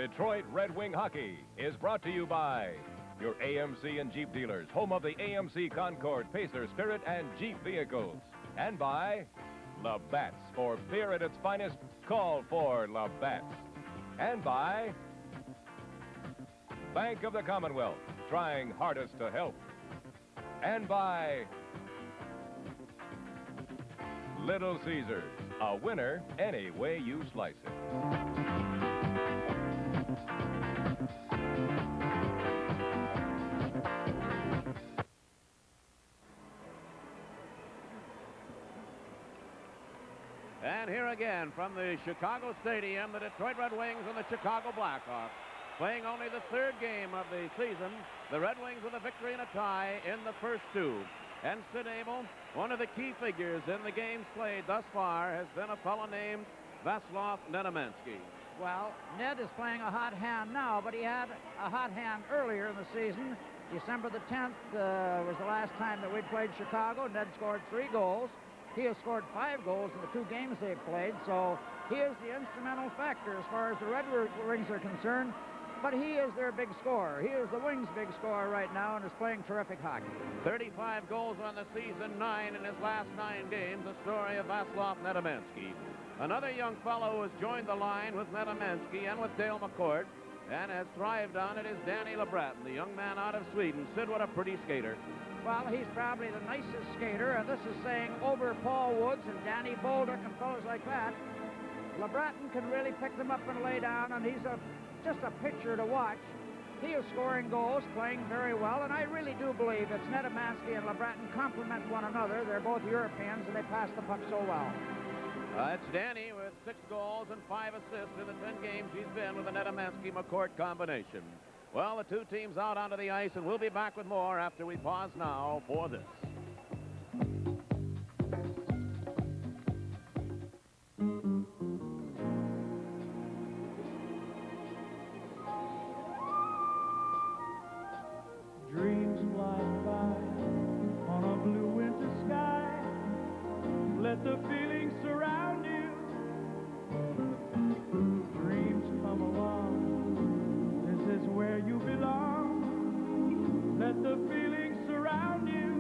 Detroit Red Wing Hockey is brought to you by your AMC and Jeep dealers, home of the AMC Concord, Pacer, Spirit, and Jeep vehicles. And by Labatt's. For beer at its finest, call for Labatt's. And by Bank of the Commonwealth, trying hardest to help. And by Little Caesars, a winner any way you slice it. And here again from the Chicago Stadium, the Detroit Red Wings and the Chicago Blackhawks. Playing only the third game of the season, the Red Wings with a victory and a tie in the first two. And Sid Abel, one of the key figures in the games played thus far, has been a fellow named Václav Nedomansky. Well, Ned is playing a hot hand now, but he had a hot hand earlier in the season. December the 10th was the last time that we'd played Chicago. Ned scored 3 goals. He has scored 5 goals in the 2 games they've played, so he is the instrumental factor as far as the Red Wings are concerned. But he is their big scorer. He is the Wings' big scorer right now and is playing terrific hockey. 35 goals on the season, 9 in his last 9 games. The story of Václav Nedomansky. Another young fellow who has joined the line with Nedomansky and with Dale McCourt and has thrived on it is Danny LeBratton, the young man out of Sweden. Sid, what a pretty skater. Well, he's probably the nicest skater, and this is saying over Paul Woods and Danny Bolduc and fellows like that. LeBratton can really pick them up and lay down, and he's just a picture to watch. He is scoring goals, playing very well, and I really do believe it's Nedomansky and LeBratton complement one another. They're both Europeans, and they pass the puck so well. It's Danny with 6 goals and 5 assists in the 10 games he's been with the Nedomansky-McCourt combination. Well, the two teams out onto the ice, and we'll be back with more after we pause now for this. Dreams fly by on a blue winter sky. Let the feeling surround you. Dreams come along. This is where you belong. Let the feeling surround you.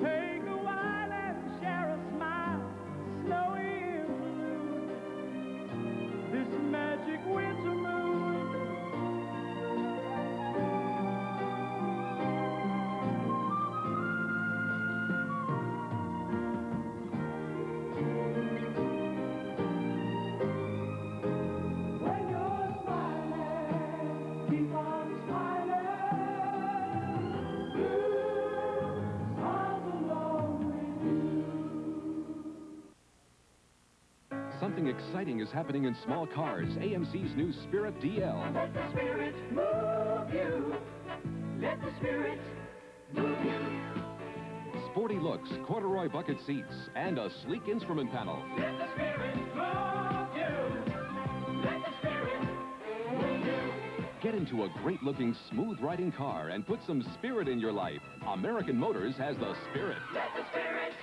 Take a while and share a smile, snowy blue. This magic winter moon. Something exciting is happening in small cars. AMC's new Spirit DL. Let the Spirit move you. Let the Spirit move you. Sporty looks, corduroy bucket seats, and a sleek instrument panel. Let the Spirit move you. Let the Spirit move you. Get into a great-looking, smooth-riding car and put some spirit in your life. American Motors has the Spirit. Let the Spirit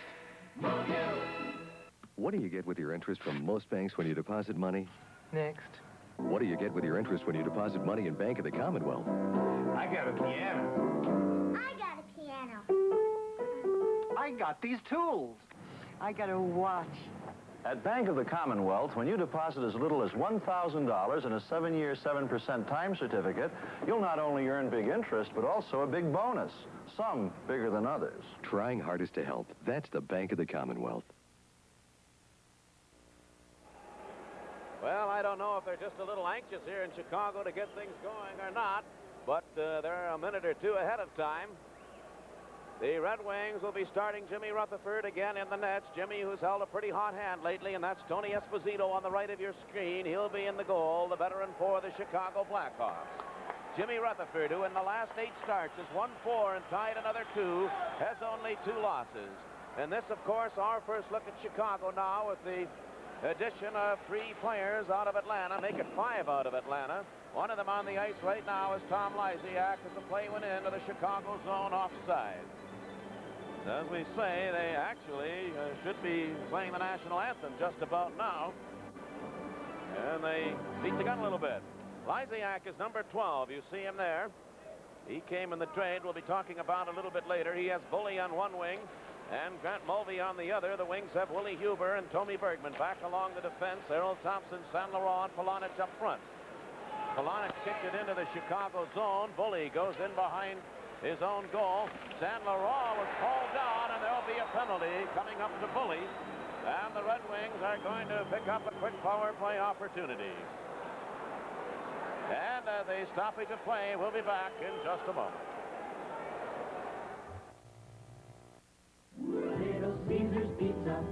move you. What do you get with your interest from most banks when you deposit money? Next. What do you get with your interest when you deposit money in Bank of the Commonwealth? I got a piano. I got a piano. I got these tools. I got a watch. At Bank of the Commonwealth, when you deposit as little as $1,000 in a 7-year, 7% time certificate, you'll not only earn big interest, but also a big bonus, some bigger than others. Trying hardest to help. That's the Bank of the Commonwealth. Well, I don't know if they're just a little anxious here in Chicago to get things going or not, but they're a minute or two ahead of time. The Red Wings will be starting Jimmy Rutherford again in the nets. Jimmy, who's held a pretty hot hand lately, and that's Tony Esposito on the right of your screen. He'll be in the goal, the veteran for the Chicago Blackhawks. Jimmy Rutherford, who in the last 8 starts has won 4 and tied another 2, has only 2 losses. And this, of course, our first look at Chicago now with the addition of 3 players out of Atlanta, make it 5 out of Atlanta. One of them on the ice right now is Tom Lysiak as the play went into the Chicago zone offside. As we say, they actually should be playing the national anthem just about now. And they beat the gun a little bit. Lysiak is number 12. You see him there. He came in the trade we'll be talking about a little bit later. He has Bully on one wing and Grant Mulvey on the other. The wings have Willie Huber and Tommy Bergman. Back along the defense, Errol Thompson, San Laurent, and Polonich up front. Polonich kicked it into the Chicago zone. Bully goes in behind his own goal. San Laurent was called down, and there'll be a penalty coming up to Bully. And the Red Wings are going to pick up a quick power play opportunity. And the stoppage of play will be back in just a moment. Little Caesar's Pizza,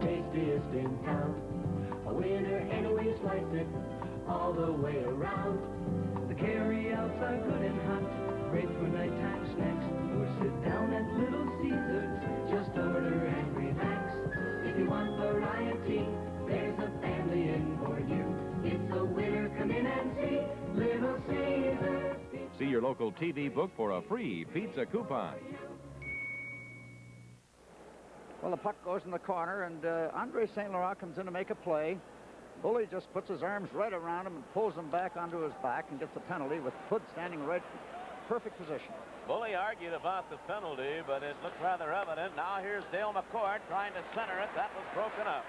tastiest in town. A winner anyway slice it all the way around. The carry-outs are good and hot, great for nighttime snacks. Or sit down at Little Caesar's, just order and relax. If you want variety, there's a family in for you. It's a winner, come in and see Little Caesar's. See your local TV book for a free pizza coupon. Well, the puck goes in the corner, and Andre St. Laurent comes in to make a play. Bully just puts his arms right around him and pulls him back onto his back and gets a penalty with Hood standing right, perfect position. Bully argued about the penalty, but it looked rather evident. Now here's Dale McCord trying to center it. That was broken up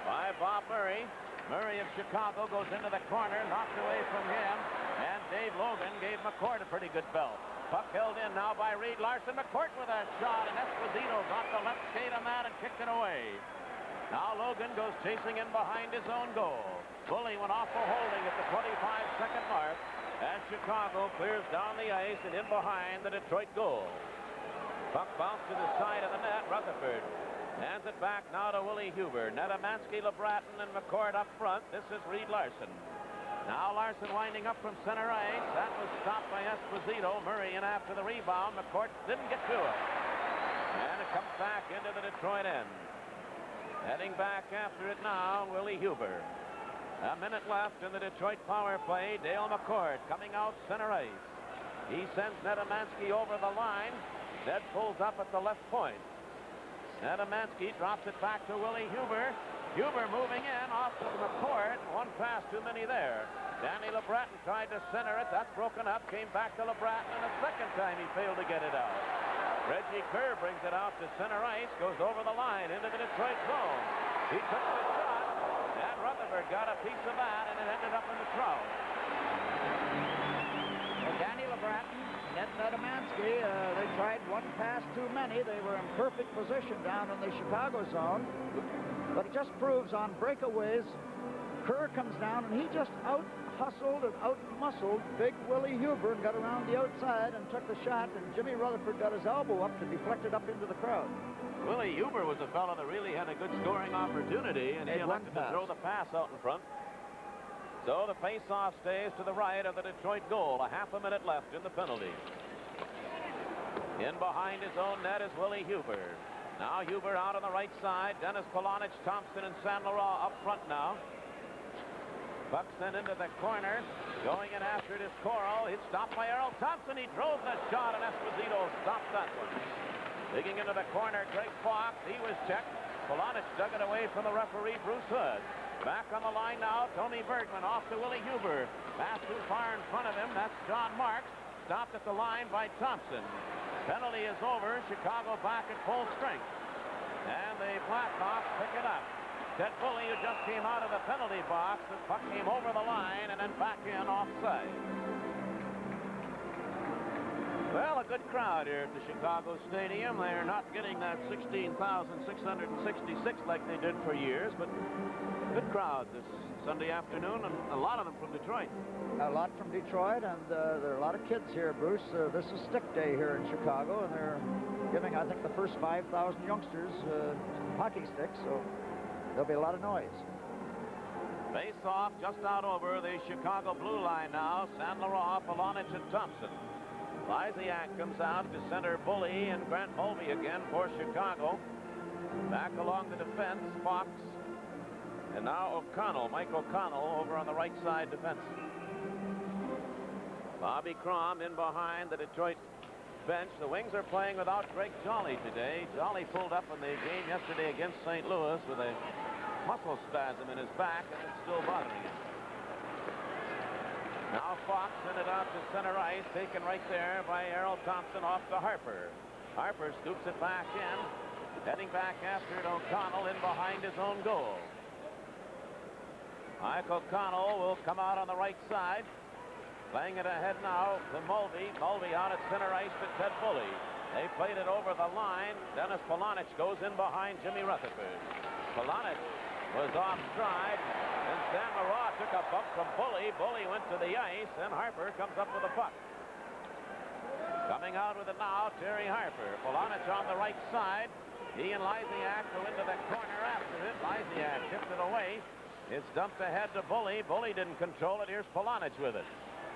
by Bob Murray. Murray of Chicago goes into the corner, knocked away from him, and Dave Logan gave McCord a pretty good belt. Puck held in now by Reed Larson. McCourt with a shot, and Esposito got the left skate on that and kicked it away. Now Logan goes chasing in behind his own goal. Bully went off for holding at the 25-second mark, and Chicago clears down the ice and in behind the Detroit goal. Puck bounced to the side of the net. Rutherford hands it back now to Willie Huber. Nedemansky, LeBratton, and McCord up front. This is Reed Larson. Now Larson winding up from center ice. That was stopped by Esposito. Murray in after the rebound. McCourt didn't get to it. And it comes back into the Detroit end. Heading back after it now, Willie Huber. A minute left in the Detroit power play. Dale McCord coming out center ice. He sends Nedemansky over the line. Ned pulls up at the left point. Nedemansky drops it back to Willie Huber. Huber moving in off to McCord. One pass too many there. Danny LeBratton tried to center it. That's broken up. Came back to LeBratton, and a second time he failed to get it out. Reggie Kerr brings it out to center ice. Goes over the line into the Detroit zone. He took the shot, and Rutherford got a piece of that, and it ended up in the crowd. Well, Danny LeBratton, Ned Nedemansky, they tried one pass too many. They were in perfect position down in the Chicago zone. But it just proves on breakaways, Kerr comes down, and he just out-hustled and out-muscled big Willie Huber and got around the outside and took the shot, and Jimmy Rutherford got his elbow up to deflect it up into the crowd. Willie Huber was a fellow that really had a good scoring opportunity, and he elected to throw the pass out in front. So the face-off stays to the right of the Detroit goal. A half a minute left in the penalty. In behind his own net is Willie Huber. Now Huber out on the right side. Dennis Polonich, Thompson, and San Laurent up front now. Puck sent into the corner. Going in after it is Coro. It's stopped by Errol Thompson. He drove the shot, and Esposito stopped that one. Digging into the corner, Greg Fox. He was checked. Polonich dug it away from the referee, Bruce Hood. Back on the line now, Tony Bergman off to Willie Huber. Pass too far in front of him. That's John Marks. Stopped at the line by Thompson. Penalty is over. Chicago back at full strength. And the Blackhawks pick it up. Ted Bully, who just came out of the penalty box, the puck came over the line and then back in offside. Well, a good crowd here at the Chicago Stadium. They're not getting that 16,666 like they did for years, but good crowd this Sunday afternoon, and a lot of them from Detroit. A lot from Detroit, and there are a lot of kids here, Bruce. This is stick day here in Chicago, and they're giving, I think, the first 5,000 youngsters hockey sticks, so there'll be a lot of noise. Face-off just out over the Chicago blue line now. San Laurent, Polonich, and Thompson. Lysiak comes out to center Bully and Grant Mulvey again for Chicago. Back along the defense, Fox. And now O'Connell, Mike O'Connell, over on the right side defense. Bobby Crom in behind the Detroit bench. The Wings are playing without Greg Jolly today. Jolly pulled up in the game yesterday against St. Louis with a muscle spasm in his back, and it's still bothering him. Now Fox sent it out to center ice, taken right there by Errol Thompson off to Harper. Harper scoops it back in, heading back after it. O'Connell in behind his own goal. Mike O'Connell will come out on the right side. Playing it ahead now to Mulvey. Mulvey out at center ice to Ted Bully. They played it over the line. Dennis Polonich goes in behind Jimmy Rutherford. Polonich was off stride, and Sam Marat took a bump from Bully. Bully went to the ice, and Harper comes up with the puck. Coming out with it now, Terry Harper. Polonich on the right side. He and Lysiak go into the corner after it. Lysiak tipped it away. It's dumped ahead to Bully. Bully didn't control it. Here's Polonich with it.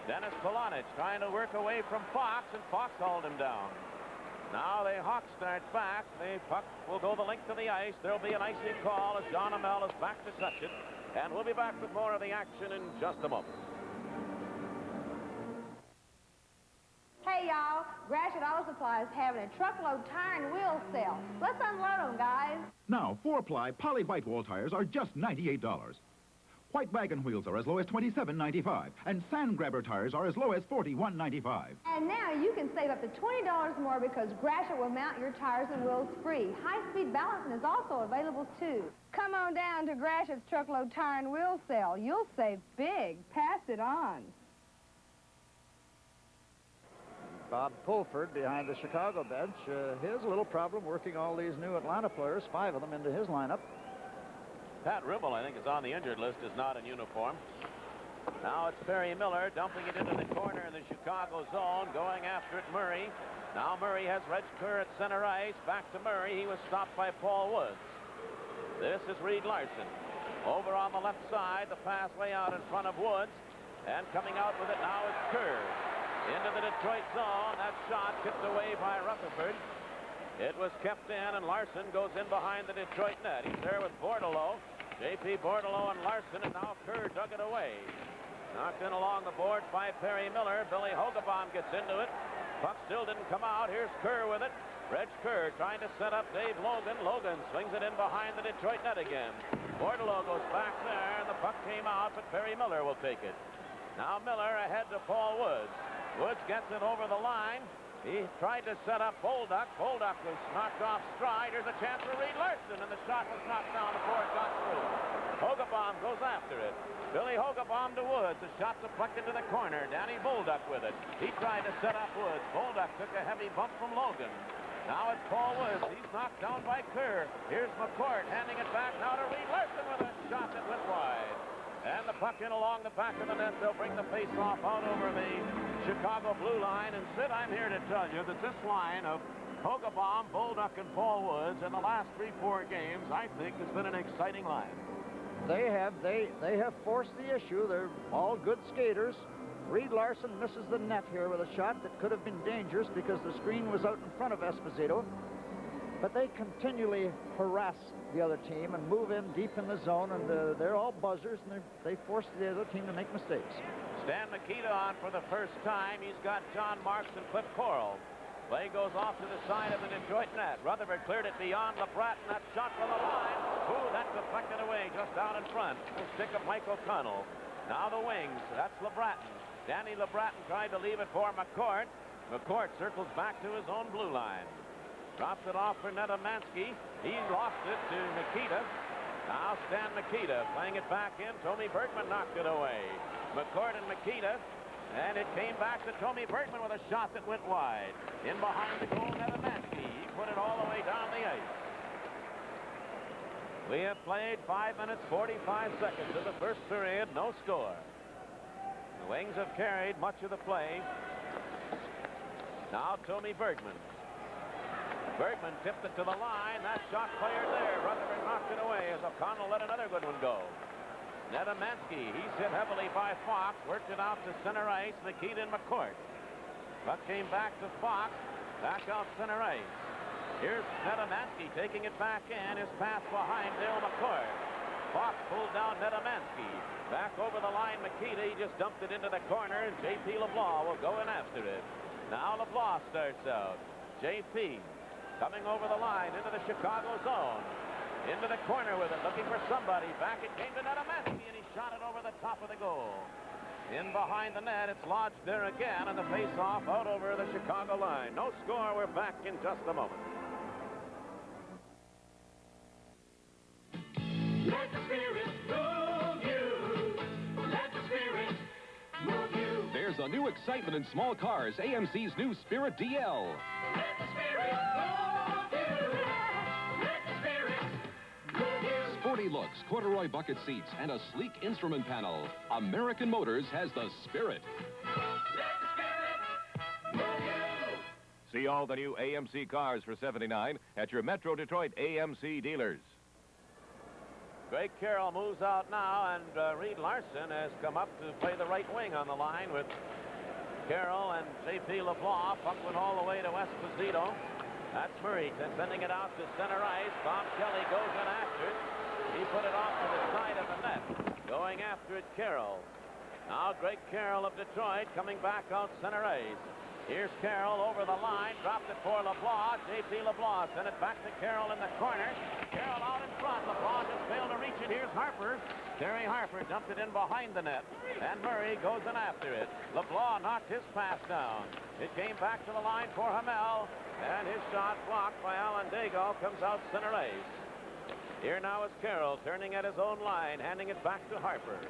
Dennis Polonich trying to work away from Fox, and Fox hauled him down. Now the Hawks start back. The puck will go the length of the ice. There'll be an icing call as John Amell is back to touch it. And we'll be back with more of the action in just a moment. Hey, y'all. Gratiot Auto Supply is having a truckload tire and wheel sale. Let's unload them, guys. Now, 4-ply poly white wall tires are just $98. White wagon wheels are as low as $27.95, and sand grabber tires are as low as $41.95. And now you can save up to $20 more because Gratiot will mount your tires and wheels free. High-speed balancing is also available, too. Come on down to Gratiot's truckload tire and wheel sale. You'll save big. Pass it on. Bob Pulford behind the Chicago bench. His little problem working all these new Atlanta players, 5 of them, into his lineup. Pat Ribble, I think, is on the injured list, is not in uniform. Now it's Perry Miller dumping it into the corner in the Chicago zone, going after it Murray. Now Murray has Reg Kerr at center ice. Back to Murray. He was stopped by Paul Woods. This is Reed Larson. Over on the left side, the pass way out in front of Woods. And coming out with it now is Kerr. Into the Detroit zone. That shot tipped away by Rutherford. It was kept in, and Larson goes in behind the Detroit net. He's there with Bordelot. J.P. Bordelot and Larson, and now Kerr dug it away. Knocked in along the boards by Perry Miller. Billy Hogebaum gets into it. Puck still didn't come out. Here's Kerr with it. Reg Kerr trying to set up Dave Logan. Logan swings it in behind the Detroit net again. Bordelot goes back there, and the puck came out, but Perry Miller will take it. Now Miller ahead to Paul Woods. Woods gets it over the line. He tried to set up Bolduc. Bolduc was knocked off stride. There's a chance for Reed Larson, and the shot was knocked down before it got through. Hogebaum goes after it. Billy Hogebaum to Woods. The shot deflected to the corner. Danny Bolduc with it. He tried to set up Woods. Bolduc took a heavy bump from Logan. Now it's Paul Woods. He's knocked down by Kerr. Here's McCourt handing it back now to Reed Larson with a shot that went wide. And the puck in along the back of the net. They'll bring the face-off out over the Chicago blue line. And Sid, I'm here to tell you that this line of Hogebaum, Bolduc, and Paul Woods in the last 3-4 games, I think, has been an exciting line. They have forced the issue. They're all good skaters. Reed Larson misses the net here with a shot that could have been dangerous because the screen was out in front of Esposito. But they continually harass the other team and move in deep in the zone, and they're all buzzers, and they force the other team to make mistakes. Stan Mikita on for the first time. He's got John Marks and Cliff Coral. Play goes off to the side of the Detroit net. Rutherford cleared it beyond LeBrat, and that shot from the line. Ooh, that deflected away just out in front. The stick of Mike O'Connell. Now the wings. That's LeBratton. Danny LeBratton tried to leave it for McCourt. McCourt circles back to his own blue line. Drops it off for Nedemansky. He lost it to Mikita. Now Stan Mikita playing it back in. Tommy Bergman knocked it away. McCourt and Mikita. And it came back to Tommy Bergman with a shot that went wide. In behind the goal, Nedemansky. He put it all the way down the ice. We have played 5 minutes, 45 seconds of the first period. No score. The Wings have carried much of the play. Now Tommy Bergman. Bergman tipped it to the line. That shot fired there. Rutherford knocked it away as O'Connell let another good one go. Nedemansky, he's hit heavily by Fox. Worked it out to center ice. Mikita and McCourt. Puck came back to Fox. Back out center ice. Here's Nedemansky taking it back in. His pass behind Dale McCourt. Fox pulled down Nedemansky. Back over the line, Mikita. He just dumped it into the corner, and J.P. LeBlanc will go in after it. Now LeBlanc starts out. J.P. coming over the line into the Chicago zone. Into the corner with it, looking for somebody. Back it came to Netamansky, and he shot it over the top of the goal. In behind the net, it's lodged there again, and the face-off out over the Chicago line. No score. We're back in just a moment. Let the spirit move you. Let the spirit move you. There's a new excitement in small cars, AMC's new Spirit DL. Let the spirit move you. Let the spirit move you. Sporty looks, corduroy bucket seats, and a sleek instrument panel. American Motors has the Spirit. Let the spirit move you. See all the new AMC cars for $79 at your Metro Detroit AMC dealers. Greg Carroll moves out now, and Reed Larson has come up to play the right wing on the line with Carroll and J.P. LeBlanc. Puck went all the way to Esposito. That's Murray sending it out to center ice. Bob Kelly goes in after it. He put it off to the side of the net. Going after it, Carroll. Now Greg Carroll of Detroit coming back out center ice. Here's Carroll over the line, dropped it for LeBlanc. J.P. LeBlanc sent it back to Carroll in the corner. Carroll out in front. LeBlanc just failed to reach it. Here's Harper. Terry Harper dumped it in behind the net, and Murray goes in after it. LeBlanc knocked his pass down. It came back to the line for Hamel, and his shot blocked by Alan Dago comes out center ice. Here now is Carroll turning at his own line, handing it back to Harper.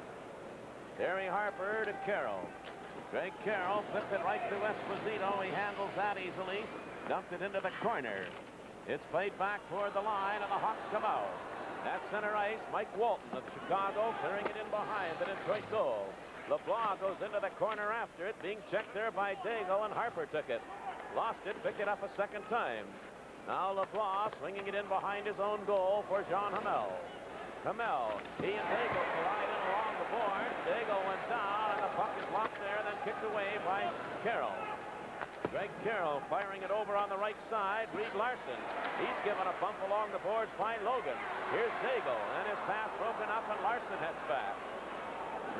Terry Harper to Carroll. Greg Carroll flipped it right to Esposito. He handles that easily. Dumped it into the corner. It's played back toward the line, and the Hawks come out. At center ice, Mike Walton of Chicago clearing it in behind the Detroit goal. LeBlanc goes into the corner after it, being checked there by Dago, and Harper took it. Lost it, picked it up a second time. Now LeBlanc swinging it in behind his own goal for Jean Hamel. Hamel, he and Dago collided along the board. Dago went down, and the puck is locked there, then kicked away by Carroll. Greg Carroll firing it over on the right side. Reed Larson, he's given a bump along the boards by Logan. Here's Dago, and his pass broken up, and Larson heads back.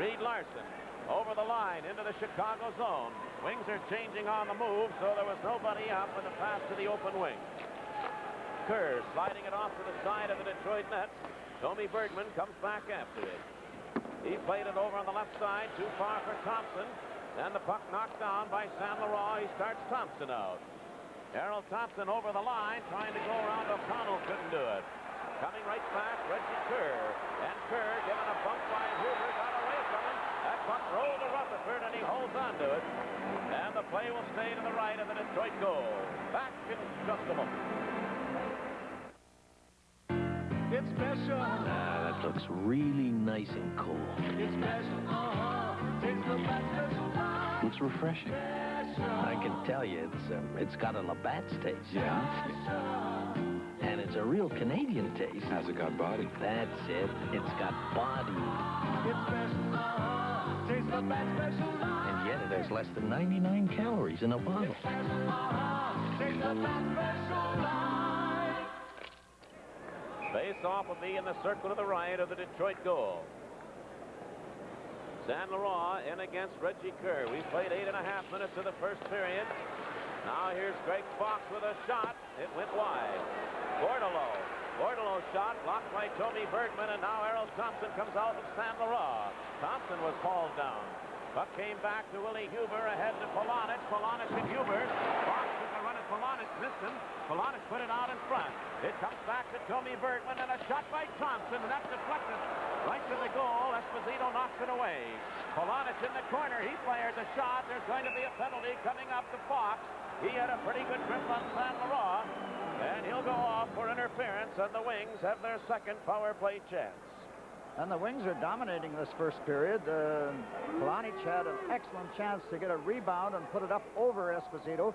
Reed Larson over the line into the Chicago zone. Wings are changing on the move, so there was nobody up with the pass to the open wing. Kerr sliding it off to the side of the Detroit net. Tommy Bergman comes back after it. He played it over on the left side, too far for Thompson. And the puck knocked down by San Laurent. He starts Thompson out. Harold Thompson over the line, trying to go around O'Connell, couldn't do it. Coming right back, Reggie Kerr. And Kerr, given a bump by Huber, got away from him. That puck rolled to Rutherford, and he holds on to it. And the play will stay to the right of the Detroit goal. Back in just a moment. It's special. That looks really nice and cool. It's special. It's the best special time. Looks refreshing. I can tell you, it's got a Labatt's taste. Yeah? And it's a real Canadian taste. Has it got body? That's it. It's got body. It's special. Taste the best special time. And yet it has less than 99 calories in a bottle. Taste the best special time. Face-off will be in the circle to the right of the Detroit goal. San Laurent in against Reggie Kerr. We played 8.5 minutes of the first period. Now here's Greg Fox with a shot. It went wide. Bordelot shot blocked by Tommy Bergman, and now Harold Thompson comes out of San Laurent. Thompson was hauled down. Puck came back to Willie Huber, ahead to Polonich. Polonich and Huber. Fox took a run at Polonich, missed him. Polonich put it out in front. It comes back to Tommy Bergman, and a shot by Thompson, and that's deflected right to the goal. Esposito knocks it away. Polonich in the corner. He fired the shot. There's going to be a penalty coming up to Fox. He had a pretty good grip on San Laurent, and he'll go off for interference, and the Wings have their second power play chance. And the Wings are dominating this first period. Polonich had an excellent chance to get a rebound and put it up over Esposito.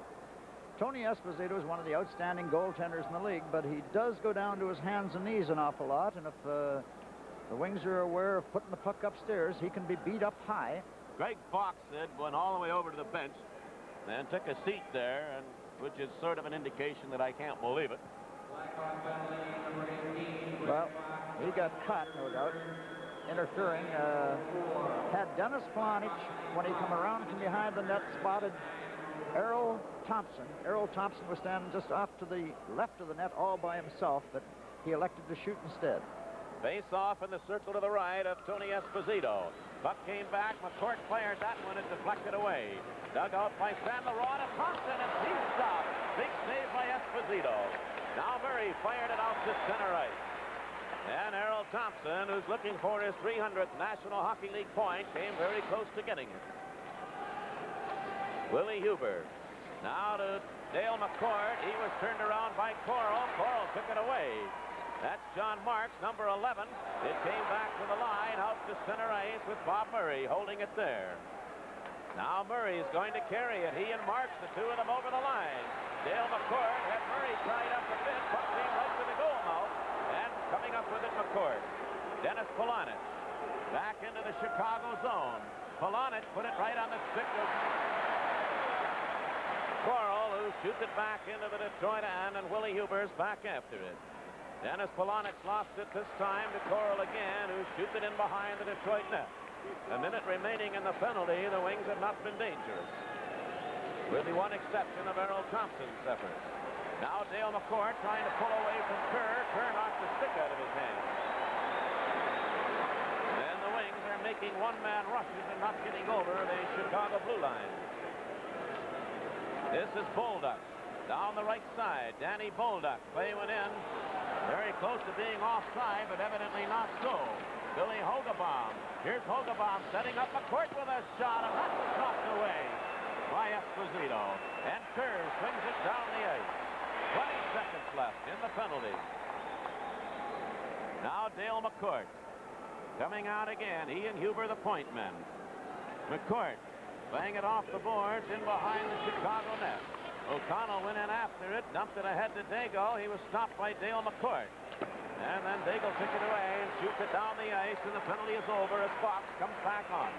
Tony Esposito is one of the outstanding goaltenders in the league, but he does go down to his hands and knees an awful lot, and if the Wings are aware of putting the puck upstairs, he can be beat up high. Greg Fox went all the way over to the bench and took a seat there, and which is sort of an indication that I can't believe it. Well, he got caught, no doubt, interfering. Had Dennis Polonich, when he come around from behind the net, spotted Errol Thompson. Errol Thompson was standing just off to the left of the net all by himself, but he elected to shoot instead. Face off in the circle to the right of Tony Esposito. Puck came back. McCourt fired that one and deflected away. Dug out by San Laurent and Thompson, and deep stop. Big save by Esposito. Now Murray fired it out to center ice. And Errol Thompson, who's looking for his 300th National Hockey League point, came very close to getting it. Willie Huber. Now to Dale McCourt. He was turned around by Coral. Coral took it away. That's John Marks, number 11. It came back to the line, out to center ice with Bob Murray holding it there. Now Murray is going to carry it. He and Marks, the two of them over the line. Dale McCourt had Murray tied up a bit. Puck came right to the goal mouth. And coming up with it, McCourt. Dennis Polonich back into the Chicago zone. Polonich put it right on the stick of Coral, who shoots it back into the Detroit end, and Willie Huber's back after it. Dennis Polonich lost it this time to Coral again, who shoots it in behind the Detroit net. A minute remaining in the penalty. The Wings have not been dangerous, with the one exception of Errol Thompson's effort. Now Dale McCourt trying to pull away from Kerr. Kerr knocked the stick out of his hand. And the Wings are making one-man rushes and not getting over the Chicago blue line. This is Bolduc. Down the right side, Danny Bolduc. Play went in. Very close to being offside, but evidently not so. Billy Hogebaum. Here's Hogebaum setting up McCourt with a shot, and that was knocked away by Esposito. And Kerr swings it down the ice. 20 seconds left in the penalty. Now Dale McCourt coming out again. He and Huber the point men. McCourt playing it off the boards in behind the Chicago net. O'Connell went in after it, dumped it ahead to Daigle. He was stopped by Dale McCourt. And then Daigle took it away and shoots it down the ice, and the penalty is over as Fox comes back on.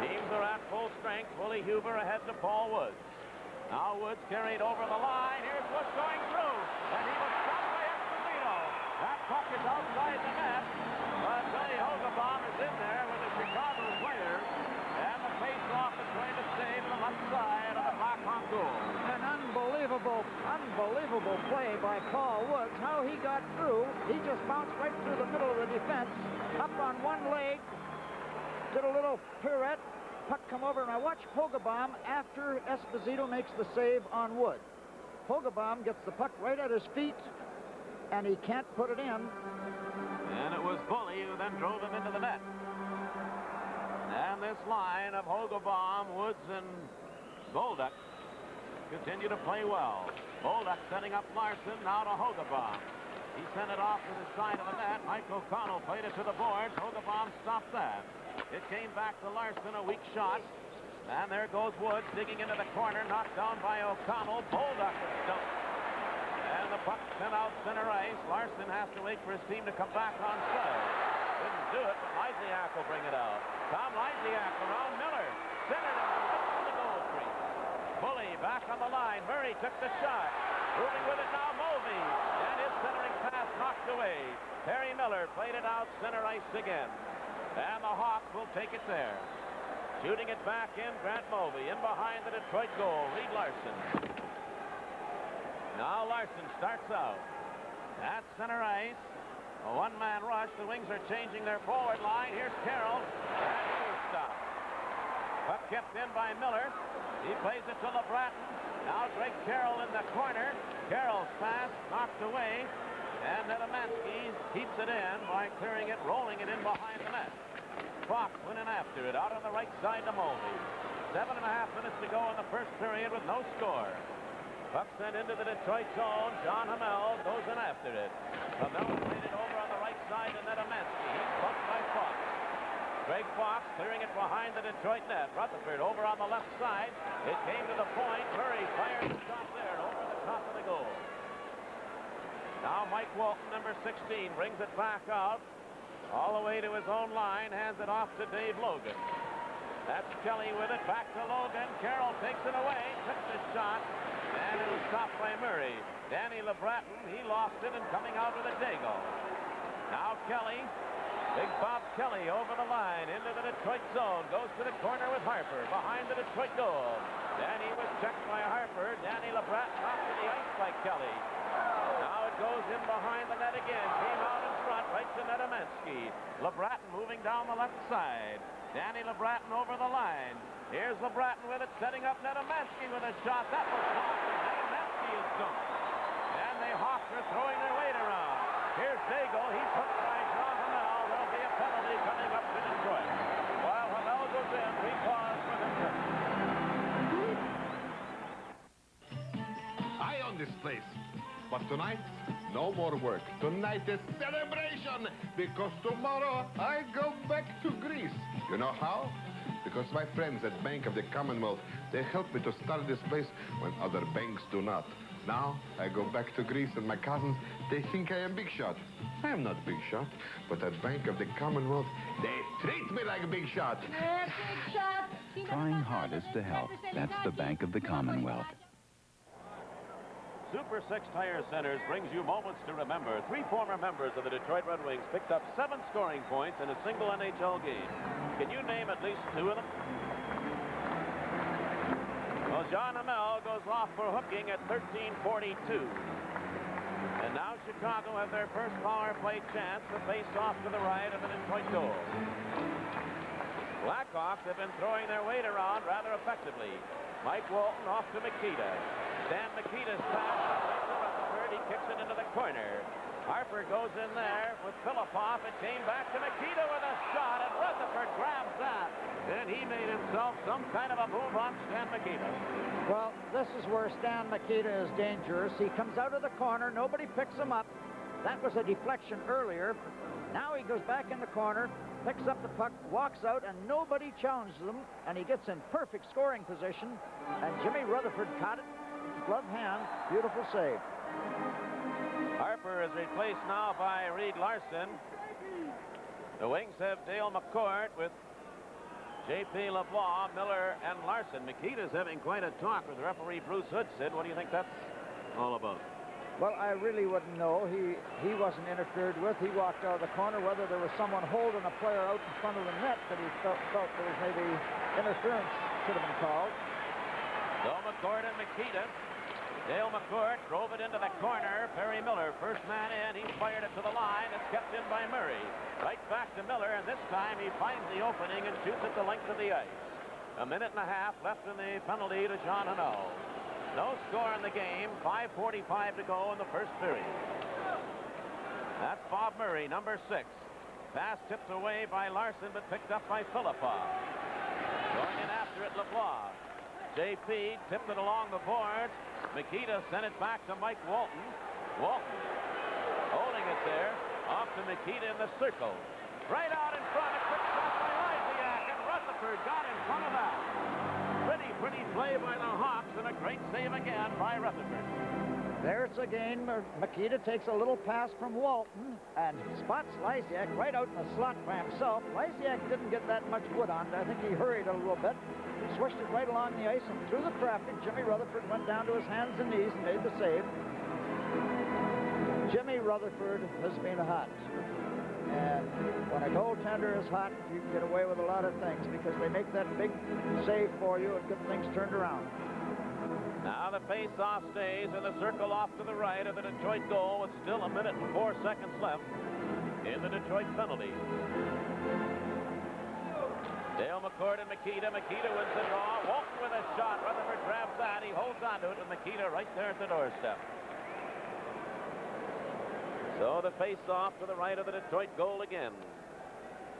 Teams are at full strength. Willie Huber ahead to Paul Woods. Now Woods carried over the line. Here's Woods going through, and he was stopped by Esposito. That puck is outside the net, but Billy Hogebaum is in there with the Chicago player, and the face-off is going to stay to the left side of the Blackhawk goal. An unbelievable play by Paul Woods. How he got through, he just bounced right through the middle of the defense, up on one leg, did a little pirouette, puck come over, and I watch Hogebaum after Esposito makes the save on Wood. Hogebaum gets the puck right at his feet, and he can't put it in. And it was Bully who then drove him into the net. And this line of Hogebaum, Woods, and Bolduc continue to play well. Bolduc setting up Larson, now to Hogebaum. He sent it off to the side of the net. Mike O'Connell played it to the boards. Hogebaum stopped that. It came back to Larson, a weak shot. And there goes Woods digging into the corner, knocked down by O'Connell. Bolduc was dumped. And the puck sent out center ice. Larson has to wait for his team to come back on side. Didn't do it, but Lysiak will bring it out. Tom Lysiak around Miller. Centered him right to the goal crease. Bully back on the line. Murray took the shot. Moving with it now, Mulvey. And his centering pass knocked away. Terry Miller played it out center ice again. And the Hawks will take it there. Shooting it back in, Grant Mulvey. In behind the Detroit goal, Reed Larson. Now Larson starts out. At center ice. A one-man rush. The Wings are changing their forward line. Here's Carroll. And he was stopped. Puck kept in by Miller. He plays it to LeBratton. Now Greg Carroll in the corner. Carroll's pass knocked away. And Nedemansky keeps it in by clearing it, rolling it in behind the net. Fox went in after it, out on the right side to Mulvey. 7.5 minutes to go in the first period with no score. Puck sent into the Detroit zone. John Hamel goes in after it. Hamel played it over on the right side to Nedemansky. He's bumped by Fox. Greg Fox clearing it behind the Detroit net. Rutherford over on the left side. It came to the point. Murray fired the shot there over the top of the goal. Now Mike Walton, number 16, brings it back out. All the way to his own line, hands it off to Dave Logan. That's Kelly with it, back to Logan. Carroll takes it away, took the shot, and it was stopped by Murray. Danny LeBratton, he lost it and coming out with a Daigle. Now Kelly, big Bob Kelly over the line into the Detroit zone, goes to the corner with Harper, behind the Detroit goal. Then he was checked by Harper. Danny LeBratton off to the ice by Kelly. goes in behind the net again. Came out in front, right to Nedemansky. LeBratton moving down the left side. Danny LeBratton over the line. Here's LeBratton with it, setting up Nedemansky with a shot. That was blocked, and Nedemansky is dumped. And the Hawks are throwing their weight around. Here's Daigle. He's hooked by John Hamel. There'll be a penalty coming up to Detroit. While Hamel goes in, we pause for the trip. I own this place. But tonight, no more work. Tonight is celebration, because tomorrow I go back to Greece. You know how? Because my friends at Bank of the Commonwealth, they helped me to start this place when other banks do not. Now, I go back to Greece, and my cousins, they think I am big shot. I am not big shot, but at Bank of the Commonwealth, they treat me like a big shot. Big shot. Trying hardest to help. That's the Bank of the Commonwealth. Super 6 Tire Centers brings you moments to remember. 3 former members of the Detroit Red Wings picked up 7 scoring points in a single NHL game. Can you name at least 2 of them? Well, John Hamel goes off for hooking at 13:42. And now Chicago have their first power play chance to face off to the right of the Detroit goal. Blackhawks have been throwing their weight around rather effectively. Mike Walton off to Mikita. Dan Mikita's pass right to Rutherford. He kicks it into the corner. Harper goes in there with Filippov. It came back to Mikita with a shot, and Rutherford grabs that. And he made himself some kind of a move on Stan Mikita. Well, this is where Stan Mikita is dangerous. He comes out of the corner. Nobody picks him up. That was a deflection earlier. Now he goes back in the corner, picks up the puck, walks out, and nobody challenges him. And he gets in perfect scoring position. And Jimmy Rutherford caught it. Glove hand. Beautiful save. Harper is replaced now by Reed Larson. The Wings have Dale McCourt with J.P. LeBlanc, Miller, and Larson. Mikita's having quite a talk with referee Bruce Hood. Sid, what do you think that's all about? Well, I really wouldn't know. He wasn't interfered with. He walked out of the corner. Whether there was someone holding a player out in front of the net that he felt there was maybe interference should have been called. So McCourt and Mikita. Dale McCourt drove it into the corner. Perry Miller, first man in. He fired it to the line. It's kept in by Murray. Right back to Miller, and this time he finds the opening and shoots it the length of the ice. 1.5 minutes left in the penalty to Jean Hanault. No score in the game. 5:45 to go in the first period. That's Bob Murray, number 6. Pass tipped away by Larson, but picked up by Filippov. Going in after it, LeBlanc. J.P. tipped it along the boards. Mikita sent it back to Mike Walton. Walton holding it there. Off to Mikita in the circle. Right out in front. A quick shot by Lysiak, and Rutherford got in front of that. Pretty play by the Hawks, and a great save again by Rutherford. There's again. Mikita takes a little pass from Walton and spots Lysiak right out in the slot by himself. Lysiak didn't get that much wood on it. I think he hurried a little bit. He swished it right along the ice, and through the traffic, Jimmy Rutherford went down to his hands and knees and made the save. Jimmy Rutherford has been hot. And when a goaltender is hot, you can get away with a lot of things because they make that big save for you and get things turned around. Now the face-off stays in the circle off to the right of the Detroit goal with still 1 minute and 4 seconds left in the Detroit penalty. Dale McCourt and Mikita. Mikita wins the draw. Walton with a shot. Rutherford grabs that. He holds on to it with Mikita right there at the doorstep. So the face-off to the right of the Detroit goal again.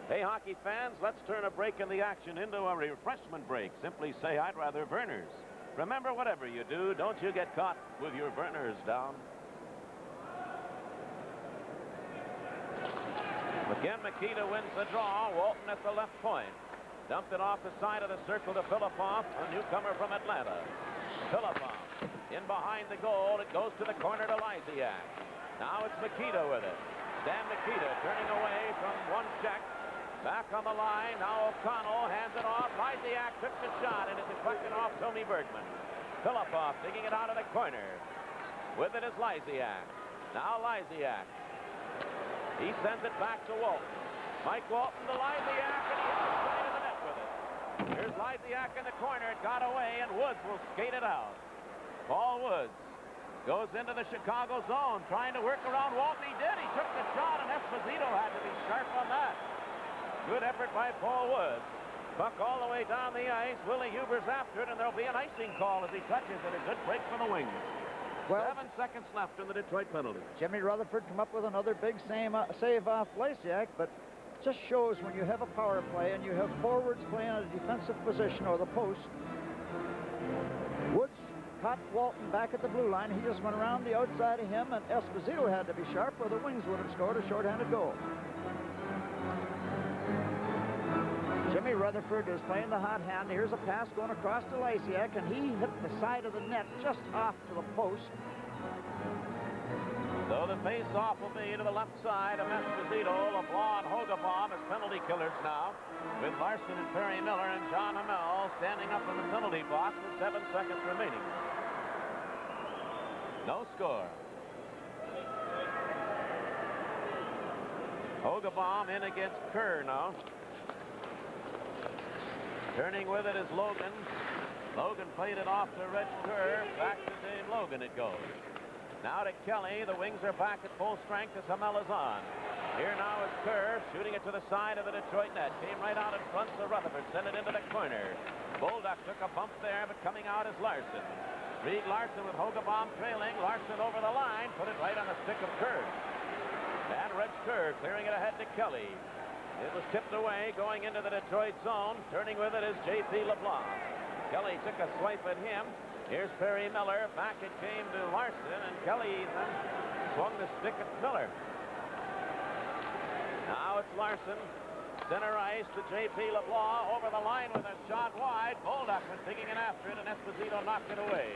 Hey, hockey fans, let's turn a break in the action into a refreshment break. Simply say, I'd rather Vernors. Remember, whatever you do, don't you get caught with your Vernors down. Again, Mikita wins the draw. Walton at the left point. Dumped it off the side of the circle to Filippov, a newcomer from Atlanta. Filippov in behind the goal. It goes to the corner to Lysiak. Now it's Mikita with it. Dan Mikita turning away from one check. Back on the line. Now O'Connell hands it off. Lysiak took the shot, and it deflected off Tony Bergman. Filippov digging it out of the corner. With it is Lysiak. Now Lysiak. He sends it back to Walton. Mike Walton to Lysiak, and he hits the side of the net with it. Here's Lysiak in the corner. It got away, and Woods will skate it out. Paul Woods Goes into the Chicago zone, trying to work around Walton. He did. He took the shot, and Esposito had to be sharp on that. Good effort by Paul Woods. Puck all the way down the ice. Willie Huber's after it, and there'll be an icing call as he touches it. A good break for the Wings. Well, 7 seconds left in the Detroit penalty. Jimmy Rutherford come up with another big save off Lysiak, but just shows when you have a power play and you have forwards playing at a defensive position or the post. Woods caught Walton back at the blue line. He just went around the outside of him, and Esposito had to be sharp, or the Wings would have scored a shorthanded goal. Jimmy Rutherford is playing the hot hand. Here's a pass going across to Lysiak, and he hit the side of the net just off to the post. So the face-off will be to the left side of Esposito. LeBlanc and Hogebaum as penalty killers now, with Larson and Perry Miller and John Hamel standing up in the penalty box with 7 seconds remaining. No score. Hogebaum in against Kerr now. Turning with it is Logan. Logan played it off to Reg Kerr. Back to Dave Logan it goes. Now to Kelly. The Wings are back at full strength as Hamel is on. Here now is Kerr shooting it to the side of the Detroit net. Came right out in front, so Rutherford sent it into the corner. Bolduc took a bump there, but coming out is Larson. Reed Larson with Hogebaum trailing. Larson over the line. Put it right on the stick of Kerr. And Reg Kerr clearing it ahead to Kelly. It was tipped away going into the Detroit zone. Turning with it is J.P. LeBlanc. Kelly took a swipe at him. Here's Perry Miller. Back it came to Larson, and Kelly then swung the stick at Miller. Now it's Larson. Center ice to J.P. LeBlanc. Over the line with a shot wide. Bolduc was digging in after it, and Esposito knocked it away.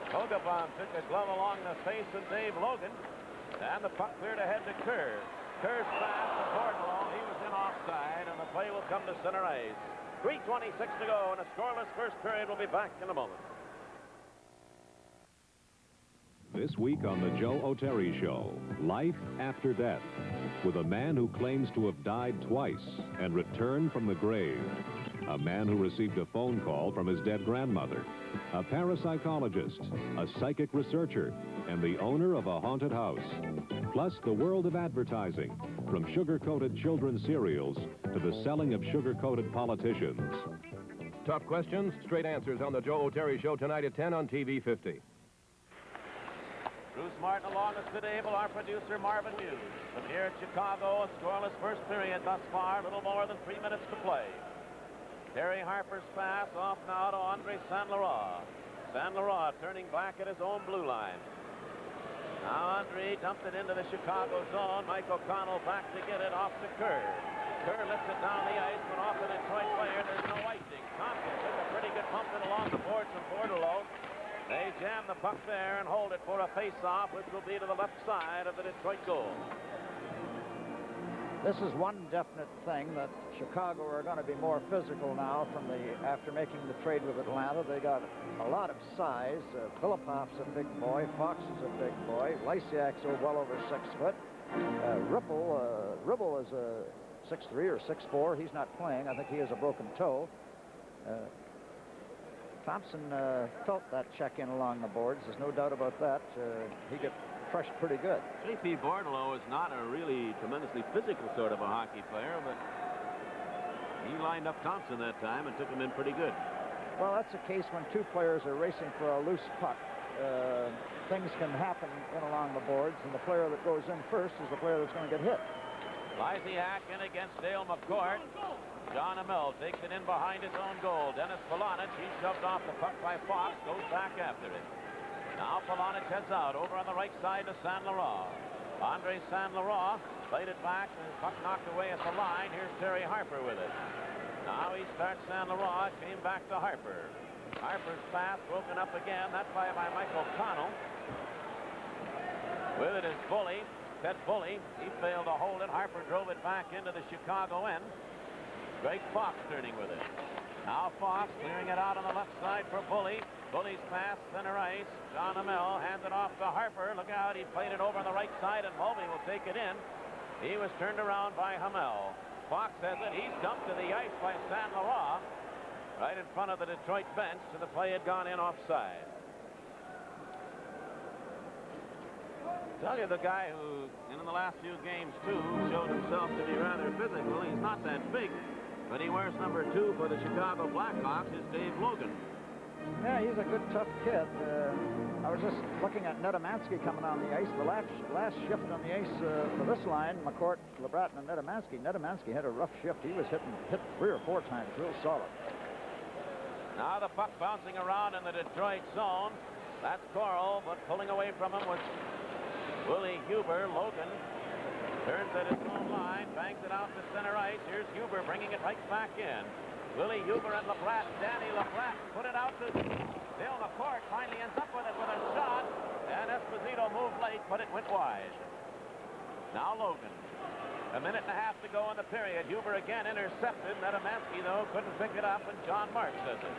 Hogebaum took a glove along the face of Dave Logan. And the puck cleared ahead to Kerr. Kerr's pass to Bordelot. He was in offside, and the play will come to center ice. 3:26 to go, and a scoreless first period. Will be back in a moment. This week on the Joe O'Terry Show, life after death, with a man who claims to have died twice and returned from the grave. A man who received a phone call from his dead grandmother. A parapsychologist, a psychic researcher, and the owner of a haunted house. Plus the world of advertising, from sugar-coated children's cereals to the selling of sugar-coated politicians. Tough questions, straight answers on the Joe O'Terry Show tonight at 10 on TV 50. Bruce Martin along with Sid Abel, our producer Marvin Hughes. From here at Chicago, a scoreless first period thus far, a little more than 3 minutes to play. Terry Harper's pass off now to Andre Saint-Laurent. Saint-Laurent turning back at his own blue line. Now Andre dumped it into the Chicago zone. Mike O'Connell back to get it off to Kerr. Kerr lifts it down the ice, but off the Detroit player. There's no icing. Thompson took a pretty good bump it along the boards from Bordelot. They jam the puck there and hold it for a face-off, which will be to the left side of the Detroit goal. This is one definite thing, that Chicago are going to be more physical now after making the trade with Atlanta. They got a lot of size. Filipov's a big boy. Fox is a big boy. Lysiak's well over 6 foot. Ribble is a 6'3" or 6'4". He's not playing. I think he has a broken toe. Thompson felt that check-in along the boards. There's no doubt about that. He got crushed pretty good. J.P. Bordelot is not a really tremendously physical sort of a hockey player, but he lined up Thompson that time and took him in pretty good. Well, that's a case when two players are racing for a loose puck. Things can happen in along the boards, and the player that goes in first is the player that's going to get hit. Lysiak in against Dale McCourt. John Hamel takes it in behind his own goal. Dennis Polonich, he's shoved off the puck by Fox, goes back after it. Now Polonich heads out over on the right side to Saint-Laurent. Andre Saint-Laurent played it back, and the puck knocked away at the line. Here's Terry Harper with it. Now he starts Saint-Laurent, came back to Harper. Harper's pass broken up again. That's by Mike O'Connell. With it is Bully. Ted Bully. He failed to hold it. Harper drove it back into the Chicago end. Greg Fox turning with it. Now Fox clearing it out on the left side for Bully. Bully's pass, center ice. John Hamel hands it off to Harper. Look out, he played it over on the right side, and Mulvey will take it in. He was turned around by Hamel. Fox has it. He's dumped to the ice by Saint-Laurent, right in front of the Detroit bench, so the play had gone in offside. Tell you, the guy who, in the last few games, too, showed himself to be rather physical. He's not that big, but he wears number 2 for the Chicago Blackhawks, is Dave Logan. Yeah, he's a good, tough kid. I was just looking at Nedemansky coming on the ice. The last shift on the ice for this line, McCourt, LeBratton, and Nedemansky. Nedemansky had a rough shift. He was hit 3 or 4 times, real solid. Now the puck bouncing around in the Detroit zone. That's Coral, but pulling away from him was Willie Huber. Logan turns at his own line, bangs it out to center ice. Here's Huber bringing it right back in. Willie Huber and LeBratton. Danny LeBratton put it out to Bill McCourt. Finally ends up with it with a shot. And Esposito moved late, but it went wide. Now Logan. A minute and a half to go in the period. Huber again intercepted. Nedemansky, though, couldn't pick it up, and John Marks does it.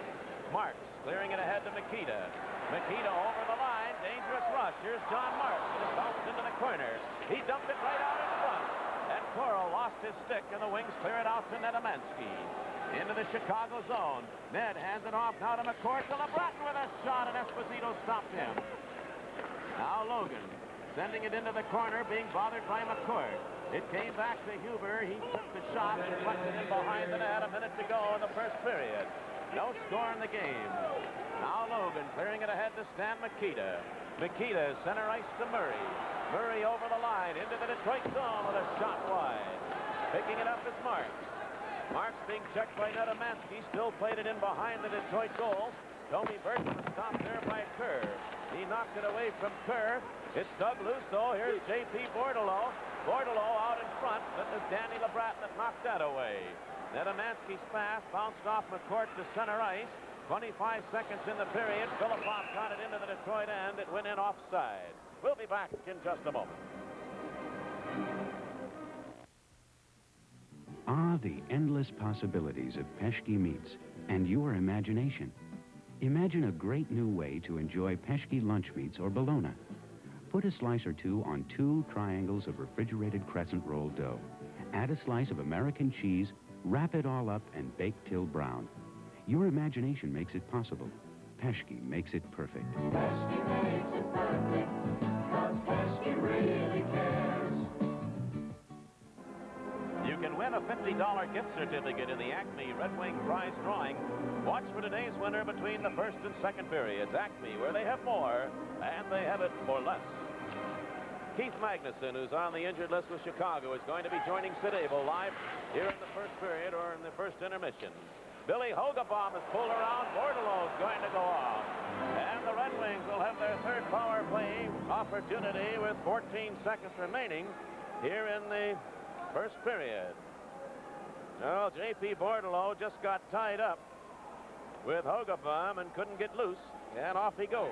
Marks clearing it ahead to Mikita. Mikita over the line. Dangerous rush. Here's John Marks. It bounced into the corner. He dumped it right out in front. And Coral lost his stick, and the Wings clear it out to Nedemansky. Into the Chicago zone. Ned hands it off now to McCourt to LeBratton with a shot, and Esposito stopped him. Now Logan sending it into the corner, being bothered by McCourt. It came back to Huber. He took the shot and deflected it behind the net. A minute to go in the first period. No score in the game. Now Logan clearing it ahead to Stan Mikita. Mikita center ice to Murray. Murray over the line into the Detroit zone with a shot wide. Picking it up is Marks. Marks being checked by Nedemansky, still played it in behind the Detroit goal. Tony Burton was stopped there by Kerr. He knocked it away from Kerr. It's dug loose, though. Here's J.P. Bordelot. Bordelot out in front. That was Danny LeBratton that knocked that away. Nedemansky's pass bounced off McCourt to center ice. 25 seconds in the period. Philippov got it into the Detroit end. It went in offside. We'll be back in just a moment. Ah, the endless possibilities of Peshki meats and your imagination. Imagine a great new way to enjoy Peshki lunch meats or bologna. Put a slice or two on 2 triangles of refrigerated crescent roll dough. Add a slice of American cheese, wrap it all up, and bake till brown. Your imagination makes it possible. Peshki makes it perfect. Peshki makes it perfect, 'cause Peshki really cares. You can win a $50 gift certificate in the Acme Red Wing prize drawing. Watch for today's winner between the first and second periods. Acme, where they have more, and they have it for less. Keith Magnuson, who's on the injured list with Chicago, is going to be joining Sid Abel live here in the first period or in the first intermission. Billy Hogabaum is pulled around. Bordelot's going to go off. And the Red Wings will have their third power play opportunity with 14 seconds remaining here in the first period. Well, J.P. Bordelot just got tied up with Hogabaum and couldn't get loose, and off he goes.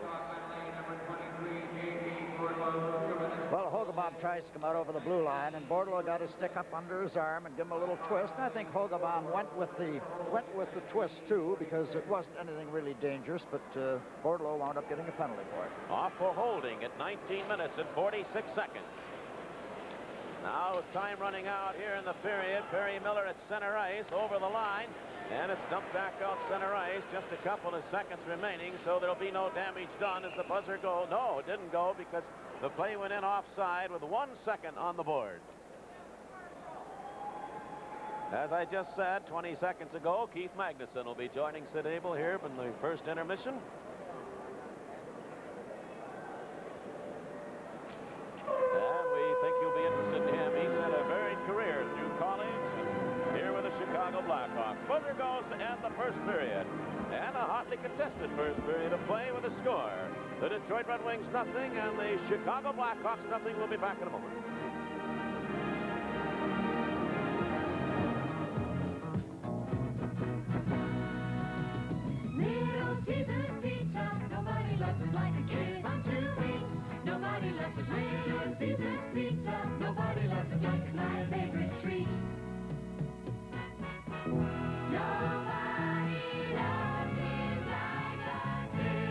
Well, Hogabaum tries to come out over the blue line, and Bordelot got his stick up under his arm and give him a little twist. And I think Hogabaum went with the twist too, because it wasn't anything really dangerous, but Bordelot wound up getting a penalty for it. Off for holding at 19 minutes and 46 seconds. Now with time running out here in the period, Perry Miller at center ice over the line, and it's dumped back out center ice. Just a couple of seconds remaining, so there'll be no damage done as the buzzer goes. No, it didn't go because the play went in offside with 1 second on the board. As I just said 20 seconds ago, Keith Magnuson will be joining Sid Abel here from the first intermission. And we think you'll be interested in him. He's had a varied career through college and here with the Chicago Blackhawks. Buzzer goes to end the first period. And a hotly contested first period of play with a score. The Detroit Red Wings nothing and the Chicago Blackhawks nothing. We'll be back in a moment. Little Caesar's pizza, nobody loves it like a kid on 2 weeks. Nobody loves it, Little Caesar's pizza. Nobody loves it like my favorite treat. Nobody loves it like I did,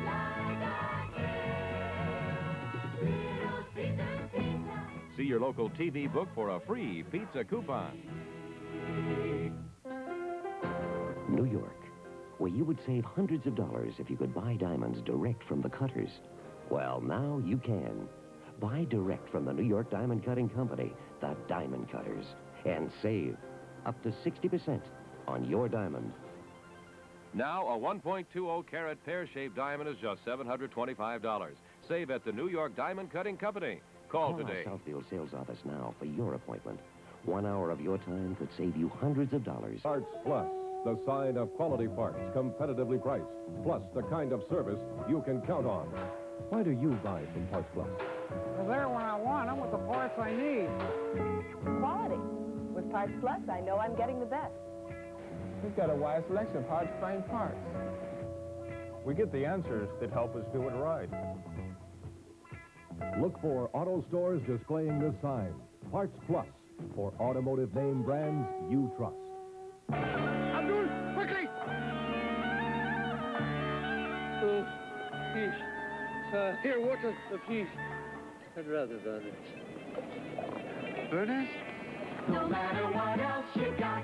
like I did. Little Caesar's pizza. See your local TV book for a free pizza coupon. New York, where you would save hundreds of dollars if you could buy diamonds direct from the cutters. Well, now you can. Buy direct from the New York Diamond Cutting Company, the Diamond Cutters, and save up to 60% on your diamond. Now, a 1.20 carat pear-shaped diamond is just $725. Save at the New York Diamond Cutting Company. Call today. Our Southfield sales office now for your appointment. 1 hour of your time could save you hundreds of dollars. Parts Plus, the sign of quality parts, competitively priced, plus the kind of service you can count on. Why do you buy from Parts Plus? They're there when I want them with the parts I need. Quality. With Parts Plus, I know I'm getting the best. We've got a wide selection of hard-to-find parts. We get the answers that help us do it right. Look for auto stores displaying this sign. Parts Plus, for automotive name brands you trust. Abdul, quickly! Please. Here, water, please. I'd rather burners. Burners? No matter what else you got,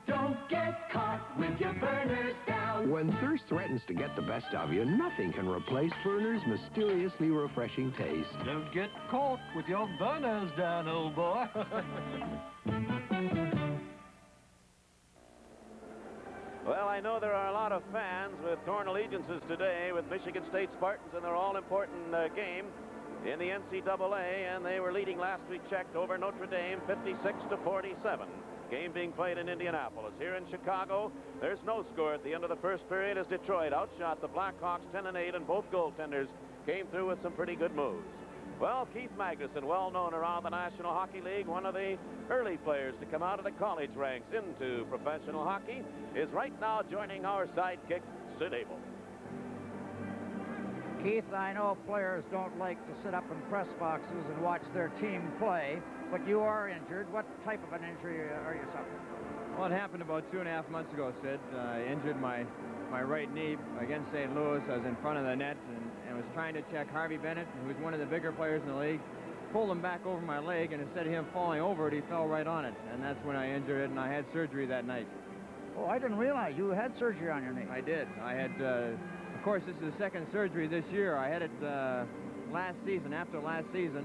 don't get caught with your burners down. When thirst threatens to get the best of you, nothing can replace Burners' mysteriously refreshing taste. Don't get caught with your burners down, old boy. Well, I know there are a lot of fans with torn allegiances today with Michigan State Spartans in their all-important game in the NCAA, and they were leading last week checked over Notre Dame 56-47. Game being played in Indianapolis. Here in Chicago, there's no score at the end of the first period as Detroit outshot the Blackhawks 10-8, and both goaltenders came through with some pretty good moves. Well, Keith Magnuson, well known around the National Hockey League, one of the early players to come out of the college ranks into professional hockey, is right now joining our sidekick, Sid Abel. Keith, I know players don't like to sit up in press boxes and watch their team play, but you are injured. What type of an injury are you suffering? Well, it happened about 2.5 months ago, Sid. I injured my right knee against St. Louis. I was in front of the net and was trying to check Harvey Bennett, who's one of the bigger players in the league. Pulled him back over my leg, and instead of him falling over it, he fell right on it. And that's when I injured it, and I had surgery that night. Oh, I didn't realize you had surgery on your knee. I did. I had, of course, this is the second surgery this year. I had it last season, after last season,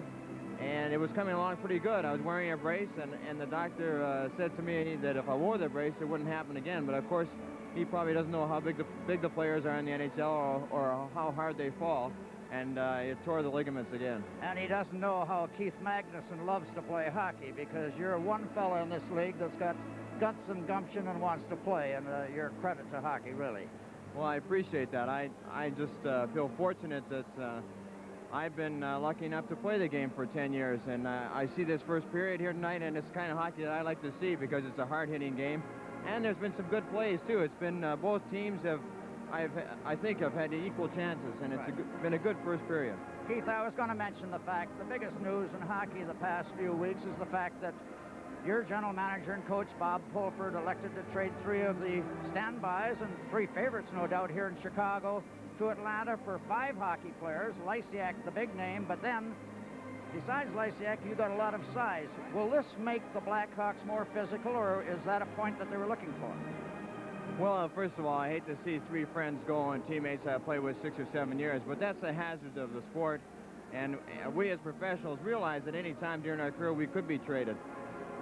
and it was coming along pretty good. I was wearing a brace, and the doctor said to me that if I wore the brace, it wouldn't happen again. But, of course, he probably doesn't know how big the players are in the NHL or how hard they fall, and it tore the ligaments again. And he doesn't know how Keith Magnuson loves to play hockey, because you're one fella in this league that's got guts and gumption and wants to play, and you're a credit to hockey, really. Well, I appreciate that. I just feel fortunate that I've been lucky enough to play the game for 10 years, and I see this first period here tonight, and it's the kind of hockey that I like to see because it's a hard-hitting game. And there's been some good plays, too. It's been both teams I think have had equal chances, and it's been a good first period. Keith, I was going to mention the fact, the biggest news in hockey the past few weeks is the fact that your general manager and coach, Bob Pulford, elected to trade 3 of the standbys and 3 favorites, no doubt, here in Chicago to Atlanta for 5 hockey players. Lysiak, the big name, but then, besides Lysiak, you got a lot of size. Will this make the Blackhawks more physical, or is that a point that they were looking for? Well, first of all, I hate to see 3 friends go and teammates I've played with 6 or 7 years, but that's the hazard of the sport, and we as professionals realize that any time during our career we could be traded.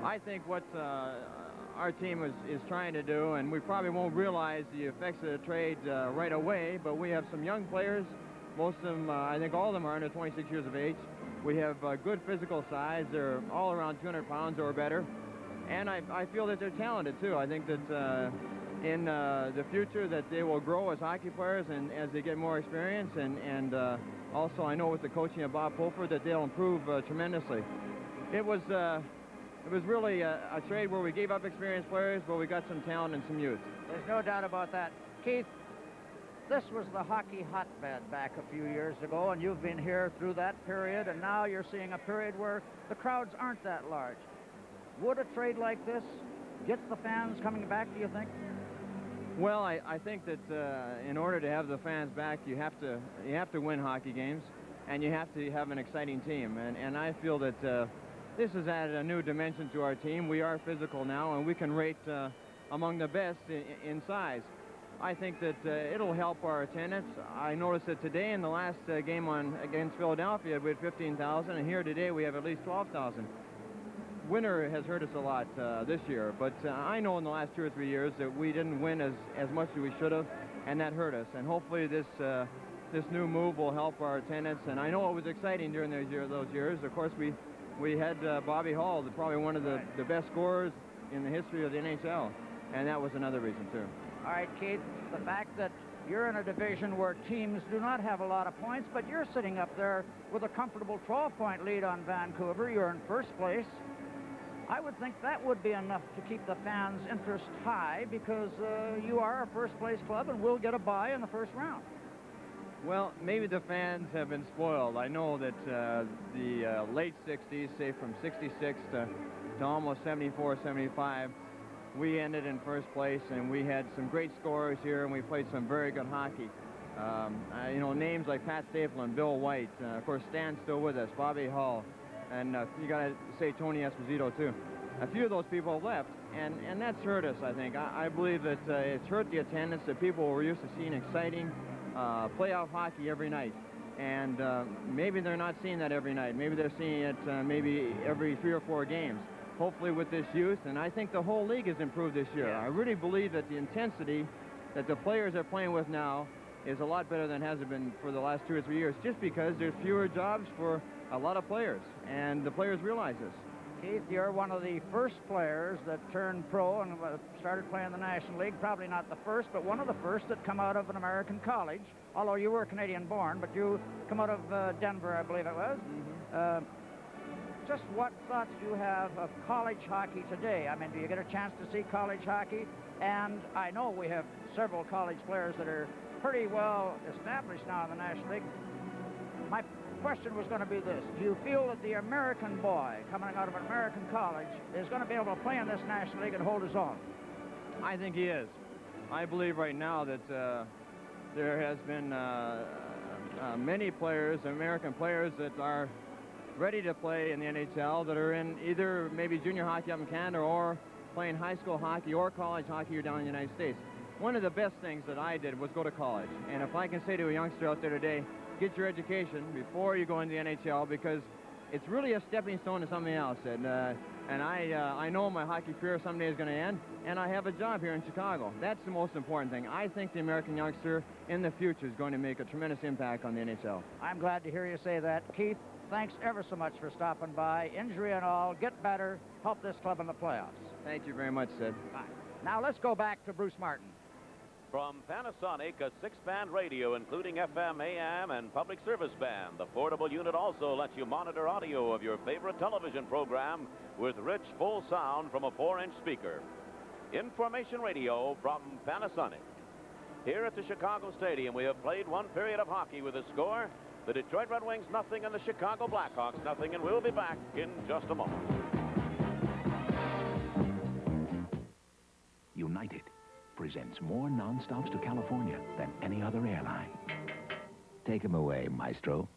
I think what our team is trying to do, and we probably won't realize the effects of the trade right away, but we have some young players. Most of them, I think all of them are under 26 years of age. We have good physical size. They're all around 200 pounds or better. And I feel that they're talented, too. I think that in the future that they will grow as hockey players and as they get more experience. And also I know with the coaching of Bob Pulford that they'll improve tremendously. It was really a trade where we gave up experienced players, but we got some talent and some youth. There's no doubt about that. Keith, this was the hockey hotbed back a few years ago, and you've been here through that period, and now you're seeing a period where the crowds aren't that large. Would a trade like this get the fans coming back, do you think? Well, I think that in order to have the fans back, you have to win hockey games, and you have to have an exciting team. And I feel that this has added a new dimension to our team. We are physical now, and we can rate among the best in size. I think that it'll help our attendance. I noticed that today in the last game against Philadelphia, we had 15,000, and here today we have at least 12,000. Winter has hurt us a lot this year, but I know in the last 2 or 3 years that we didn't win as much as we should have, and that hurt us. And hopefully this new move will help our attendance. And I know it was exciting during those years. Of course, we had Bobby Hull, probably one of the best scorers in the history of the NHL, and that was another reason too. All right, Keith, the fact that you're in a division where teams do not have a lot of points, but you're sitting up there with a comfortable 12-point lead on Vancouver. You're in first place. I would think that would be enough to keep the fans' interest high, because you are a first-place club and will get a bye in the first round. Well, maybe the fans have been spoiled. I know that the late 60s, say from 66 to almost 74, 75, we ended in first place, and we had some great scorers here, and we played some very good hockey. You know, names like Pat Stapleton and Bill White, of course, Stan's still with us, Bobby Hull, and you got to say Tony Esposito, too. A few of those people have left, and that's hurt us, I think. I believe that it's hurt the attendance, that people were used to seeing exciting playoff hockey every night. And maybe they're not seeing that every night. Maybe they're seeing it maybe every 3 or 4 games. Hopefully with this youth, and I think the whole league has improved this year. I really believe that the intensity that the players are playing with now is a lot better than has it been for the last 2 or 3 years, just because there's fewer jobs for a lot of players, and the players realize this. Keith, you're one of the first players that turned pro and started playing in the National League. Probably not the first, but one of the first that come out of an American college, although you were Canadian-born, but you come out of Denver, I believe it was. Just what thoughts do you have of college hockey today? I mean, do you get a chance to see college hockey? And I know we have several college players that are pretty well established now in the National League. My question was going to be this. Do you feel that the American boy coming out of an American college is going to be able to play in this National League and hold his own? I think he is. I believe right now that there has been many players, American players, that are ready to play in the NHL, that are in either maybe junior hockey up in Canada or playing high school hockey or college hockey here down in the United States. One of the best things that I did was go to college. And if I can say to a youngster out there today, get your education before you go into the NHL, because it's really a stepping stone to something else. And I know my hockey career someday is going to end, and I have a job here in Chicago. That's the most important thing. I think the American youngster in the future is going to make a tremendous impact on the NHL. I'm glad to hear you say that. Keith, thanks ever so much for stopping by. Injury and all, get better, help this club in the playoffs. Thank you very much, Sid. Bye. Now let's go back to Bruce Martin. From Panasonic, a 6-band radio including FM, AM, and public service band. The portable unit also lets you monitor audio of your favorite television program with rich, full sound from a 4-inch speaker. Information radio from Panasonic. Here at the Chicago Stadium, we have played one period of hockey with a score. The Detroit Red Wings nothing and the Chicago Blackhawks nothing, and we'll be back in just a moment. United presents more non-stops to California than any other airline. Take him away, Maestro.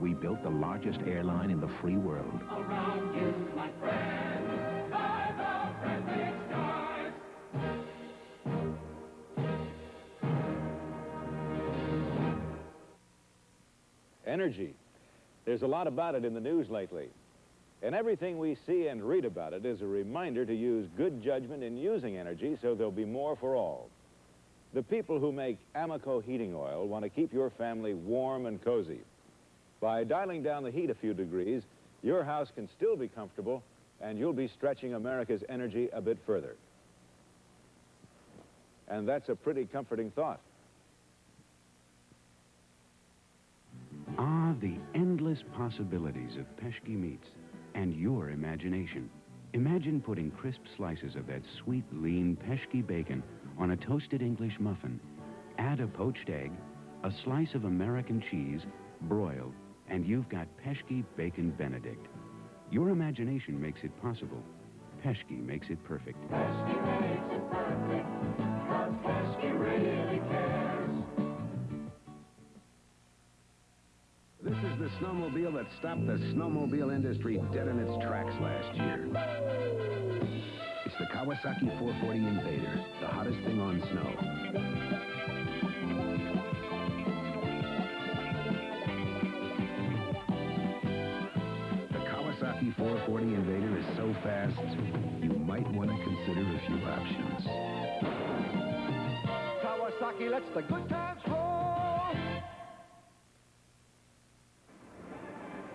We built the largest airline in the free world. Around you, my friend, fly the friendly skies. Energy. There's a lot about it in the news lately. And everything we see and read about it is a reminder to use good judgment in using energy so there'll be more for all. The people who make Amoco heating oil want to keep your family warm and cozy. By dialing down the heat a few degrees, your house can still be comfortable, and you'll be stretching America's energy a bit further. And that's a pretty comforting thought. Ah, the endless possibilities of Peshki meats and your imagination. Imagine putting crisp slices of that sweet, lean Peshki bacon on a toasted English muffin. Add a poached egg, a slice of American cheese, broiled, and you've got Peshki Bacon Benedict. Your imagination makes it possible. Peshki makes it perfect. Peshki makes it perfect, 'cause Peshki really cares. This is the snowmobile that stopped the snowmobile industry dead in its tracks last year. It's the Kawasaki 440 Invader, the hottest thing on snow. The Kawasaki 440 Invader is so fast, you might want to consider a few options. Kawasaki lets the good times roll.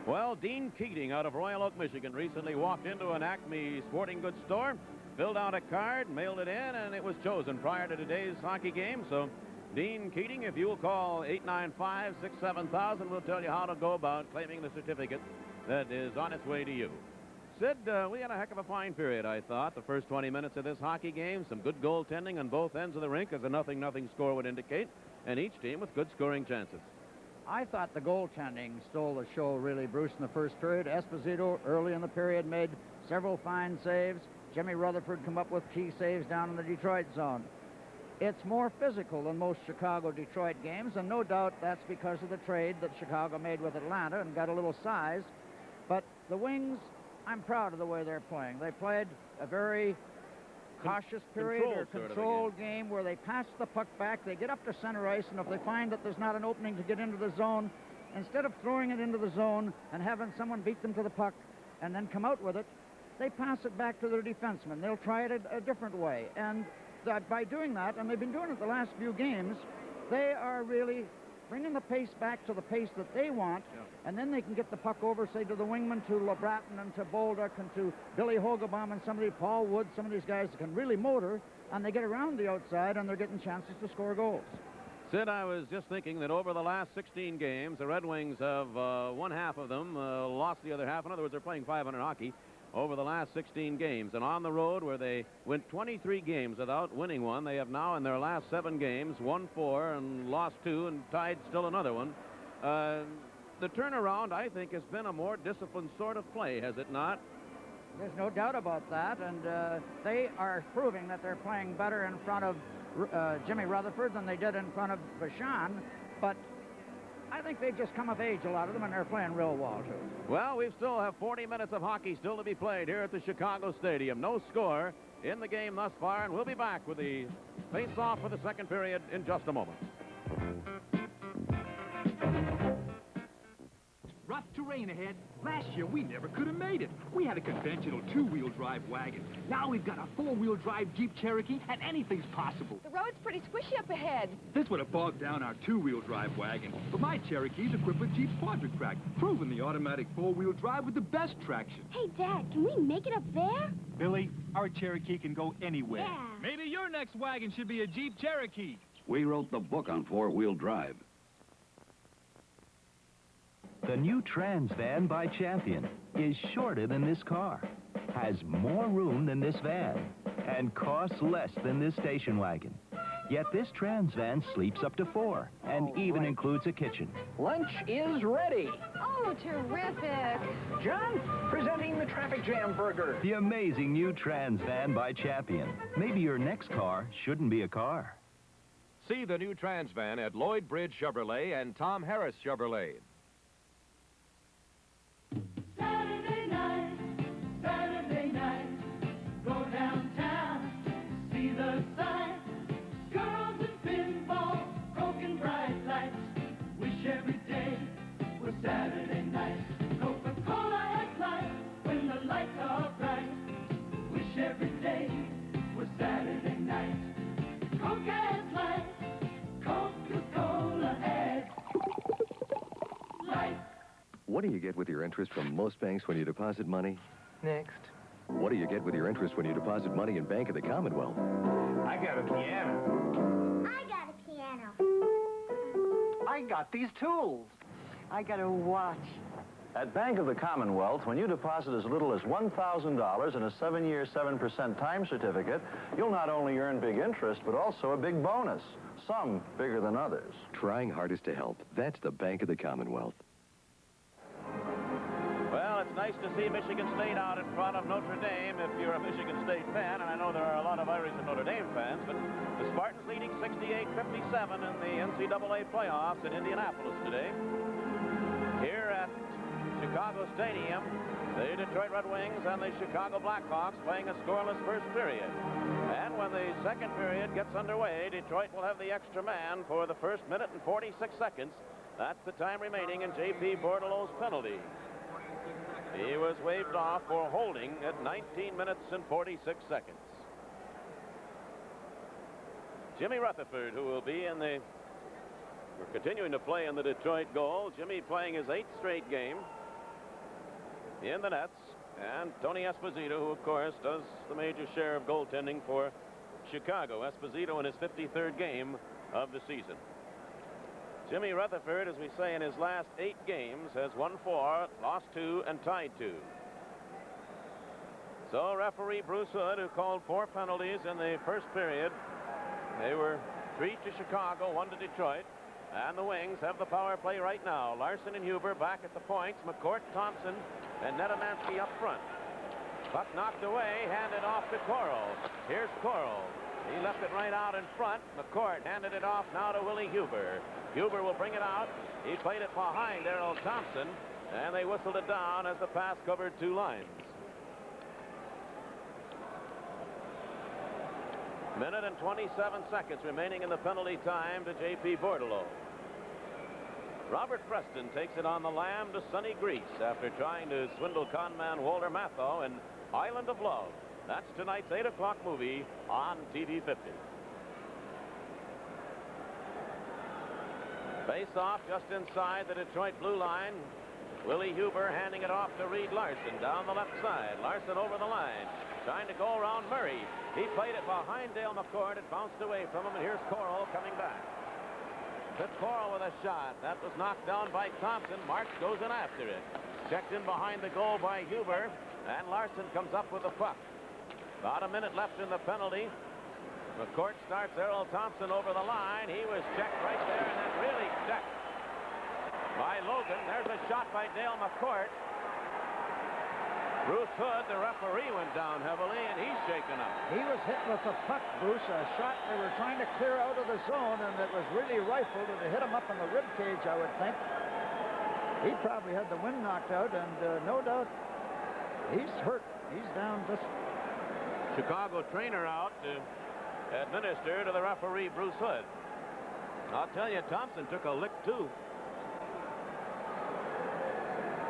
Well, Dean Keating out of Royal Oak, Michigan, recently walked into an Acme sporting goods store, filled out a card, mailed it in, and it was chosen prior to today's hockey game. So, Dean Keating, if you'll call 895-67000, we'll tell you how to go about claiming the certificate that is on its way to you. Sid, we had a heck of a fine period, I thought. The first 20 minutes of this hockey game, some good goaltending on both ends of the rink, as a 0-0 score would indicate, and each team with good scoring chances. I thought the goaltending stole the show, really, Bruce, in the first period. Esposito, early in the period, made several fine saves. Jimmy Rutherford come up with key saves down in the Detroit zone. It's more physical than most Chicago-Detroit games, and no doubt that's because of the trade that Chicago made with Atlanta and got a little size. But the Wings, I'm proud of the way they're playing. They played a very cautious period or controlled game where they pass the puck back, they get up to center ice, and if they find that there's not an opening to get into the zone, instead of throwing it into the zone and having someone beat them to the puck and then come out with it, they pass it back to their defensemen. They'll try it a different way. And by doing that, and they've been doing it the last few games, they are really bringing the pace back to the pace that they want, and then they can get the puck over, say, to the wingman, to LeBratton and to Bolduc and to Billy Hogebaum and somebody, Paul Wood, some of these guys that can really motor, and they get around the outside, and they're getting chances to score goals. Sid, I was just thinking that over the last 16 games, the Red Wings have won half of them, lost the other half. In other words, they're playing 500 hockey over the last 16 games. And on the road, where they went 23 games without winning one, they have now, in their last 7 games, won 4 and lost 2 and tied still another one. The turnaround, I think, has been a more disciplined sort of play, has it not? There's no doubt about that, and they are proving that they're playing better in front of Jimmy Rutherford than they did in front of Vachon, but I think they've just come of age, a lot of them, and they're playing real well, too. Well, we still have 40 minutes of hockey still to be played here at the Chicago Stadium. No score in the game thus far, and we'll be back with the face-off for the second period in just a moment. Rough terrain ahead. Last year, we never could have made it. We had a conventional 2-wheel drive wagon. Now we've got a 4-wheel drive Jeep Cherokee, and anything's possible. The road's pretty squishy up ahead. This would have bogged down our 2-wheel drive wagon. But my Cherokee's equipped with Jeep's Quadra-Track, proving the automatic 4-wheel drive with the best traction. Hey, Dad, can we make it up there? Billy, our Cherokee can go anywhere. Yeah. Maybe your next wagon should be a Jeep Cherokee. We wrote the book on 4-wheel drive. The new Trans van by Champion is shorter than this car, has more room than this van, and costs less than this station wagon. Yet this Trans van sleeps up to 4 and even includes a kitchen. Lunch is ready. Oh, terrific. John, presenting the traffic jam burger. The amazing new Trans van by Champion. Maybe your next car shouldn't be a car. See the new Trans van at Lloyd Bridge Chevrolet and Tom Harris Chevrolet. Saturday night, go downtown, see the sights. Girls and pinball, broken bright lights. Wish every day was Saturday night. Coca-Cola at light when the lights are bright. Wish every day was Saturday night. Coke at light, Coca-Cola at light. What do you get with your interest from most banks when you deposit money? Next. What do you get with your interest when you deposit money in Bank of the Commonwealth? I got a piano. I got a piano. I got these tools. I got a watch. At Bank of the Commonwealth, when you deposit as little as $1,000 in a 7-year, 7% time certificate, you'll not only earn big interest, but also a big bonus, some bigger than others. Trying hardest to help. That's the Bank of the Commonwealth. Well, it's nice to see Michigan State out in front of Notre Dame if you're a Michigan State fan, and I know there are a lot of Irish and Notre Dame fans, but the Spartans leading 68-57 in the NCAA playoffs in Indianapolis today. Here Chicago Stadium. The Detroit Red Wings and the Chicago Blackhawks playing a scoreless first period. And when the second period gets underway, Detroit will have the extra man for the first minute and 46 seconds. That's the time remaining in J.P. Bordelot's penalty. He was waved off for holding at 19 minutes and 46 seconds. Jimmy Rutherford, who will be in the... We're continuing to play in the Detroit goal. Jimmy playing his 8th straight game in the nets. And Tony Esposito, who, of course, does the major share of goaltending for Chicago. Esposito in his 53rd game of the season. Jimmy Rutherford, as we say, in his last 8 games, has won 4, lost 2, and tied 2. So referee Bruce Hood, who called 4 penalties in the first period, they were 3 to Chicago, 1 to Detroit. And the Wings have the power play right now. Larson and Huber back at the points. McCourt, Thompson, and Nedemansky up front. Puck knocked away, handed off to Coral. Here's Coral. He left it right out in front. McCourt handed it off now to Willie Huber. Huber will bring it out. He played it behind Errol Thompson, and they whistled it down as the pass covered 2 lines. Minute and 27 seconds remaining in the penalty time to J.P. Bordelot. Robert Preston takes it on the lam to Sonny Grease after trying to swindle conman Walter Matthau in Island of Love. That's tonight's 8 o'clock movie on TV 50. Face off just inside the Detroit blue line. Willie Huber handing it off to Reed Larson down the left side. Larson over the line, trying to go around Murray. He played it behind Dale McCord. It bounced away from him, and here's Coral coming back. Coral with a shot. That was knocked down by Thompson. Marks goes in after it. Checked in behind the goal by Huber, and Larson comes up with the puck. About a minute left in the penalty. McCourt starts Errol Thompson over the line. He was checked right there, and then really checked by Logan. There's a shot by Dale McCourt. Bruce Hood, the referee, went down heavily, and he's shaken up. He was hit with the puck, Bruce. A shot they were trying to clear out of the zone, and it was really rifled, and it hit him up in the rib cage, I would think. He probably had the wind knocked out, and no doubt he's hurt. He's down just... Chicago trainer out to administer to the referee, Bruce Hood. I'll tell you, Thompson took a lick, too.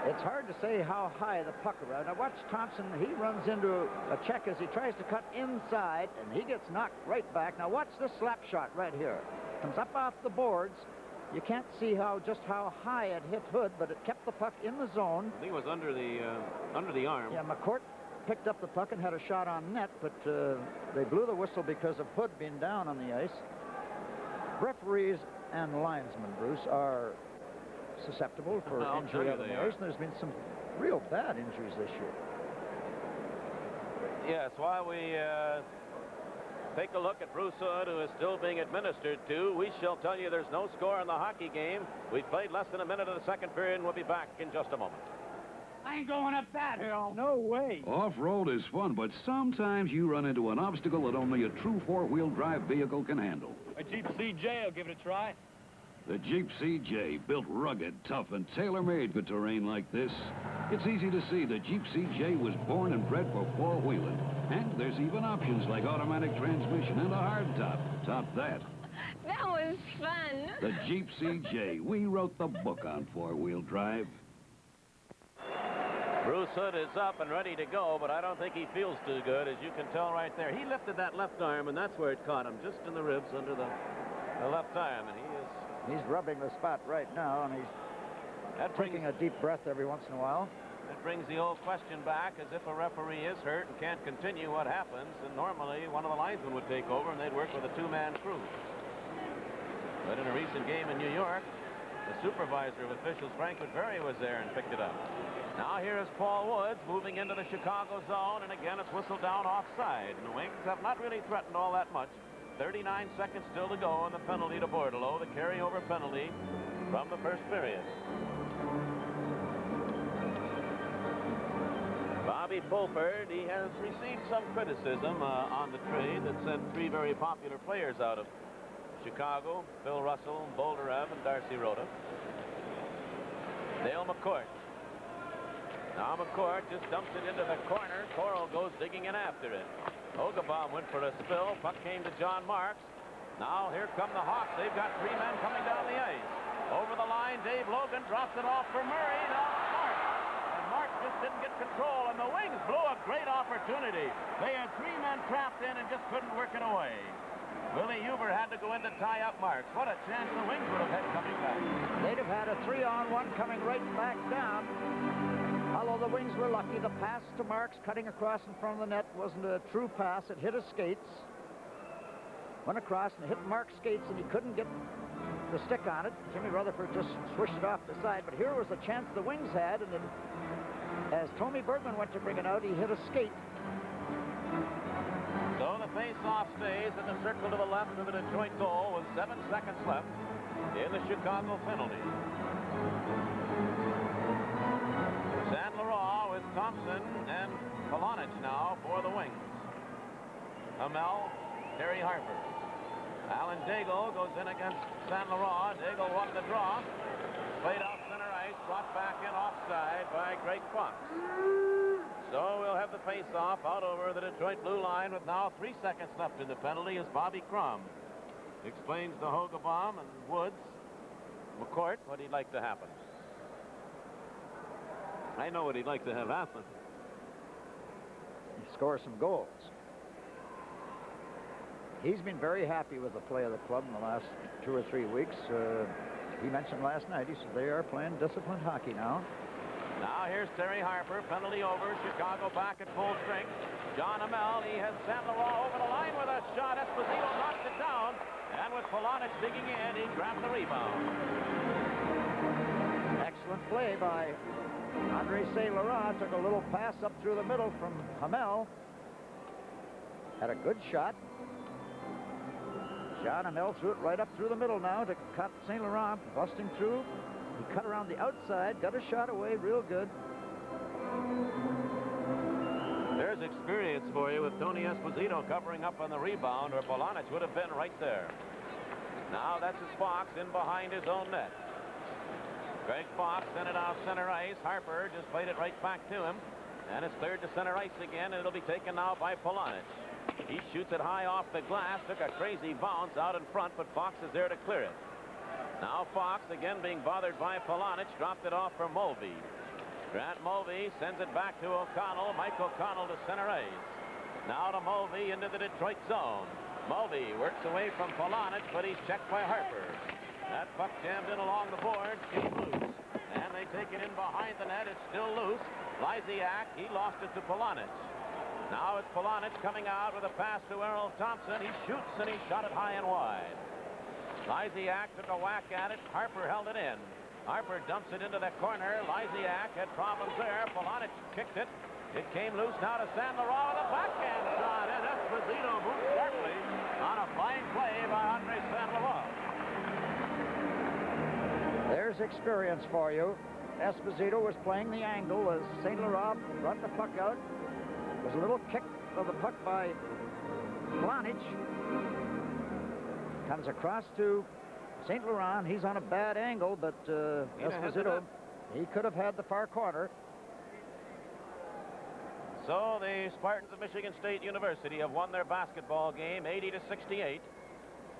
It's hard to say how high the puck around. Now watch Thompson. He runs into a check as he tries to cut inside, and he gets knocked right back. Now watch this slap shot right here. Comes up off the boards. You can't see just how high it hit Hood, but it kept the puck in the zone. I think it was under the arm. Yeah, McCourt picked up the puck and had a shot on net, but they blew the whistle because of Hood being down on the ice. Referees and linesmen, Bruce, are susceptible for injury of the nose, and there's been some real bad injuries this year. Yes, while we take a look at Bruce Hood, who is still being administered to, we shall tell you there's no score in the hockey game. We've played less than a minute of the second period, and we'll be back in just a moment. I ain't going up that hill. No way. Off-road is fun, but sometimes you run into an obstacle that only a true four-wheel drive vehicle can handle. A Jeep CJ will give it a try. The Jeep CJ, built rugged, tough, and tailor-made for terrain like this. It's easy to see the Jeep CJ was born and bred for four-wheeling. And there's even options like automatic transmission and a hardtop. Top that. That was fun. The Jeep CJ. We wrote the book on four-wheel drive. Bruce Hood is up and ready to go, but I don't think he feels too good, as you can tell right there. He lifted that left arm, and that's where it caught him, just in the ribs under the left arm, and He's rubbing the spot right now, and he's taking a deep breath every once in a while. That brings the old question back, as if a referee is hurt and can't continue, what happens? And normally, one of the linesmen would take over, and they'd work with a two-man crew. But in a recent game in New York, the supervisor of officials, Frank Woodbury, was there and picked it up. Now here is Paul Woods moving into the Chicago zone, and again it's whistled down offside. And the Wings have not really threatened all that much. 39 seconds still to go, and the penalty to Bordelot, the carryover penalty from the first period. Bobby Fulford, he has received some criticism on the trade that sent 3 very popular players out of Chicago: Phil Russell, Bolderev, and Darcy Rota. Dale McCourt Now McCourt just dumps it into the corner. Coral goes digging in after it. Hogebaum went for a spill. Puck came to John Marks. Now here come the Hawks. They've got 3 men coming down the ice. Over the line, Dave Logan drops it off for Murray. Now Marks. And Marks just didn't get control, and the Wings blew a great opportunity. They had 3 men trapped in and just couldn't work it away. Willie Huber had to go in to tie up Marks. What a chance the Wings would have had coming back. They'd have had a 3-on-1 coming right back down. Although the Wings were lucky, the pass to Marks cutting across in front of the net wasn't a true pass. It hit his skates. Went across and hit Mark's skates, and he couldn't get the stick on it. Jimmy Rutherford just swished it off the side. But here was the chance the Wings had, and then as Tommy Bergman went to bring it out, he hit a skate. So the face-off stays in the circle to the left of the Detroit goal with 7 seconds left in the Chicago penalty. San Laurent with Thompson and Polonich now for the Wings. Hamel, Terry Harper. Alan Daigle goes in against San Laurent. Daigle won the draw. Played off center ice, brought back in offside by Greg Fox. So we'll have the face-off out over the Detroit blue line with now 3 seconds left in the penalty as Bobby Crum explains to Hogebaum and Woods, McCourt, what he'd like to happen. I know what he'd like to have happen. Score some goals. He's been very happy with the play of the club in the last 2 or 3 weeks. He mentioned last night, he said they are playing disciplined hockey now. Now here's Terry Harper, penalty over, Chicago back at full strength. John Hamel, he has San Laurent over the line with a shot. Esposito knocks it down, and with Polonich digging in, he grabbed the rebound. Excellent play by Andre St. Laurent. Took a little pass up through the middle from Hamel. Had a good shot. John Hamel threw it right up through the middle now to cut St. Laurent, busting through. He cut around the outside, got a shot away real good. There's experience for you with Tony Esposito covering up on the rebound, or Polonich would have been right there. Now that's his Fox in behind his own net. Greg Fox sent it out center ice. Harper just played it right back to him. And it's cleared to center ice again, and it'll be taken now by Polonich. He shoots it high off the glass, took a crazy bounce out in front, but Fox is there to clear it. Now Fox, again being bothered by Polonich, dropped it off for Mulvey. Grant Mulvey sends it back to O'Connell. Mike O'Connell to center ice. Now to Mulvey into the Detroit zone. Mulvey works away from Polonich, but he's checked by Harper. That puck jammed in along the boards, came loose. And they take it in behind the net. It's still loose. Lysiak, he lost it to Polonich. Now it's Polonich coming out with a pass to Errol Thompson. He shoots, and he shot it high and wide. Lysiak took a whack at it. Harper held it in. Harper dumps it into the corner. Lysiak had problems there. Polonich kicked it. It came loose now to San Laurent with a backhand shot, and Esposito moved sharply on a fine play by Andre San Laurent. There's experience for you. Esposito was playing the angle as St. Laurent brought the puck out. There's a little kick of the puck by Polonich. Comes across to St. Laurent. He's on a bad angle, but Esposito, he could have had the far corner. So the Spartans of Michigan State University have won their basketball game 80-68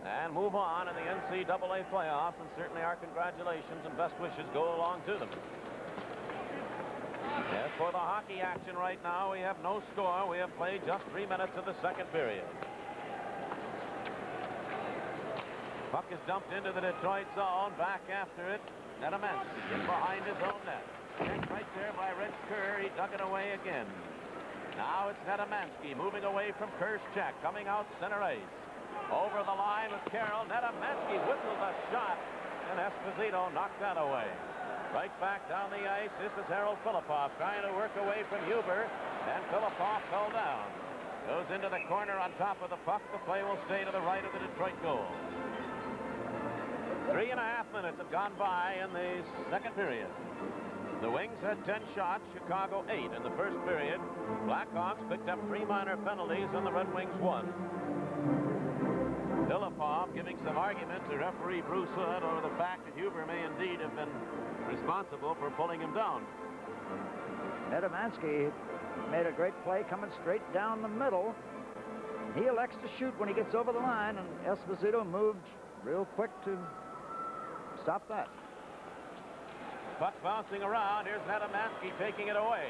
and move on in the NCAA playoffs, and certainly our congratulations and best wishes go along to them. As for the hockey action right now, we have no score. We have played just 3 minutes of the second period. Puck is dumped into the Detroit zone. Back after it, Nedemansky in behind his own net. Checked right there by Red Kerr. He dug it away again. Now it's Nedemansky moving away from Kerr's check, coming out center ice. Over the line with Carroll. Nedemansky whistles a shot, and Esposito knocked that away. Right back down the ice. This is Harold Filippov trying to work away from Huber, and Filippov fell down. Goes into the corner on top of the puck. The play will stay to the right of the Detroit goal. 3.5 minutes have gone by in the second period. The Wings had 10 shots, Chicago 8 in the first period. Blackhawks picked up 3 minor penalties, and the Red Wings won. Filippov giving some argument to referee Bruce Hood over the fact that Huber may indeed have been responsible for pulling him down. Nedemansky made a great play coming straight down the middle. He elects to shoot when he gets over the line, and Esposito moved real quick to stop that. Puck bouncing around. Here's Nedemansky taking it away.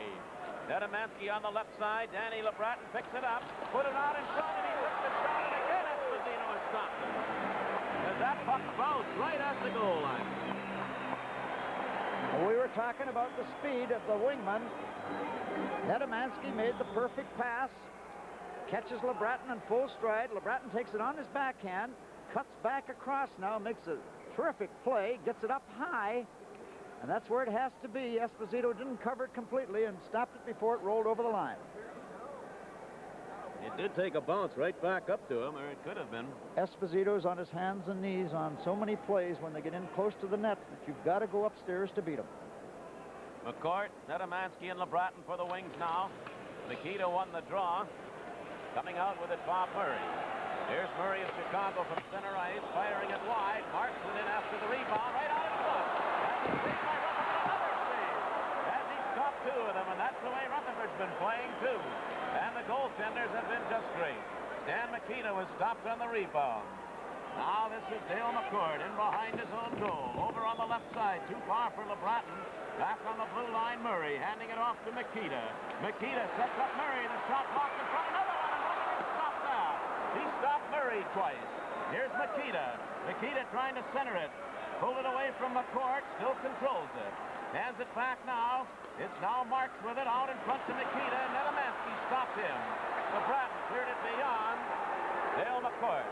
Nedemansky on the left side. Danny LeBratton picks it up, put it out in front, and he hits the shot, and again Esposito is stopped. As that puck bounced right at the goal line. We were talking about the speed of the wingman. Nedemansky made the perfect pass, catches LeBratton in full stride. LeBratton takes it on his backhand, cuts back across now, makes a terrific play, gets it up high, and that's where it has to be. Esposito didn't cover it completely and stopped it before it rolled over the line. It did take a bounce right back up to him, or it could have been. Esposito's on his hands and knees on so many plays when they get in close to the net that you've got to go upstairs to beat them. McCourt, Nedemansky, and LeBratton for the Wings now. Nikita won the draw. Coming out with it, Bob Murray. Here's Murray of Chicago from center ice, firing it wide. Markson in after the rebound, right out in front. That's a save by Rutherford, another save. As he stopped two of them, and that's the way Rutherford's been playing, too. And the goaltenders have been just great. Dan Mikita was stopped on the rebound. Now this is Dale McCord in behind his own goal. Over on the left side, too far for LeBratton. Back on the blue line, Murray handing it off to Mikita. Mikita sets up Murray. The shot blocked in front. Another one, and Rutherford stopped that. He stopped Murray twice. Here's Mikita. Mikita trying to center it. Pulled it away from McCourt. Still controls it. Hands it back now. It's now Marks with it out in front to Nikita. Nedemansky stopped him. LeBratton cleared it beyond Dale McCourt.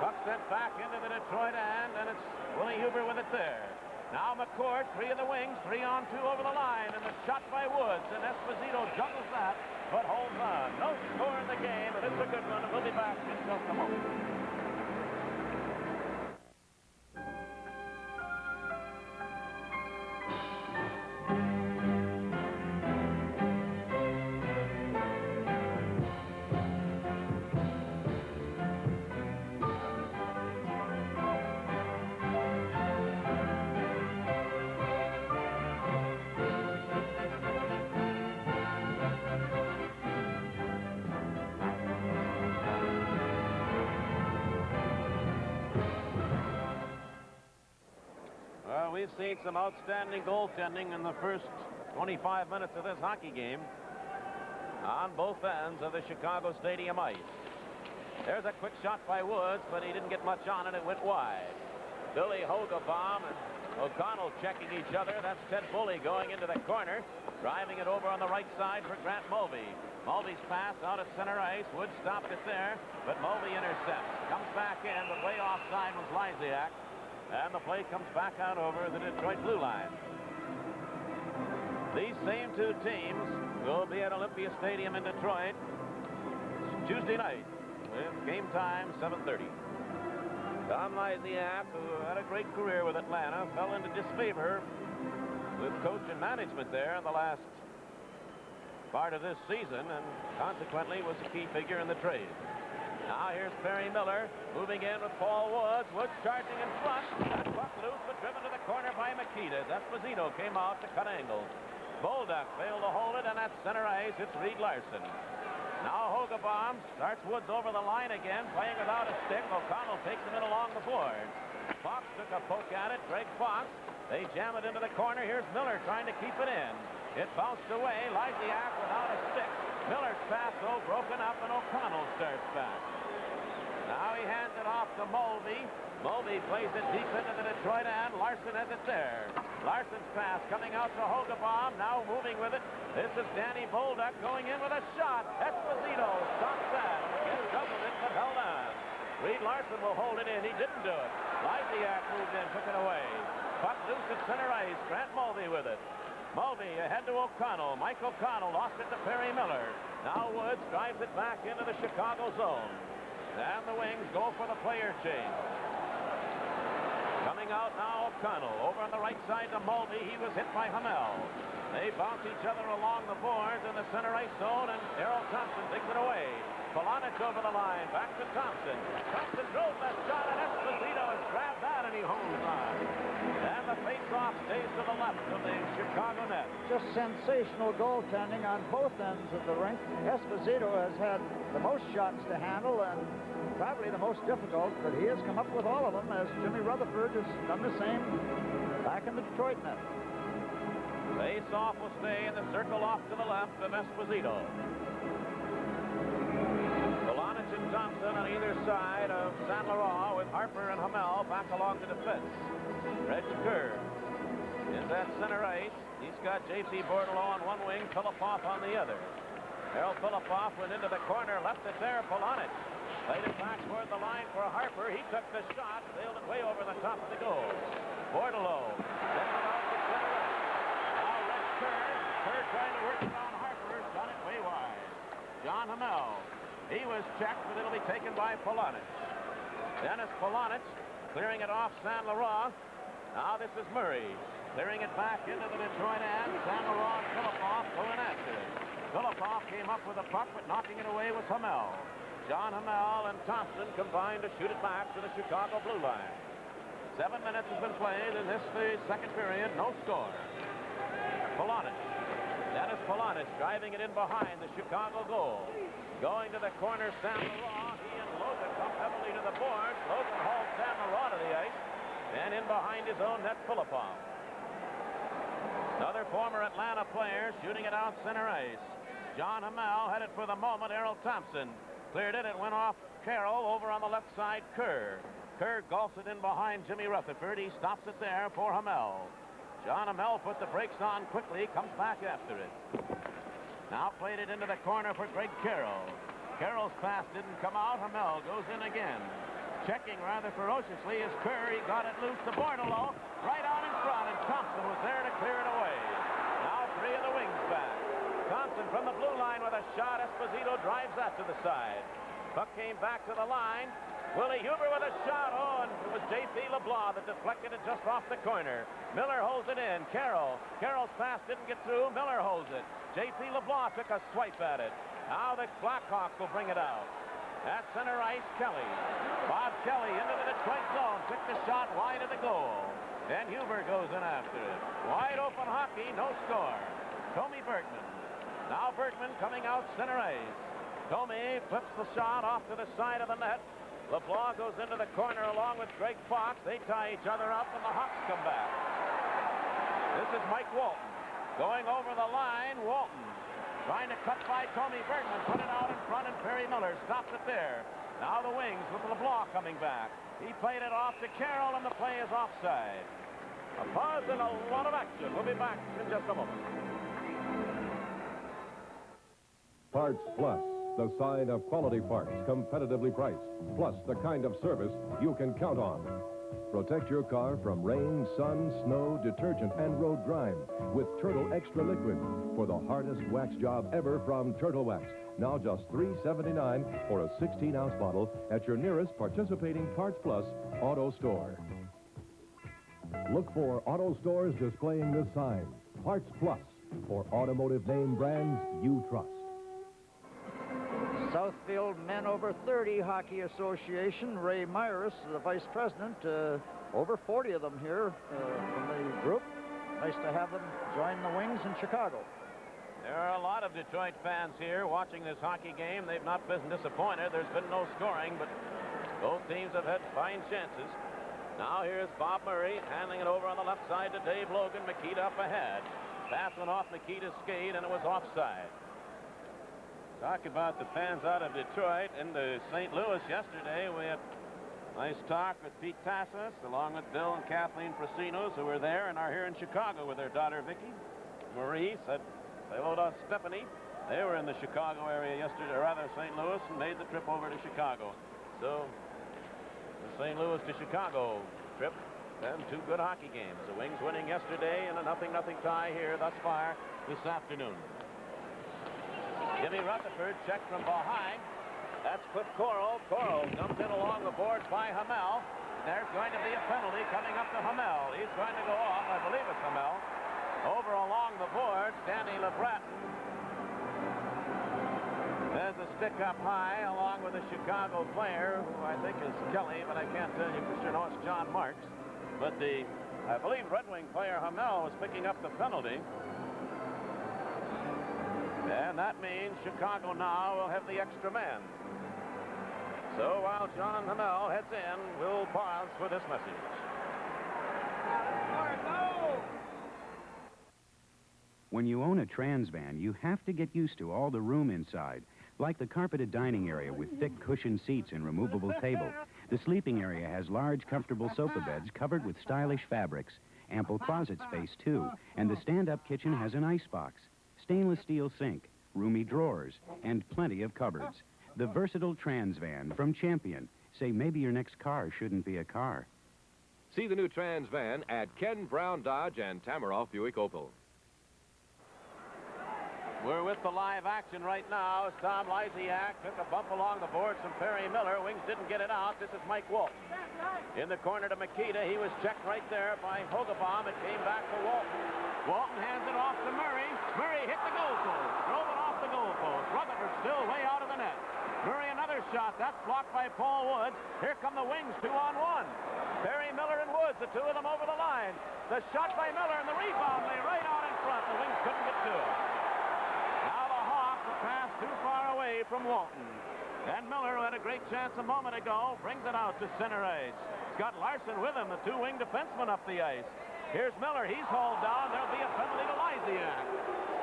Puck sent back into the Detroit end, and it's Willie Huber with it there. Now McCourt, 3 in the Wings, 3-on-2 over the line, and the shot by Woods, and Esposito juggles that, but holds on. No score in the game, but it's a good one, and we'll be back in just a moment. We've seen some outstanding goaltending in the first 25 minutes of this hockey game on both ends of the Chicago Stadium ice. There's a quick shot by Woods, but he didn't get much on it. It went wide. Billy Hogebaum and O'Connell checking each other. That's Ted Bully going into the corner, driving it over on the right side for Grant Mulvey. Mulvey's pass out at center ice. Woods stopped it there, but Mulvey intercepts. Comes back in, but way offside was Lysiak. And the play comes back out over the Detroit blue line. These same two teams will be at Olympia Stadium in Detroit Tuesday night with game time 7:30. Tom Lysiak, who had a great career with Atlanta, fell into disfavor with coach and management there in the last part of this season, and consequently was a key figure in the trade. Now here's Perry Miller moving in with Paul Woods. Woods charging in front. That puck loose, but driven to the corner by Mikita. Esposito came out to cut angles. Bolduc failed to hold it, and at center ice, it's Reed Larson. Now Hogebaum starts Woods over the line again, playing without a stick. O'Connell takes him in along the boards. Fox took a poke at it. Greg Fox. They jam it into the corner. Here's Miller trying to keep it in. It bounced away. Lysiak without a stick. Miller's pass, though, broken up, and O'Connell starts back. Now he hands it off to Mulvey. Mulvey plays it deep into the Detroit end. Larson has it there. Larson's pass coming out to Hogebaum. Now moving with it. This is Danny Bolduc going in with a shot. Esposito stops that. Again, juggled it, but held on. Reed Larson will hold it in. He didn't do it. Lysiak moved in, took it away. Puck loose at center ice. Grant Mulvey with it. Mulvey ahead to O'Connell. Mike O'Connell lost it to Perry Miller. Now Woods drives it back into the Chicago zone. And the Wings go for the player change. Coming out now, O'Connell. Over on the right side to Mulvey. He was hit by Hamel. They bounce each other along the boards in the center ice zone, and Errol Thompson takes it away. Polonic over the line. Back to Thompson. Thompson drove that shot, and Esposito has grabbed that, and he holds on. And the the face-off stays to the left of the Chicago net. Just sensational goaltending on both ends of the rink. Esposito has had the most shots to handle and probably the most difficult, but he has come up with all of them, as Jimmy Rutherford has done the same back in the Detroit net. Face-off will stay in the circle off to the left of Esposito. Polonich and Thompson on either side of St. Laurent with Harper and Hamel back along the defense. Reg Kerr is at center ice. He's got J.P. Bordelot on one wing, Filippov on the other. Harold Filippov went into the corner, left it there. Polonich played it back toward the line for Harper. He took the shot, sailed it way over the top of the goal. Bordelot sends it out to center ice. Now Reg Kerr. Kerr trying to work around Harper. Done it way wide. John Hamel. He was checked, but it'll be taken by Polonich. Dennis Polonich clearing it off St. Laurent. Now this is Murray clearing it back into the Detroit end. St. Laurent and Filippov going after it. Filippov came up with a puck, but knocking it away was Hamel. John Hamel and Thompson combined to shoot it back to the Chicago blue line. 7 minutes has been played in this, the second period. No score. Polonich. Dennis Polonich driving it in behind the Chicago goal. Going to the corner, St. Laurent. He and Logan come heavily to the boards. Logan hauls St. Laurent to the ice. And in behind his own net, Filippov. Another former Atlanta player shooting it out center ice. John Hamel had it for the moment. Errol Thompson cleared it. It went off Carroll over on the left side, Kerr. Kerr gulps it in behind Jimmy Rutherford. He stops it there for Hamel. John Hamel put the brakes on quickly, comes back after it. Now played it into the corner for Greg Carroll. Carroll's pass didn't come out. Hamel goes in again. Checking rather ferociously is Kerr. He got it loose to Bordelot. Right out in front, and Thompson was there to clear it away. Now three of the wings back. Thompson from the blue line with a shot. Esposito drives that to the side. Puck came back to the line. Willie Huber with a shot. Oh, and it was J.P. LeBlanc that deflected it just off the corner. Miller holds it in. Carroll's pass didn't get through. Miller holds it. J.P. LeBlanc took a swipe at it. Now the Blackhawks will bring it out. At center ice, Kelly. Bob Kelly into the Detroit zone. Took the shot wide of the goal. And Huber goes in after it. Wide open hockey, no score. Tommy Bergman. Now Bergman coming out center ice. Tommy flips the shot off to the side of the net. LeBlanc goes into the corner along with Greg Fox. They tie each other up, and the Hawks come back. This is Mike Walton. Going over the line, Walton trying to cut by Tommy Bergman. Put it out in front, and Perry Miller stops it there. Now the wings with LeBlanc coming back. He played it off to Carroll, and the play is offside. A pause and a lot of action. We'll be back in just a moment. Parts Plus, the sign of quality parts, competitively priced, plus the kind of service you can count on. Protect your car from rain, sun, snow, detergent, and road grime with Turtle Extra Liquid for the hardest wax job ever from Turtle Wax. Now just $3.79 for a 16-ounce bottle at your nearest participating Parts Plus auto store. Look for auto stores displaying this sign, Parts Plus, for automotive name brands you trust. Southfield Men Over 30 Hockey Association. Ray Myris, the vice president. Over 40 of them here from the group. Nice to have them join the Wings in Chicago. There are a lot of Detroit fans here watching this hockey game. They've not been disappointed. There's been no scoring, but both teams have had fine chances. Now here's Bob Murray handing it over on the left side to Dave Logan. Makita up ahead. Pass went off Makita's skate, and it was offside. Talk about the fans out of Detroit into St. Louis yesterday. We had nice talk with Pete Tassis, along with Bill and Kathleen Prasinos, who were there and are here in Chicago with their daughter, Vicki. Marie said hello to Stephanie. They were in the Chicago area yesterday, or rather St. Louis, and made the trip over to Chicago. So, the St. Louis to Chicago trip, and two good hockey games. The Wings winning yesterday and a 0-0 tie here thus far this afternoon. Jimmy Rutherford checked from behind. That's Cliff Corral. Corral dumped in along the boards by Hamel. There's going to be a penalty coming up to Hamel. He's going to go off. I believe it's Hamel. Over along the boards, Danny LeBratton. There's a stick up high along with a Chicago player who I think is Kelly, but I can't tell you for sure. No, it's John Marks. But the I believe Red Wing player Hamel was picking up the penalty. And that means Chicago now will have the extra man. So while John Hamel heads in, we'll pause for this message. When you own a Trans van, you have to get used to all the room inside, like the carpeted dining area with thick cushioned seats and removable table. The sleeping area has large, comfortable sofa beds covered with stylish fabrics, ample closet space, too, and the stand-up kitchen has an icebox, stainless steel sink, roomy drawers, and plenty of cupboards. The versatile Trans van from Champion. Say maybe your next car shouldn't be a car. See the new Trans van at Ken Brown Dodge and Tamaroff Buick Opel. We're with the live action right now as Tom Lysiak took a bump along the boards from Perry Miller. Wings didn't get it out. This is Mike Walton. In the corner to Makita. He was checked right there by Hogebaum. It came back to Walton. Walton hands it off to Murray. Murray hit the goal post. Drove it off the goal post. Rutherford still way out of the net. Murray another shot. That's blocked by Paul Woods. Here come the Wings 2-on-1. Perry Miller and Woods, the two of them over the line. The shot by Miller and the rebound lay right out in front. The Wings couldn't get to it. Pass too far away from Walton. And Miller, who had a great chance a moment ago, brings it out to center ice. He's got Larson with him, the two-wing defenseman up the ice. Here's Miller. He's hauled down. There'll be a penalty to Lysiak.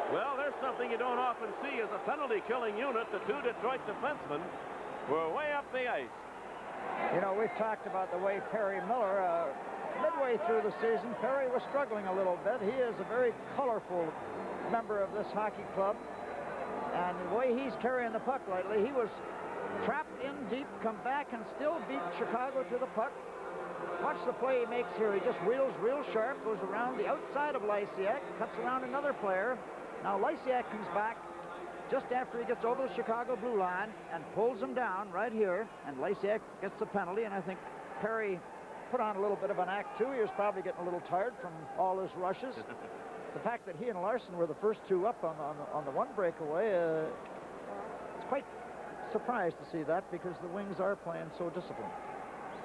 Well, there's something you don't often see as a penalty-killing unit. The two Detroit defensemen were way up the ice. You know, we've talked about the way Perry Miller, midway through the season, Perry was struggling a little bit. He is a very colorful member of this hockey club. And the way he's carrying the puck lately, he was trapped in deep, come back, and still beat Chicago to the puck. Watch the play he makes here. He just wheels real sharp, goes around the outside of Lysiak, cuts around another player. Now Lysiak comes back just after he gets over the Chicago blue line and pulls him down right here. And Lysiak gets the penalty, and I think Perry put on a little bit of an act, too. He was probably getting a little tired from all his rushes. The fact that he and Larson were the first two up on the one breakaway, it's quite surprised to see that because the Wings are playing so disciplined.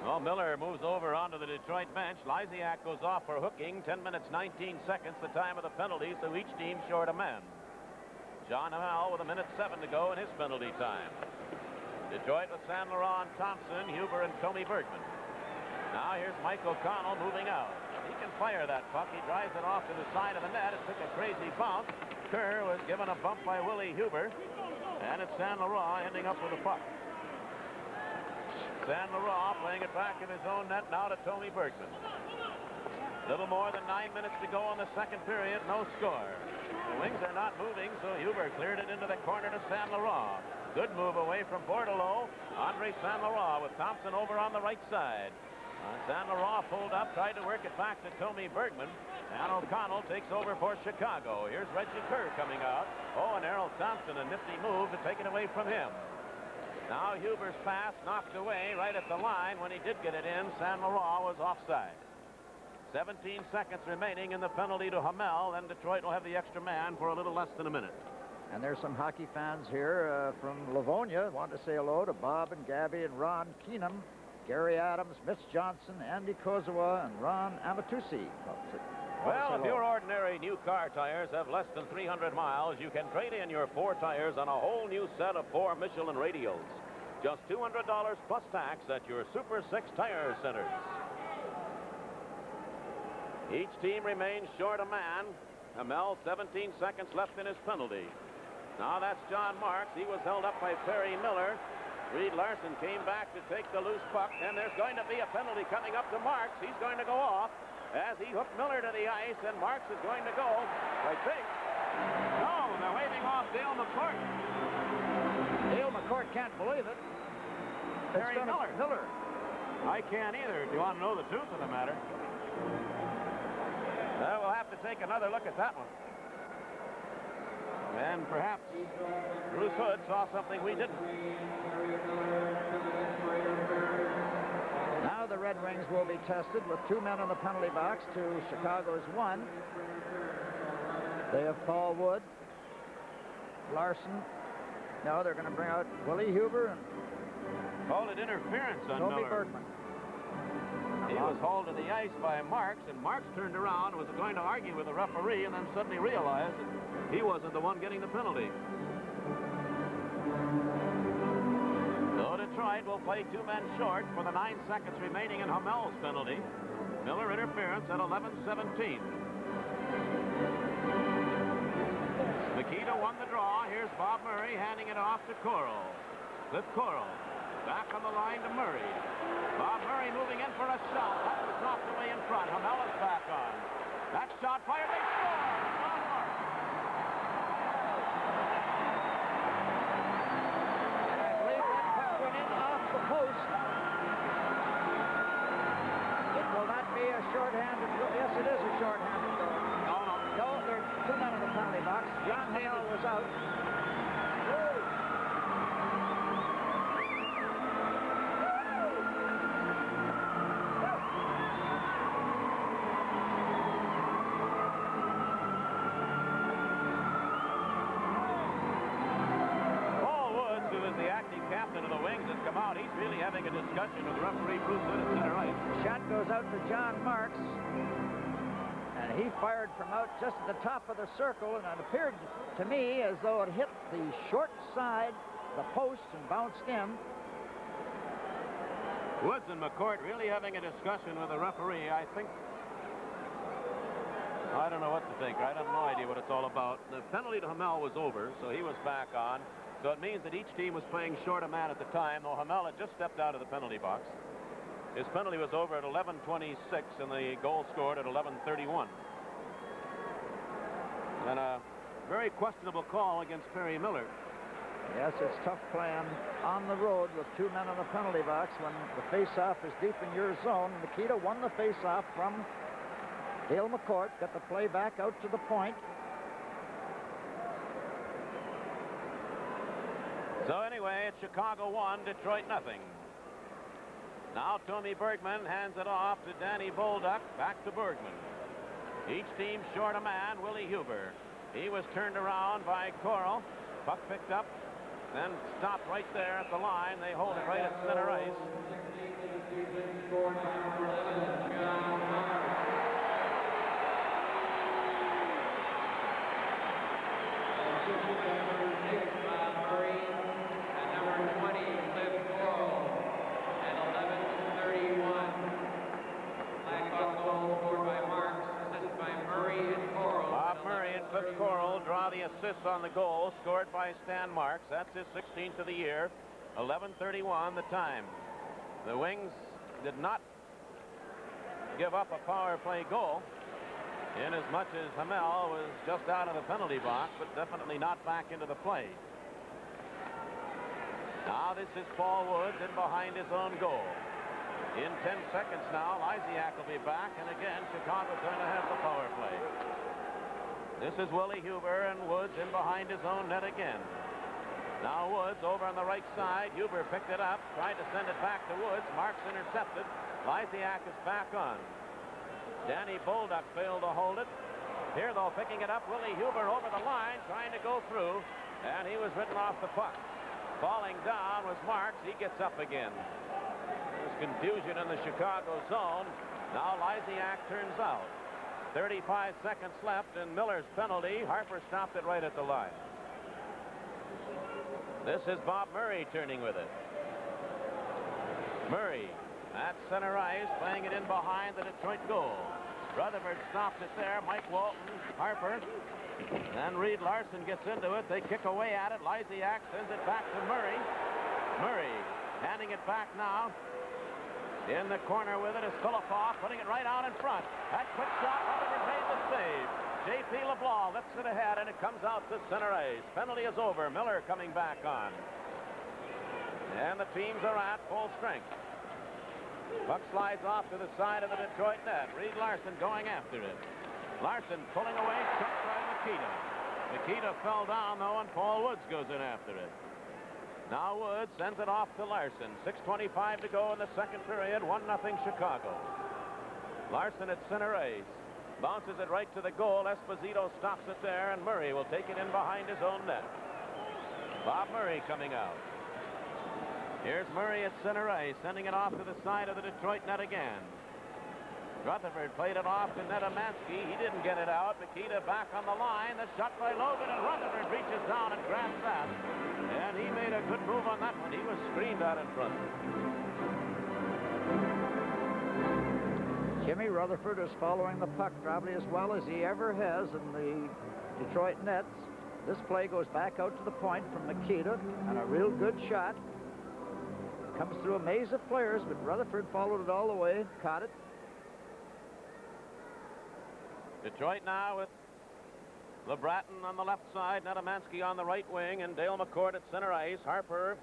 Well, Miller moves over onto the Detroit bench. Lysiak goes off for hooking. 10 minutes, 19 seconds, the time of the penalty, so each team short a man. John Hamel with 1:07 to go in his penalty time. Detroit with San Laurent, Thompson, Huber, and Tommy Bergman. Now here's Mike O'Connell moving out. He can fire that puck. He drives it off to the side of the net. It took a crazy bounce. Kerr was given a bump by Willie Huber. And it's San Laurent ending up with the puck. San Laurent playing it back in his own net now to Tommy Bergman. Little more than 9 minutes to go in the second period. No score. The Wings are not moving, so Huber cleared it into the corner to San Laurent. Good move away from Bordelot. Andre San Laurent with Thompson over on the right side. San Laurent pulled up, tried to work it back to Tommy Bergman. And O'Connell takes over for Chicago. Here's Reggie Kerr coming out. Oh, and Errol Thompson, a nifty move to take it away from him. Now Huber's pass knocked away right at the line. When he did get it in, San Laurent was offside. 17 seconds remaining in the penalty to Hamel. Then Detroit will have the extra man for a little less than a minute. And there's some hockey fans here from Livonia. Want to say hello to Bob and Gabby and Ron Keenum, Gary Adams, Mitch Johnson, Andy Kozawa, and Ron Amatusi. Well, if your ordinary new car tires have less than 300 miles, you can trade in your 4 tires on a whole new set of 4 Michelin radials. Just $200 plus tax at your Super 6 tire centers. Each team remains short a man. Hamel, 17 seconds left in his penalty. Now that's John Marks. He was held up by Perry Miller. Reed Larson came back to take the loose puck, and there's going to be a penalty coming up to Marks. He's going to go off as he hooked Miller to the ice, and Marks is going to go, I think. No, they're waving off Dale McCourt. Dale McCourt can't believe it. Perry Miller. I can't either. Do you want to know the truth of the matter? Well, we'll have to take another look at that one. And perhaps Bruce Hood saw something we didn't. Now the Red Wings will be tested with 2 men in the penalty box to Chicago's 1. They have Paul Wood, Larson. Now they're going to bring out Willie Huber and called it interference on Tommy Miller. Bergman. He was hauled to the ice by Marks, and Marks turned around and was going to argue with the referee and then suddenly realized that he wasn't the one getting the penalty. So Detroit will play 2 men short for the 9 seconds remaining in Hamel's penalty. Miller interference at 11:17. Nikita won the draw. Here's Bob Murray handing it off to Coral. Cliff Coral back on the line to Murray. Bob Murray moving in for a shot. That was knocked away in front. Hamel is back on. That shot fired. They score! John Marks. I believe that went in off the post. It will not be a shorthanded goal. Yes, it is a shorthanded goal. No, there are 2 men in the penalty box. John Hale was out. He's really having a discussion with referee Bruce Hood at center ice. Shot goes out to John Marks, and he fired from out just at the top of the circle, and it appeared to me as though it hit the short side, the post, and bounced in. Woods and McCourt really having a discussion with the referee. I don't know what to think. I have no idea what it's all about. The penalty to Hamel was over, so he was back on. So it means that each team was playing short a man at the time, though Hamel had just stepped out of the penalty box. His penalty was over at 11:26, and the goal scored at 11:31. And a very questionable call against Perry Miller. Yes, it's tough playing on the road with 2 men in the penalty box when the face-off is deep in your zone. Nikita won the face-off from Dale McCourt, got the play back out to the point. So anyway, it's Chicago 1, Detroit nothing. Now Tommy Bergman hands it off to Danny Bolduc. Back to Bergman. Each team short a man, Willie Huber. He was turned around by Coral. Puck picked up, then stopped right there at the line. They hold it right at center ice. The assists on the goal scored by Stan Marks. That's his 16th of the year. 11:31 the time. The Wings did not give up a power play goal in as much as Hamel was just out of the penalty box, but definitely not back into the play. Now this is Paul Woods in behind his own goal. In 10 seconds now, Lysiak will be back, and again Chicago's going to have the power play. This is Willie Huber, and Woods in behind his own net again. Now Woods over on the right side. Huber picked it up, tried to send it back to Woods. Marks intercepted. Lysiak is back on. Danny Bolduc failed to hold it. Here, though, picking it up, Willie Huber over the line, trying to go through, and he was written off the puck. Falling down was Marks. He gets up again. There's confusion in the Chicago zone. Now Lysiak turns out. 35 seconds left in Miller's penalty. Harper stopped it right at the line. This is Bob Murray turning with it. Murray at center ice, playing it in behind the Detroit goal. Rutherford stops it there. Mike Walton, Harper, and Reed Larson gets into it. They kick away at it. Lysiak sends it back to Murray. Murray handing it back now. In the corner with it is Filippov, putting it right out in front. That quick shot, Rutherford made the save. J.P. LeBlanc lifts it ahead, and it comes out to center ice. Penalty is over. Miller coming back on. And the teams are at full strength. Puck slides off to the side of the Detroit net. Reed Larson going after it. Larson pulling away, struck by Nikita. Nikita fell down, though, and Paul Woods goes in after it. Now Woods sends it off to Larson. 6:25 to go in the second period. 1-0 Chicago. Larson at center ice. Bounces it right to the goal. Esposito stops it there, and Murray will take it in behind his own net. Bob Murray coming out. Here's Murray at center ice, sending it off to the side of the Detroit net again. Rutherford played it off to Nedemansky. He didn't get it out. Mikita back on the line. The shot by Logan, and Rutherford reaches down and grabs that. And he made a good move on that one. He was screened out in front. Jimmy Rutherford is following the puck probably as well as he ever has in the Detroit nets. This play goes back out to the point from Mikita, and a real good shot. Comes through a maze of players, but Rutherford followed it all the way, caught it. Detroit now with LeBratton on the left side, Nedemansky on the right wing, and Dale McCord at center ice. Harper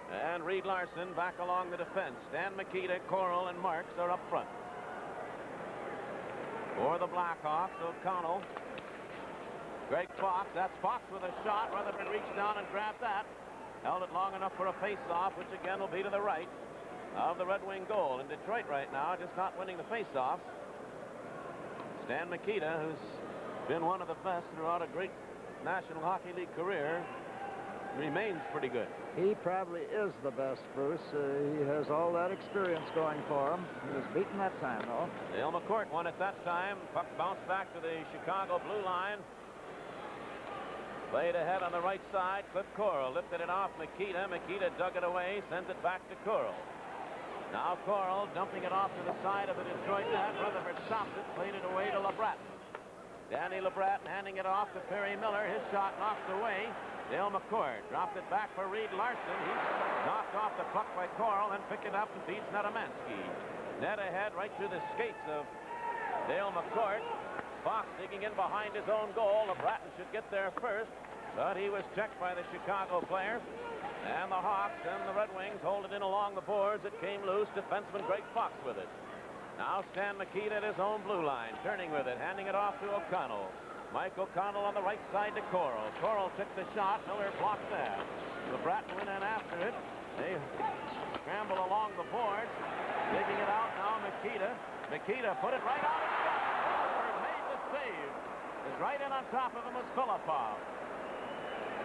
and Reed Larson back along the defense. Stan Mikita, Coral, and Marks are up front. For the Blackhawks, O'Connell. Greg Fox. That's Fox with a shot. Rutherford reached down and grabbed that. Held it long enough for a face-off, which again will be to the right of the Red Wing goal. In Detroit right now, just not winning the face-offs. Stan Mikita, who's been one of the best throughout a great National Hockey League career, remains pretty good. He probably is the best, Bruce. He has all that experience going for him. He was beaten that time, though. Dale McCourt won it that time. Puck bounced back to the Chicago blue line. Played ahead on the right side. Cliff Coral lifted it off Mikita. Mikita dug it away, sent it back to Coral. Now Coral dumping it off to the side of the Detroit net. Rutherford stopped it, played it away to LeBratton. Danny LeBratton handing it off to Perry Miller. His shot knocked away. Dale McCord dropped it back for Reed Larson. He knocked off the puck by Coral and picked it up and beats Nedemansky. Net ahead right through the skates of Dale McCord. Fox digging in behind his own goal. LeBratton should get there first, but he was checked by the Chicago player. And the Hawks and the Red Wings hold it in along the boards. It came loose. Defenseman Greg Fox with it. Now Stan Mikita at his own blue line, turning with it, handing it off to O'Connell. Mike O'Connell on the right side to Coral. Coral took the shot. Miller blocked that. LeBratton went in after it. They scramble along the boards. Digging it out now, Mikita. Mikita put it right out in front. Rutherford made the save. Is right in on top of him was Filipov.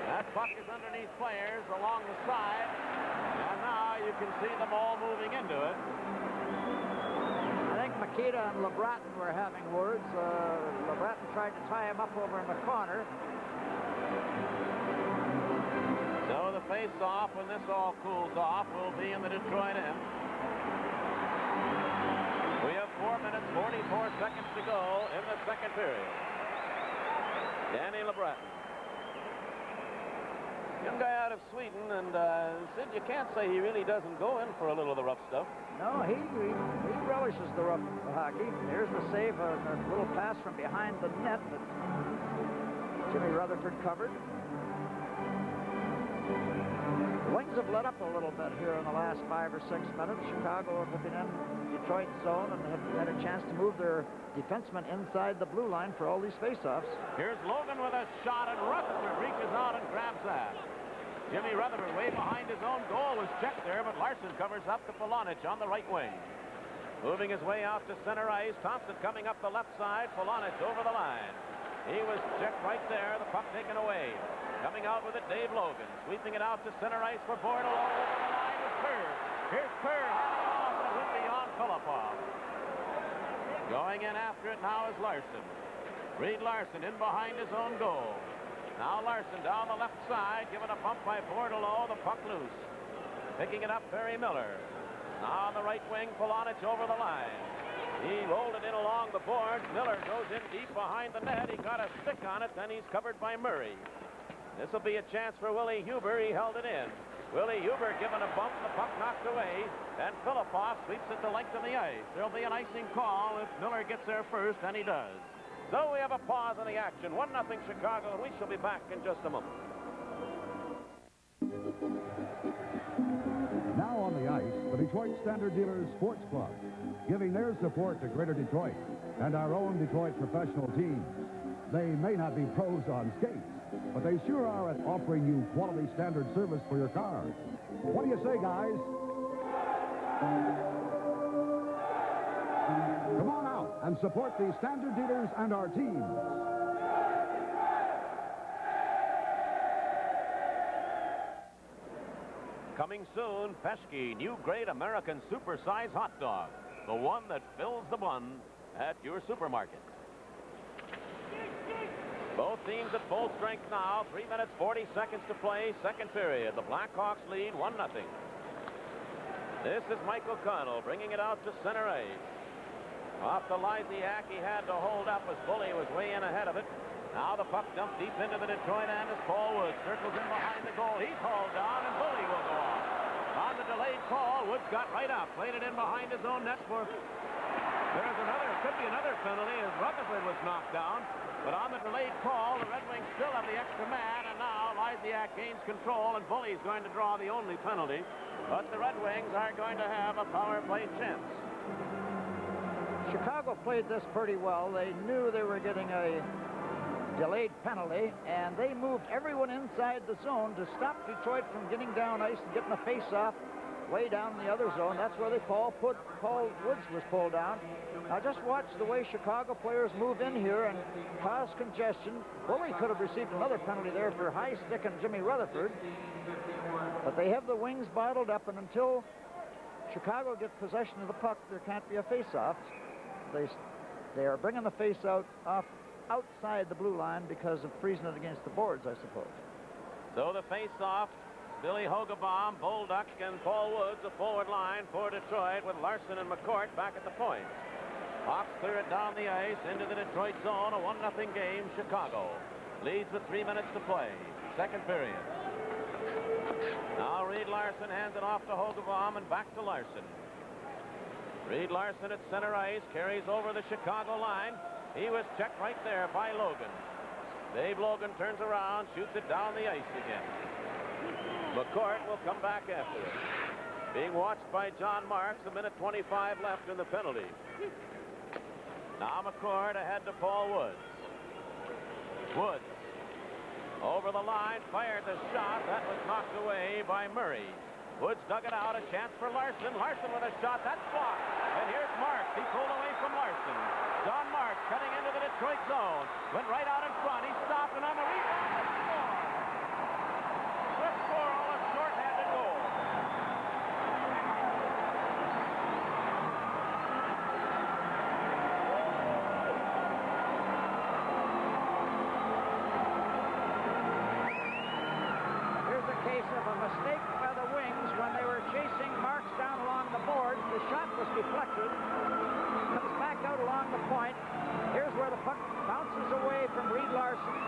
That puck is underneath players along the side. And now you can see them all moving into it. I think Mikita and LeBratton were having words. LeBratton tried to tie him up over in the corner. So the face-off, when this all cools off, will be in the Detroit end. We have 4 minutes, 44 seconds to go in the second period. Danny LeBratton. Young guy out of Sweden, and Sid, you can't say he really doesn't go in for a little of the rough stuff. No, he relishes the rough hockey. Here's the save, a little pass from behind the net that Jimmy Rutherford covered. The Wings have let up a little bit here in the last 5 or 6 minutes. Chicago have been in Detroit zone and have had a chance to move their defensemen inside the blue line for all these faceoffs. Here's Logan with a shot, and Rutherford reaches out and grabs that. Jimmy Rutherford way behind his own goal was checked there, but Larson covers up to Polonich on the right wing. Moving his way out to center ice. Thompson coming up the left side. Polonich over the line. He was checked right there. The puck taken away. Coming out with it, Dave Logan. Sweeping it out to center ice for Bordelot. Over the line with Kerr. Here's Kerr handing it off, and it went beyond Filipov. Going in after it now is Larson. Reed Larson in behind his own goal. Now Larson down the left side, given a bump by Bordelot, the puck loose. Picking it up, Perry Miller. Now on the right wing, Polonich over the line. He rolled it in along the boards. Miller goes in deep behind the net. He got a stick on it, then he's covered by Murray. This will be a chance for Willie Huber. He held it in. Willie Huber given a bump, the puck knocked away, and Filipov sweeps it the length of the ice. There'll be an icing call if Miller gets there first, and he does. So we have a pause in the action. 1-0 Chicago, and we shall be back in just a moment. Now on the ice, the Detroit Standard Dealers Sports Club, giving their support to Greater Detroit and our own Detroit professional teams. They may not be pros on skates, but they sure are at offering you quality standard service for your car. What do you say, guys? Come on out and support the Standard Dealers and our teams. Coming soon, Pesky, new great American supersize hot dog. the one that fills the bun at your supermarket. Both teams at full strength now. 3 minutes, 40 seconds to play. Second period. The Blackhawks lead 1-0. This is Mike O'Connell bringing it out to center ice. Off to Lysiak. He had to hold up as Bully was way in ahead of it. Now the puck dumped deep into the Detroit end as Paul Woods circles in behind the goal. He's hauled down and Bully will go off. On the delayed call, Woods got right up. Played it in behind his own net for... There's another, could be another penalty as Rutherford was knocked down. But on the delayed call, the Red Wings still have the extra man, and now Lysiak gains control, and Bully's going to draw the only penalty. But the Red Wings are going to have a power play chance. Chicago played this pretty well. They knew they were getting a delayed penalty, and they moved everyone inside the zone to stop Detroit from getting down ice and getting a face-off way down in the other zone. That's where Paul Woods was pulled down. Now just watch the way Chicago players move in here and cause congestion. Bully could have received another penalty there for high stick and Jimmy Rutherford. But they have the Wings bottled up, and until Chicago gets possession of the puck, there can't be a face-off. They are bringing the face-out off outside the blue line because of freezing it against the boards, I suppose. So the face-off, Billy Hogebaum, Bolduc, and Paul Woods, a forward line for Detroit with Larson and McCourt back at the point. Hawks clear it down the ice into the Detroit zone. A 1-0 game. Chicago leads with 3 minutes to play. Second period. Now Reed Larson hands it off to Hogebaum and back to Larson. Reed Larson at center ice carries over the Chicago line. He was checked right there by Logan. Dave Logan turns around, shoots it down the ice again. McCourt will come back after it. Being watched by John Marks. 1:25 left in the penalty. Now McCourt ahead to Paul Woods. Woods over the line, fired the shot. That was knocked away by Murray. Woods dug it out. A chance for Larson. Larson with a shot. That's blocked. And here's Marks. He pulled away from Larson. John Marks cutting into the Detroit zone. Went right out in front. He stopped, and on the rebound, Chris Squirrel, a short-handed goal. Here's a case of a mistake by the Wings when they were chasing Marks down along the boards. The shot was deflected. Comes back out along the point. Here's where the puck bounces away from Reed Larson.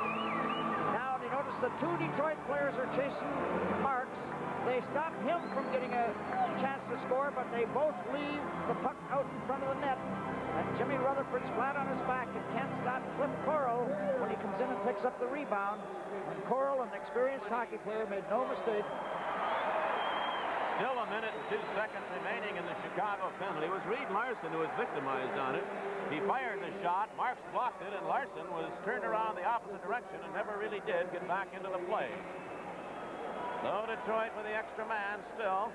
Now, you notice the two Detroit players are chasing Marks. They stop him from getting a chance to score, but they both leave the puck out in front of the net. And Jimmy Rutherford's flat on his back and can't stop Cliff Coral when he comes in and picks up the rebound. And Coral, an experienced hockey player, made no mistake. Still 1 minute and 2 seconds remaining in the Chicago penalty. It was Reed Larson who was victimized on it. He fired the shot. Marks blocked it, and Larson was turned around the opposite direction and never really did get back into the play. So Detroit with the extra man still.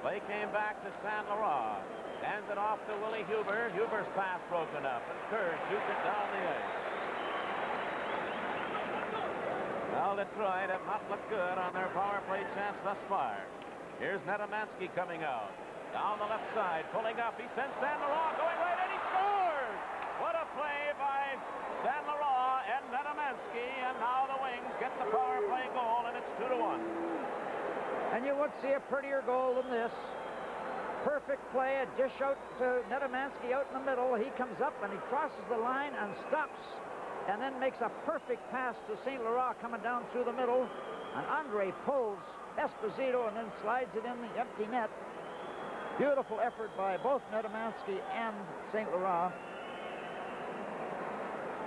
Play came back to Saint Laurent. Hands it off to Willie Huber. Huber's pass broken up, and Kerr shoots it down the ice. Well, Detroit have not looked good on their power play chance thus far. Here's Netamansky coming out. Down the left side, pulling up. He sends Saint Laurent going right, and he scores! What a play by Saint Laurent and Netamansky, and now the Wings get the power play goal, and it's 2-1. And you would see a prettier goal than this. Perfect play, a dish out to Netamansky out in the middle. He comes up and he crosses the line and stops, and then makes a perfect pass to Saint Laurent coming down through the middle. And Andre pulls Esposito and then slides it in the empty net. Beautiful effort by both Netamansky and Saint Laurent.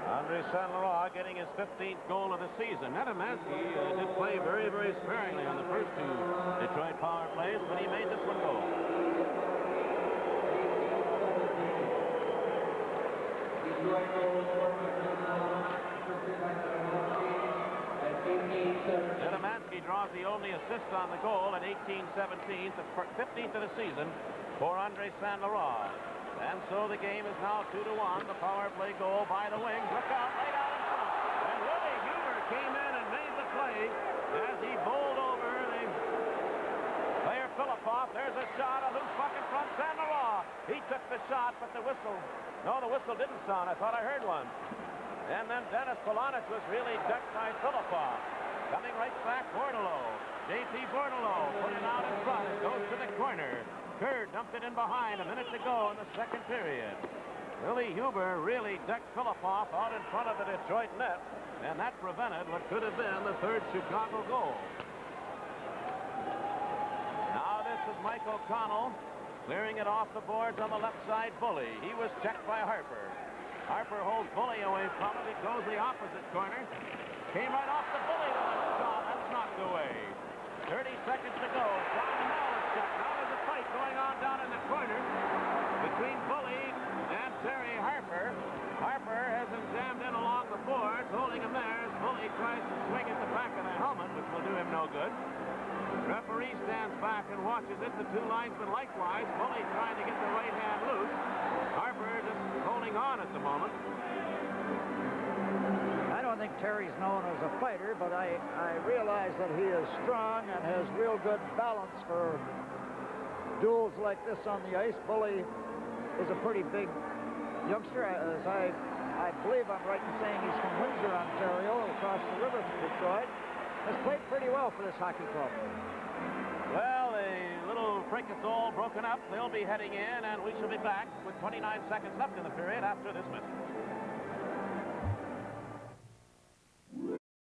Andre Saint Laurent getting his 15th goal of the season. Netamansky did play very, very sparingly on the first two Detroit power plays, but he made this one goal. Netamansky draws the only assist on the goal at 18-17, the 15th of the season for Andre Saint Laurent. And so the game is now 2-1. The power play goal by the Wings. Look out, right out in front. And Willie Huber came in and made the play as he bowled over the player Filippov. There's a shot, a loose puck in front. Saint Laurent. He took the a shot, but the whistle didn't sound. I thought I heard one. And then Dennis Polonich was really decked by Filippov. Coming right back, Bordelot. J.P. Bordelot put it out in front. It goes to the corner. Kerr dumped it in behind. A minute to go in the second period. Willie Huber really decked Filippov out in front of the Detroit net, and that prevented what could have been the third Chicago goal. Now this is Mike O'Connell clearing it off the boards on the left side. Bully. He was checked by Harper. Harper holds Bully away from it. It goes the opposite corner. Came right off the Bully with a shot. That's knocked away. 30 seconds to go. John Mel is checked. Now there's a fight going on down in the corner between Bully and Terry Harper. Harper has him jammed in along the boards, holding him there as Bully tries to swing at the back of the helmet, which will do him no good. Referee stands back and watches it. The two linesmen likewise. Bully trying to get the right hand loose. Harper just holding on at the moment. I don't think Terry's known as a fighter, but I realize that he is strong and has real good balance for duels like this on the ice. Bully is a pretty big youngster. As I believe I'm right in saying he's from Windsor, Ontario, across the river from Detroit. Has played pretty well for this hockey club. Well, a little fracas all broken up. They'll be heading in, and we shall be back with 29 seconds left in the period after this message.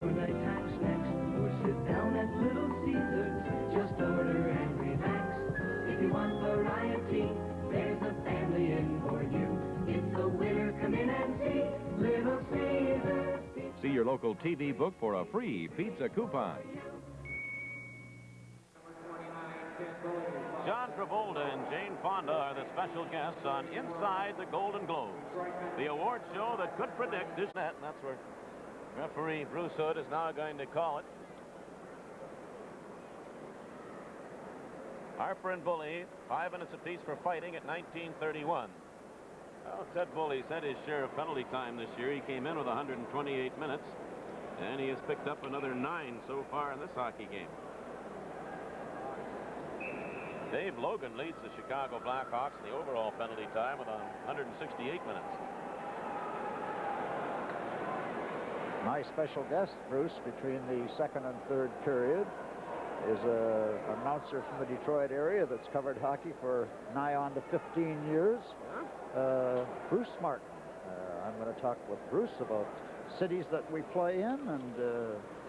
Nighttime snacks, or sit down at Little Caesars. Just order and relax. If you want variety, there's a family in for you. It's a winner, come in and see Little Caesars. See your local TV book for a free pizza coupon. John Travolta and Jane Fonda are the special guests on Inside the Golden Globes, the award show that could predict this net. And that's where referee Bruce Hood is now going to call it. Harper and Bully, 5 minutes apiece for fighting at 19:31. Well, Ted Bully's had his share of penalty time this year. He came in with 128 minutes, and he has picked up another 9 so far in this hockey game. Dave Logan leads the Chicago Blackhawks in the overall penalty time with 168 minutes. My special guest, Bruce, between the second and third period is an announcer from the Detroit area that's covered hockey for nigh on to 15 years. Bruce Martin. I'm going to talk with Bruce about cities that we play in and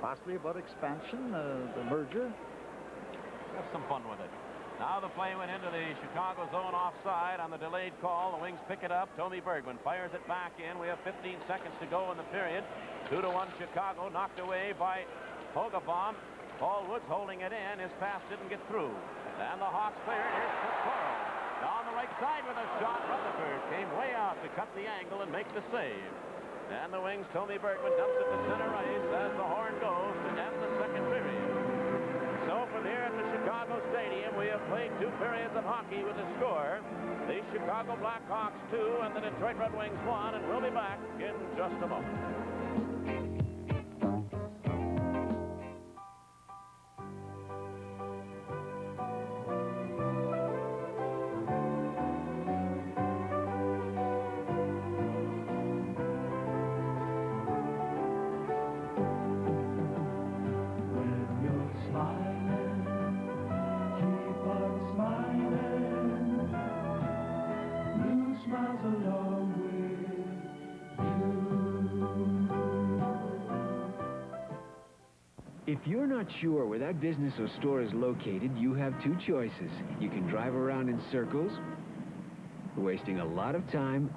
possibly about expansion, the merger. Have some fun with it. Now the play went into the Chicago zone offside on the delayed call. The Wings pick it up. Tommy Bergman fires it back in. We have 15 seconds to go in the period. 2-1 Chicago, knocked away by Hogabaum. Paul Woods holding it in. His pass didn't get through. And the Hawks clear it. Here's Picoro. Down the right side with a shot. Rutherford came way out to cut the angle and make the save. And the Wings, Tommy Bergman dumps it to center ice as the horn goes to end the second period. So from here at the Chicago Stadium, we have played 2 periods of hockey with a score. The Chicago Blackhawks 2 and the Detroit Red Wings 1, and we'll be back in just a moment. If you're not sure where that business or store is located, you have 2 choices. You can drive around in circles, wasting a lot of time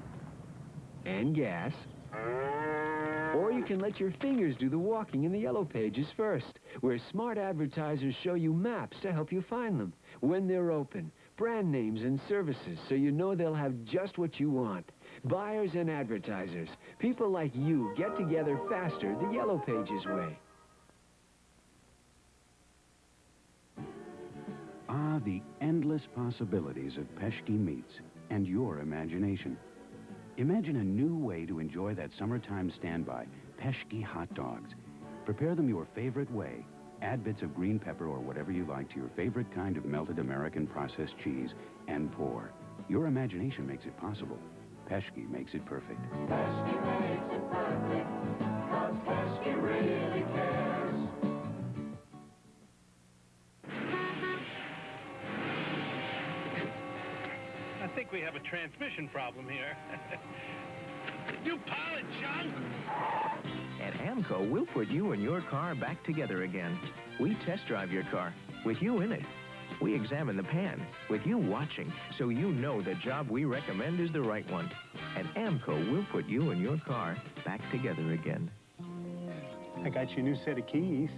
and gas, or you can let your fingers do the walking in the yellow pages first, where smart advertisers show you maps to help you find them, when they're open, brand names and services, so you know they'll have just what you want. Buyers and advertisers, people like you, get together faster the yellow pages way. Ah, the endless possibilities of Peschke meats and your imagination. Imagine a new way to enjoy that summertime standby, Peschke hot dogs. Prepare them your favorite way. Add bits of green pepper or whatever you like to your favorite kind of melted American processed cheese and pour. Your imagination makes it possible. Peschke makes it perfect. Peschke makes it perfect, 'cause Peschke really cares. I think we have a transmission problem here. You pilot, John! At AMCO, we'll put you and your car back together again. We test drive your car with you in it. We examine the pan with you watching, so you know the job we recommend is the right one. At AMCO, we'll put you and your car back together again. I got you a new set of keys.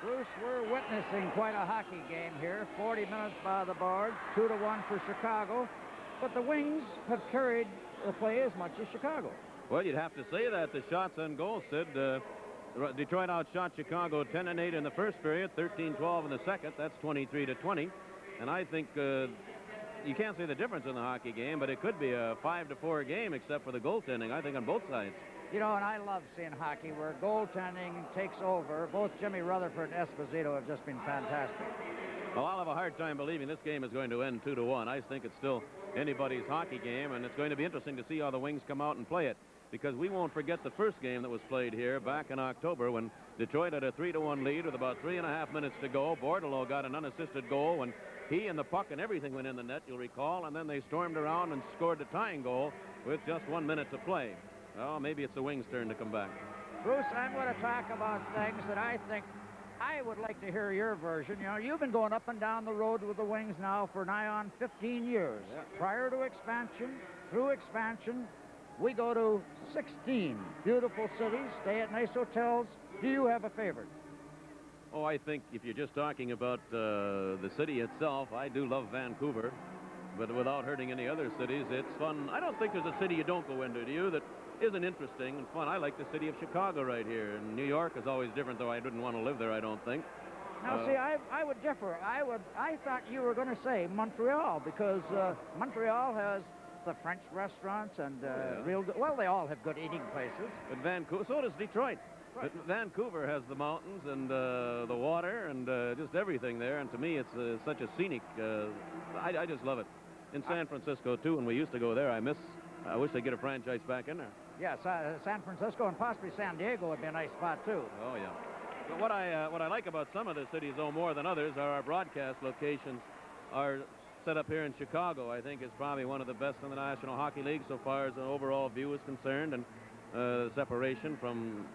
Bruce, we're witnessing quite a hockey game here. 40 minutes by the board, 2-1 for Chicago. But the Wings have carried the play as much as Chicago. Well, you'd have to say that. The shots on goal, Sid. Detroit outshot Chicago 10-8 in the first period, 13-12 in the second. That's 23-20. And I think you can't say the difference in the hockey game, but it could be a 5-4 game except for the goaltending, I think, on both sides. You know, and I love seeing hockey where goaltending takes over. Both Jimmy Rutherford and Esposito have just been fantastic. Well, I'll have a hard time believing this game is going to end 2-1. I think it's still anybody's hockey game, and it's going to be interesting to see how the Wings come out and play it, because we won't forget the first game that was played here back in October when Detroit had a 3-1 lead with about 3.5 minutes to go. Bordelot got an unassisted goal when he and the puck and everything went in the net, you'll recall, and then they stormed around and scored the tying goal with just 1 minute to play. Well, maybe it's the Wings' turn to come back. Bruce, I'm going to talk about things that I think I would like to hear your version. You know, you've been going up and down the road with the Wings now for nigh on 15 years. Yeah. Prior to expansion, through expansion, we go to 16 beautiful cities, stay at nice hotels. Do you have a favorite? Oh, I think if you're just talking about the city itself, I do love Vancouver. But without hurting any other cities, it's fun. I don't think there's a city you don't go into, do you, that isn't interesting and fun? I like the city of Chicago right here. And New York is always different, though I didn't want to live there, I don't think. Now, see, I would differ. I thought you were going to say Montreal, because Montreal has the French restaurants and real good, well, they all have good eating places. But Vancouver, so does Detroit. Right. But Vancouver has the mountains and the water and just everything there. And to me, it's such a scenic, I just love it. In San Francisco, too, when we used to go there, I wish they'd get a franchise back in there. Yes, San Francisco and possibly San Diego would be a nice spot, too. Oh, yeah. But what I like about some of the cities, though, more than others, are our broadcast locations are set up here in Chicago. I think is probably one of the best in the National Hockey League so far as the overall view is concerned, and separation from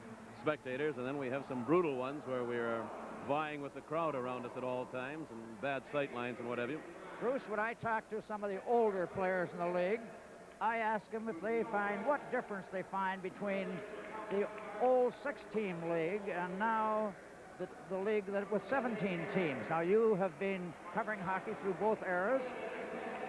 spectators. And then we have some brutal ones where we're vying with the crowd around us at all times, and bad sight lines and what have you. Bruce, when I talk to some of the older players in the league, I ask them if they find what difference they find between the old 6-team league and now the league that with 17 teams. Now, you have been covering hockey through both eras.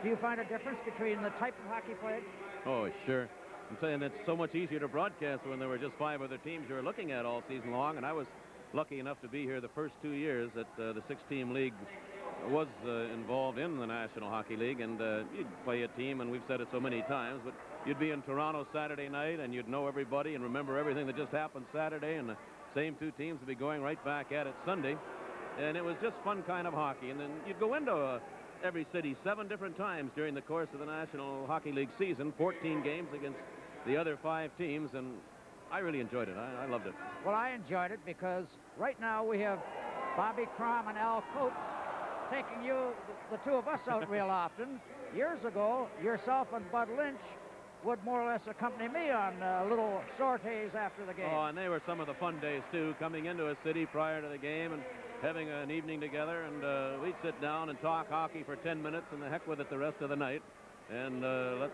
Do you find a difference between the type of hockey played? Oh, sure. I'm saying it's so much easier to broadcast when there were just 5 other teams you were looking at all season long, and I was lucky enough to be here the first 2 years that the 6-team league was involved in the National Hockey League, and you'd play a team, and we've said it so many times, but you'd be in Toronto Saturday night, and you'd know everybody and remember everything that just happened Saturday, and the same 2 teams would be going right back at it Sunday, and it was just fun kind of hockey. And then you'd go into every city 7 different times during the course of the National Hockey League season, 14 games against the other 5 teams, and I really enjoyed it. I loved it. Well, I enjoyed it because right now we have Bobby Crom and Al Coates taking the 2 of us out real often. Years ago, yourself and Bud Lynch would more or less accompany me on little sorties after the game. Oh, and they were some of the fun days, too, coming into a city prior to the game and having an evening together, and we'd sit down and talk hockey for 10 minutes and the heck with it the rest of the night, and let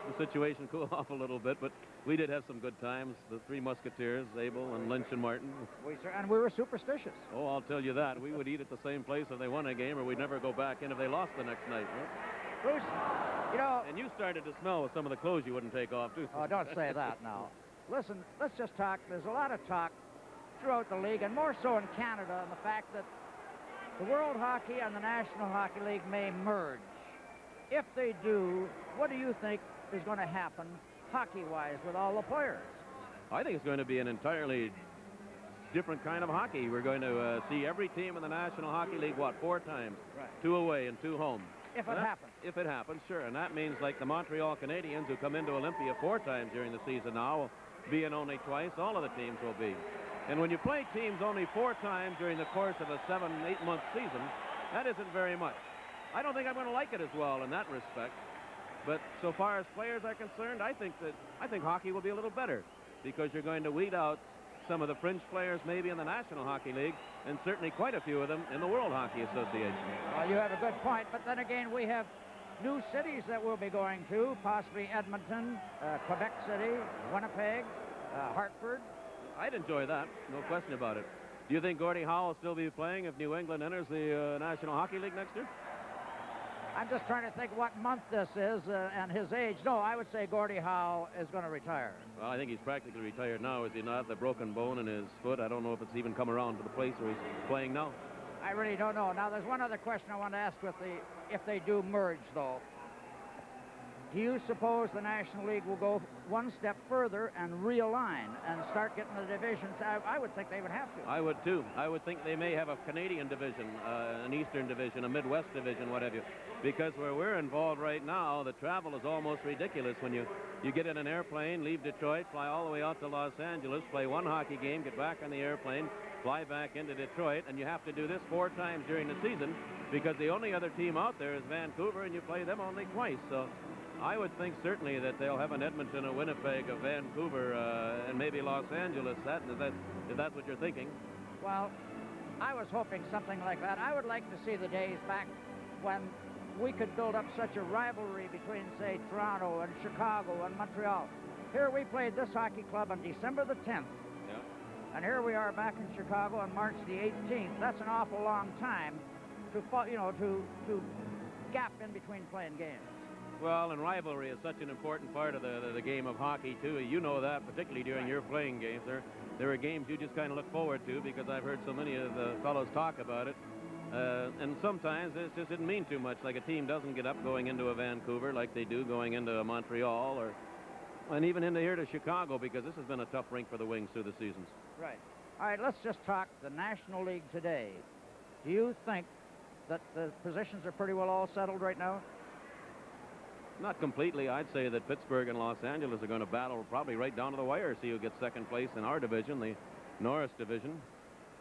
the situation cool off a little bit, but we did have some good times. The 3 Musketeers, Abel and Lynch and Martin. And we were superstitious. Oh, I'll tell you that. We would eat at the same place if they won a game, or we'd never go back in if they lost the next night. Right? Bruce, you know... And you started to smell with some of the clothes you wouldn't take off, too. Oh, don't say that now. Listen, let's just talk. There's a lot of talk throughout the league, and more so in Canada, on the fact that the World Hockey and the National Hockey League may merge. If they do, what do you think is going to happen hockey-wise with all the players? I think it's going to be an entirely different kind of hockey. We're going to see every team in the National Hockey League, what, 4 times? Right. 2 away and 2 home. If it happens. If it happens, sure. And that means like the Montreal Canadiens, who come into Olympia 4 times during the season now, will be in only twice. All of the teams will be. And when you play teams only 4 times during the course of a 7-8 month season, that isn't very much. I don't think I'm going to like it as well in that respect. But so far as players are concerned, I think hockey will be a little better, because you're going to weed out some of the fringe players maybe in the National Hockey League, and certainly quite a few of them in the World Hockey Association. Well, you have a good point, but then again, we have new cities that we'll be going to, possibly Edmonton, Quebec City, Winnipeg, Hartford. I'd enjoy that, no question about it. Do you think Gordie Howe will still be playing if New England enters the National Hockey League next year? I'm just trying to think what month this is and his age. No, I would say Gordie Howe is going to retire. Well, I think he's practically retired now, is he not? The broken bone in his foot. I don't know if it's even come around to the place where he's playing now. I really don't know. Now, there's one other question I want to ask if they do merge, though. Do you suppose the National League will go one step further and realign and start getting the divisions? I would think they would have to. I would, too. I would think they may have a Canadian division, an Eastern division, a Midwest division, what have you. Because where we're involved right now, the travel is almost ridiculous. When you get in an airplane, leave Detroit, fly all the way out to Los Angeles, play 1 hockey game, get back on the airplane, fly back into Detroit, and you have to do this 4 times during the season, because the only other team out there is Vancouver, and you play them only twice. So I would think certainly that they'll have an Edmonton, a Winnipeg, a Vancouver, and maybe Los Angeles. If that's what you're thinking. Well, I was hoping something like that. I would like to see the days back when we could build up such a rivalry between, say, Toronto and Chicago and Montreal. Here we played this hockey club on December the 10th. Yeah. And here we are back in Chicago on March the 18th. That's an awful long time to gap in between playing games. Well, and rivalry is such an important part of the game of hockey, too. You know that, particularly during your playing games. There are games you just kind of look forward to, because I've heard so many of the fellows talk about it. And sometimes it just didn't mean too much. Like a team doesn't get up going into a Vancouver like they do going into a Montreal, and even into here to Chicago, because this has been a tough rink for the Wings through the seasons. Right. All right, let's just talk the National League today. Do you think that the positions are pretty well all settled right now? Not completely. I'd say that Pittsburgh and Los Angeles are going to battle probably right down to the wire, see who gets second place in our division, the Norris division.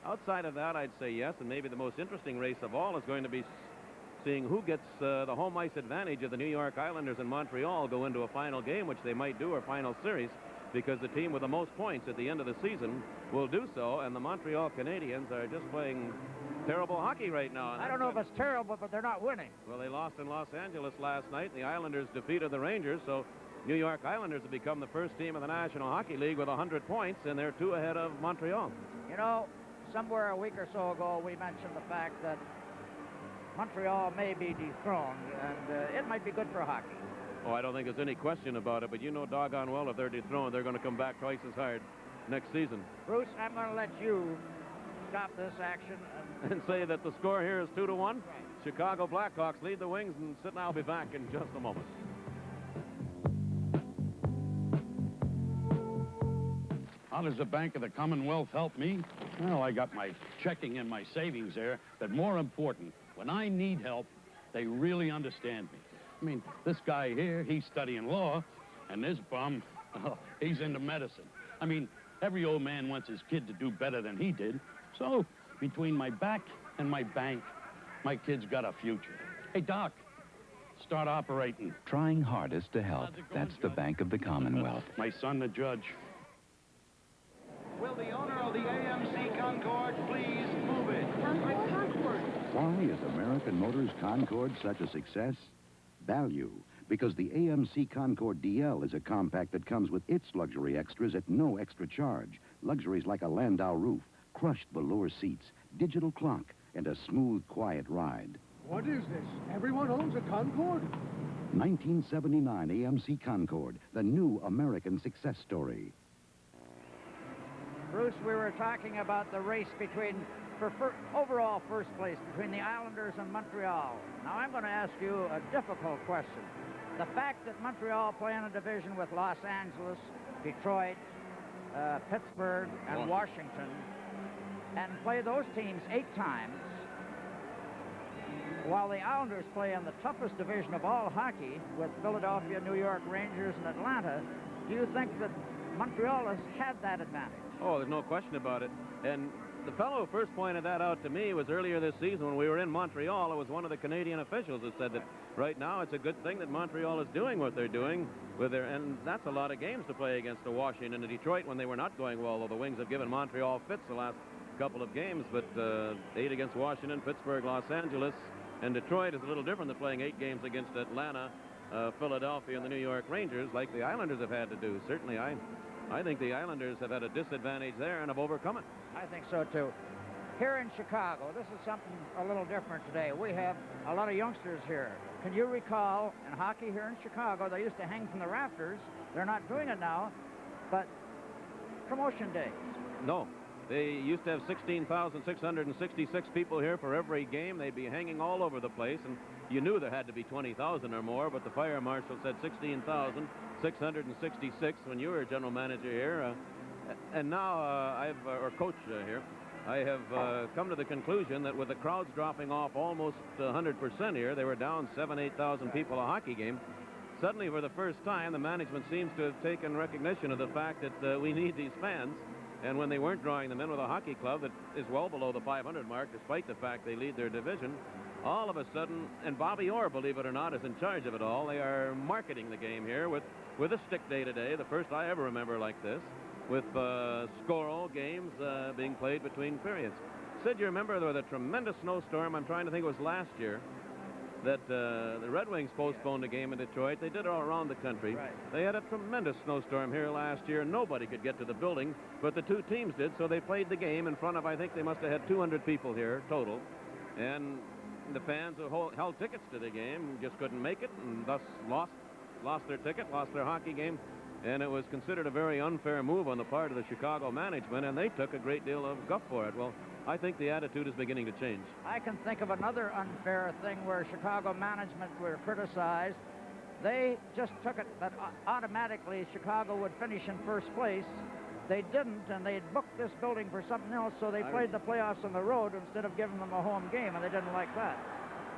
Outside of that, I'd say yes, and maybe the most interesting race of all is going to be seeing who gets the home ice advantage of the New York Islanders and Montreal go into a final game, which they might do, or final series, because the team with the most points at the end of the season will do so, and the Montreal Canadiens are just playing terrible hockey right now. I don't know if it's terrible, but they're not winning. Well, they lost in Los Angeles last night. The Islanders defeated the Rangers, so New York Islanders have become the first team in the National Hockey League with 100 points, and they're 2 ahead of Montreal. You know, somewhere a week or so ago, we mentioned the fact that Montreal may be dethroned, and it might be good for hockey. Oh, I don't think there's any question about it, but you know doggone well if they're dethroned, they're going to come back twice as hard next season. Bruce, I'm going to let you stop this action. And say that the score here is 2-1. Right. Chicago Blackhawks lead the Wings, and Sid and I'll be back in just a moment. How does the Bank of the Commonwealth help me? Well, I got my checking and my savings there, but more important, when I need help, they really understand me. I mean, this guy here, he's studying law, and this bum, oh, he's into medicine. I mean, every old man wants his kid to do better than he did. So, between my back and my bank, my kid's got a future. Hey, Doc, start operating. Trying hardest to help. That's the Bank of the Commonwealth. My son, the judge. Will the owner of the AMC Concorde please move it? Concorde. Why is American Motors Concorde such a success? Value. Because the AMC Concorde DL is a compact that comes with its luxury extras at no extra charge. Luxuries like a Landau roof, crushed velour seats, digital clock, and a smooth, quiet ride. What is this? Everyone owns a Concorde? 1979 AMC Concorde, the new American success story. Bruce, we were talking about the race between, overall first place between the Islanders and Montreal. Now, I'm going to ask you a difficult question. The fact that Montreal play in a division with Los Angeles, Detroit, Pittsburgh, and Washington, and play those teams 8 times, while the Islanders play in the toughest division of all hockey with Philadelphia, New York Rangers, and Atlanta, do you think that Montreal has had that advantage? Oh, there's no question about it. And the fellow who first pointed that out to me was earlier this season when we were in Montreal. It was one of the Canadian officials who said that right now it's a good thing that Montreal is doing what they're doing with their, and that's a lot of games to play against the Washington and Detroit when they were not going well, though the Wings have given Montreal fits the last couple of games, but 8 against Washington, Pittsburgh, Los Angeles, and Detroit is a little different than playing 8 games against Atlanta, Philadelphia, and the New York Rangers, like the Islanders have had to do. Certainly, I think the Islanders have had a disadvantage there and have overcome it. I think so, too. Here in Chicago, this is something a little different today. We have a lot of youngsters here. Can you recall in hockey here in Chicago, they used to hang from the rafters. They're not doing it now, but promotion days. No. They used to have 16,666 people here for every game. They'd be hanging all over the place, and you knew there had to be 20,000 or more, but the fire marshal said 16,666 when you were general manager here. And now or coach here, I have come to the conclusion that with the crowds dropping off almost 100% here, they were down 8,000 people a hockey game. Suddenly, for the first time, the management seems to have taken recognition of the fact that we need these fans. And when they weren't drawing them in with a hockey club that is well below the 500 mark, despite the fact they lead their division, all of a sudden, and Bobby Orr, believe it or not, is in charge of it all. They are marketing the game here with a stick day today, the first I ever remember like this, with score games being played between periods. Sid, you remember there was a tremendous snowstorm, I'm trying to think it was last year, that the Red Wings postponed a game in Detroit. They did it all around the country. Right. They had a tremendous snowstorm here last year. Nobody could get to the building, but the 2 teams did, so they played the game in front of, I think they must have had 200 people here total. And the fans who held tickets to the game just couldn't make it, and thus lost their ticket, lost their hockey game. And it was considered a very unfair move on the part of the Chicago management, and they took a great deal of guff for it. Well, I think the attitude is beginning to change. I can think of another unfair thing where Chicago management were criticized. They just took it that automatically Chicago would finish in first place. They didn't, and they'd booked this building for something else, so they played the playoffs on the road instead of giving them a home game, and they didn't like that.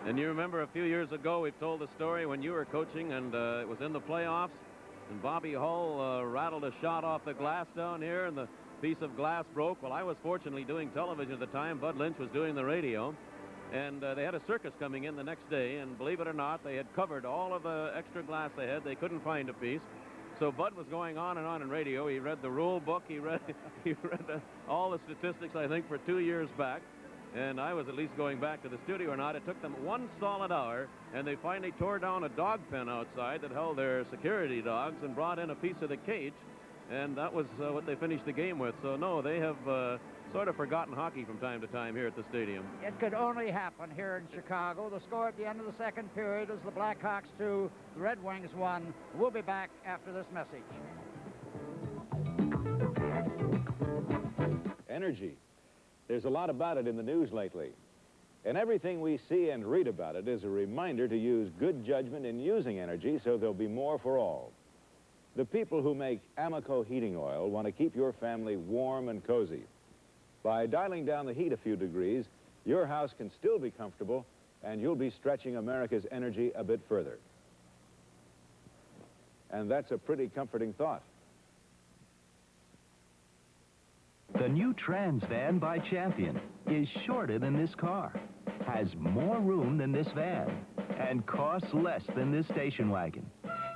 And you remember a few years ago, we've told the story when you were coaching, and it was in the playoffs, and Bobby Hull rattled a shot off the glass down here, and the piece of glass broke. Well, I was fortunately doing television at the time. Bud Lynch was doing the radio. And they had a circus coming in the next day, and believe it or not, they had covered all of the extra glass they had. They couldn't find a piece. So Bud was going on and on in radio. He read the rule book. He read all the statistics, I think, for 2 years back. And I was at least going back to the studio or not. It took them 1 solid hour, and they finally tore down a dog pen outside that held their security dogs and brought in a piece of the cage. And that was what they finished the game with. So, no, they have sort of forgotten hockey from time to time here at the stadium. It could only happen here in Chicago. The score at the end of the second period is the Blackhawks 2, the Red Wings 1. We'll be back after this message. Energy. There's a lot about it in the news lately. And everything we see and read about it is a reminder to use good judgment in using energy so there'll be more for all. The people who make Amoco heating oil want to keep your family warm and cozy. By dialing down the heat a few degrees, your house can still be comfortable, and you'll be stretching America's energy a bit further. And that's a pretty comforting thought. The new Trans van by Champion is shorter than this car, has more room than this van, and costs less than this station wagon.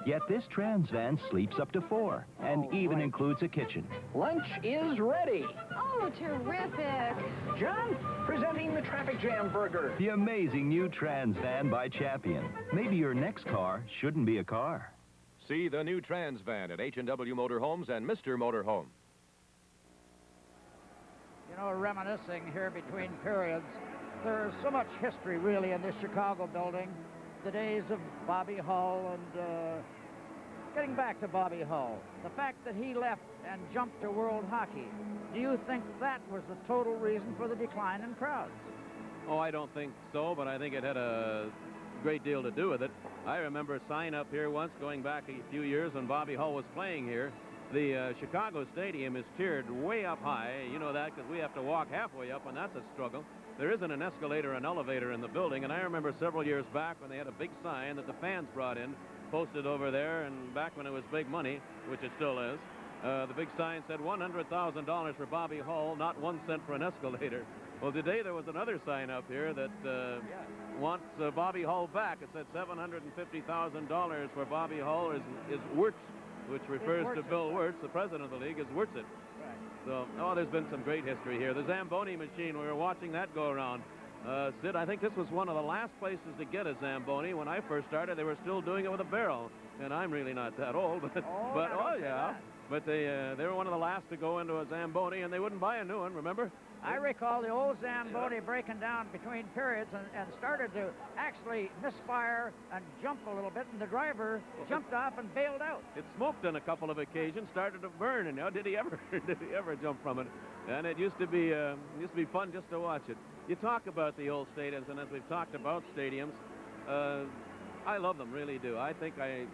Yet this Trans van sleeps up to 4 and even includes a kitchen. Lunch is ready. Oh, terrific. John, presenting the traffic jam burger. The amazing new Trans van by Champion. Maybe your next car shouldn't be a car. See the new Trans van at H&W Motorhomes and Mr. Motorhome. You know, reminiscing here between periods, there's so much history really in this Chicago building. The days of Bobby Hull and getting back to Bobby Hull, the fact that he left and jumped to world hockey, do you think that was the total reason for the decline in crowds? Oh, I don't think so, but I think it had a great deal to do with it. I remember a sign up here once going back a few years when Bobby Hull was playing here, The Chicago Stadium is tiered way up high. You know that because we have to walk halfway up, and that's a struggle. There isn't an escalator or an elevator in the building, and I remember several years back when they had a big sign that the fans brought in, posted over there, and back when it was big money, which it still is, the big sign said $100,000 for Bobby Hull, not 1 cent for an escalator. Well, today there was another sign up here that wants Bobby Hull back. It said $750,000 for Bobby Hull is Wirtz, which refers to Bill Wirtz, the president of the league, is Wirtz it. So, there's been some great history here. The Zamboni machine, we were watching that go around. Sid, I think this was one of the last places to get a Zamboni. When I first started, they were still doing it with a barrel. And I'm really not that old, but yeah. But they were one of the last to go into a Zamboni, and they wouldn't buy a new one, remember? I recall the old Zamboni breaking down between periods and started to actually misfire and jump a little bit, and the driver jumped off and bailed out. It smoked on a couple of occasions, started to burn, and did he ever jump from it? And it used to be fun just to watch it. You talk about the old stadiums, and as we've talked about stadiums, I love them, really do. I think I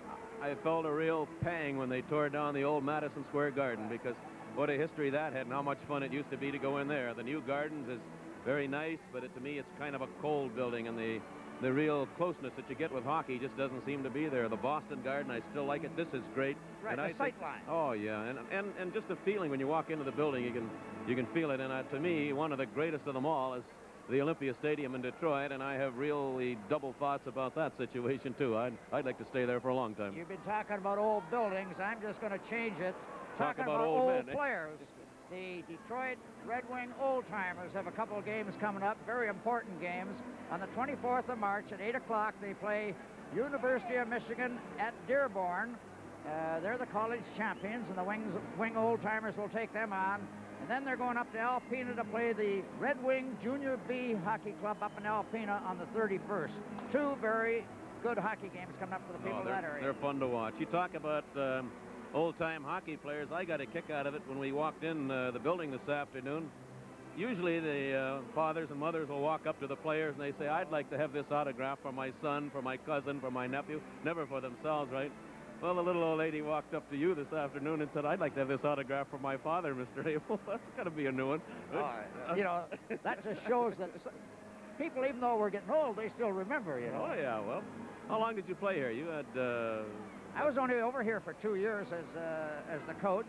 felt a real pang when they tore down the old Madison Square Garden, because what a history that had and how much fun it used to be to go in there. The new Gardens is very nice, but to me it's kind of a cold building, and the real closeness that you get with hockey just doesn't seem to be there. The Boston Garden, I still like it. This is great. Right, and the sight line. Oh, yeah, and just the feeling when you walk into the building, you can feel it. And to me, one of the greatest of them all is the Olympia Stadium in Detroit, and I have really double thoughts about that situation, too. I'd like to stay there for a long time. You've been talking about old buildings. I'm just going to change it. Talk Talking about old men, players. The Detroit Red Wing Old-Timers have a couple of games coming up, very important games. On the 24th of March at 8 o'clock, they play University of Michigan at Dearborn. They're the college champions, and the Wing Old-Timers will take them on. And then they're going up to Alpena to play the Red Wing Junior B Hockey Club up in Alpena on the 31st. Two very good hockey games coming up for the people of that area. They're fun to watch. You talk about old-time hockey players. I got a kick out of it when we walked in the building this afternoon. Usually the fathers and mothers will walk up to the players and they say, I'd like to have this autograph for my son, for my cousin, for my nephew, never for themselves, right? Well, the little old lady walked up to you this afternoon and said, I'd like to have this autograph for my father, Mr. Abel. That's got to be a new one. That just shows that people, even though we're getting old, they still remember, you know. Oh, yeah, well, how long did you play here? You had... I was only over here for 2 years as the coach.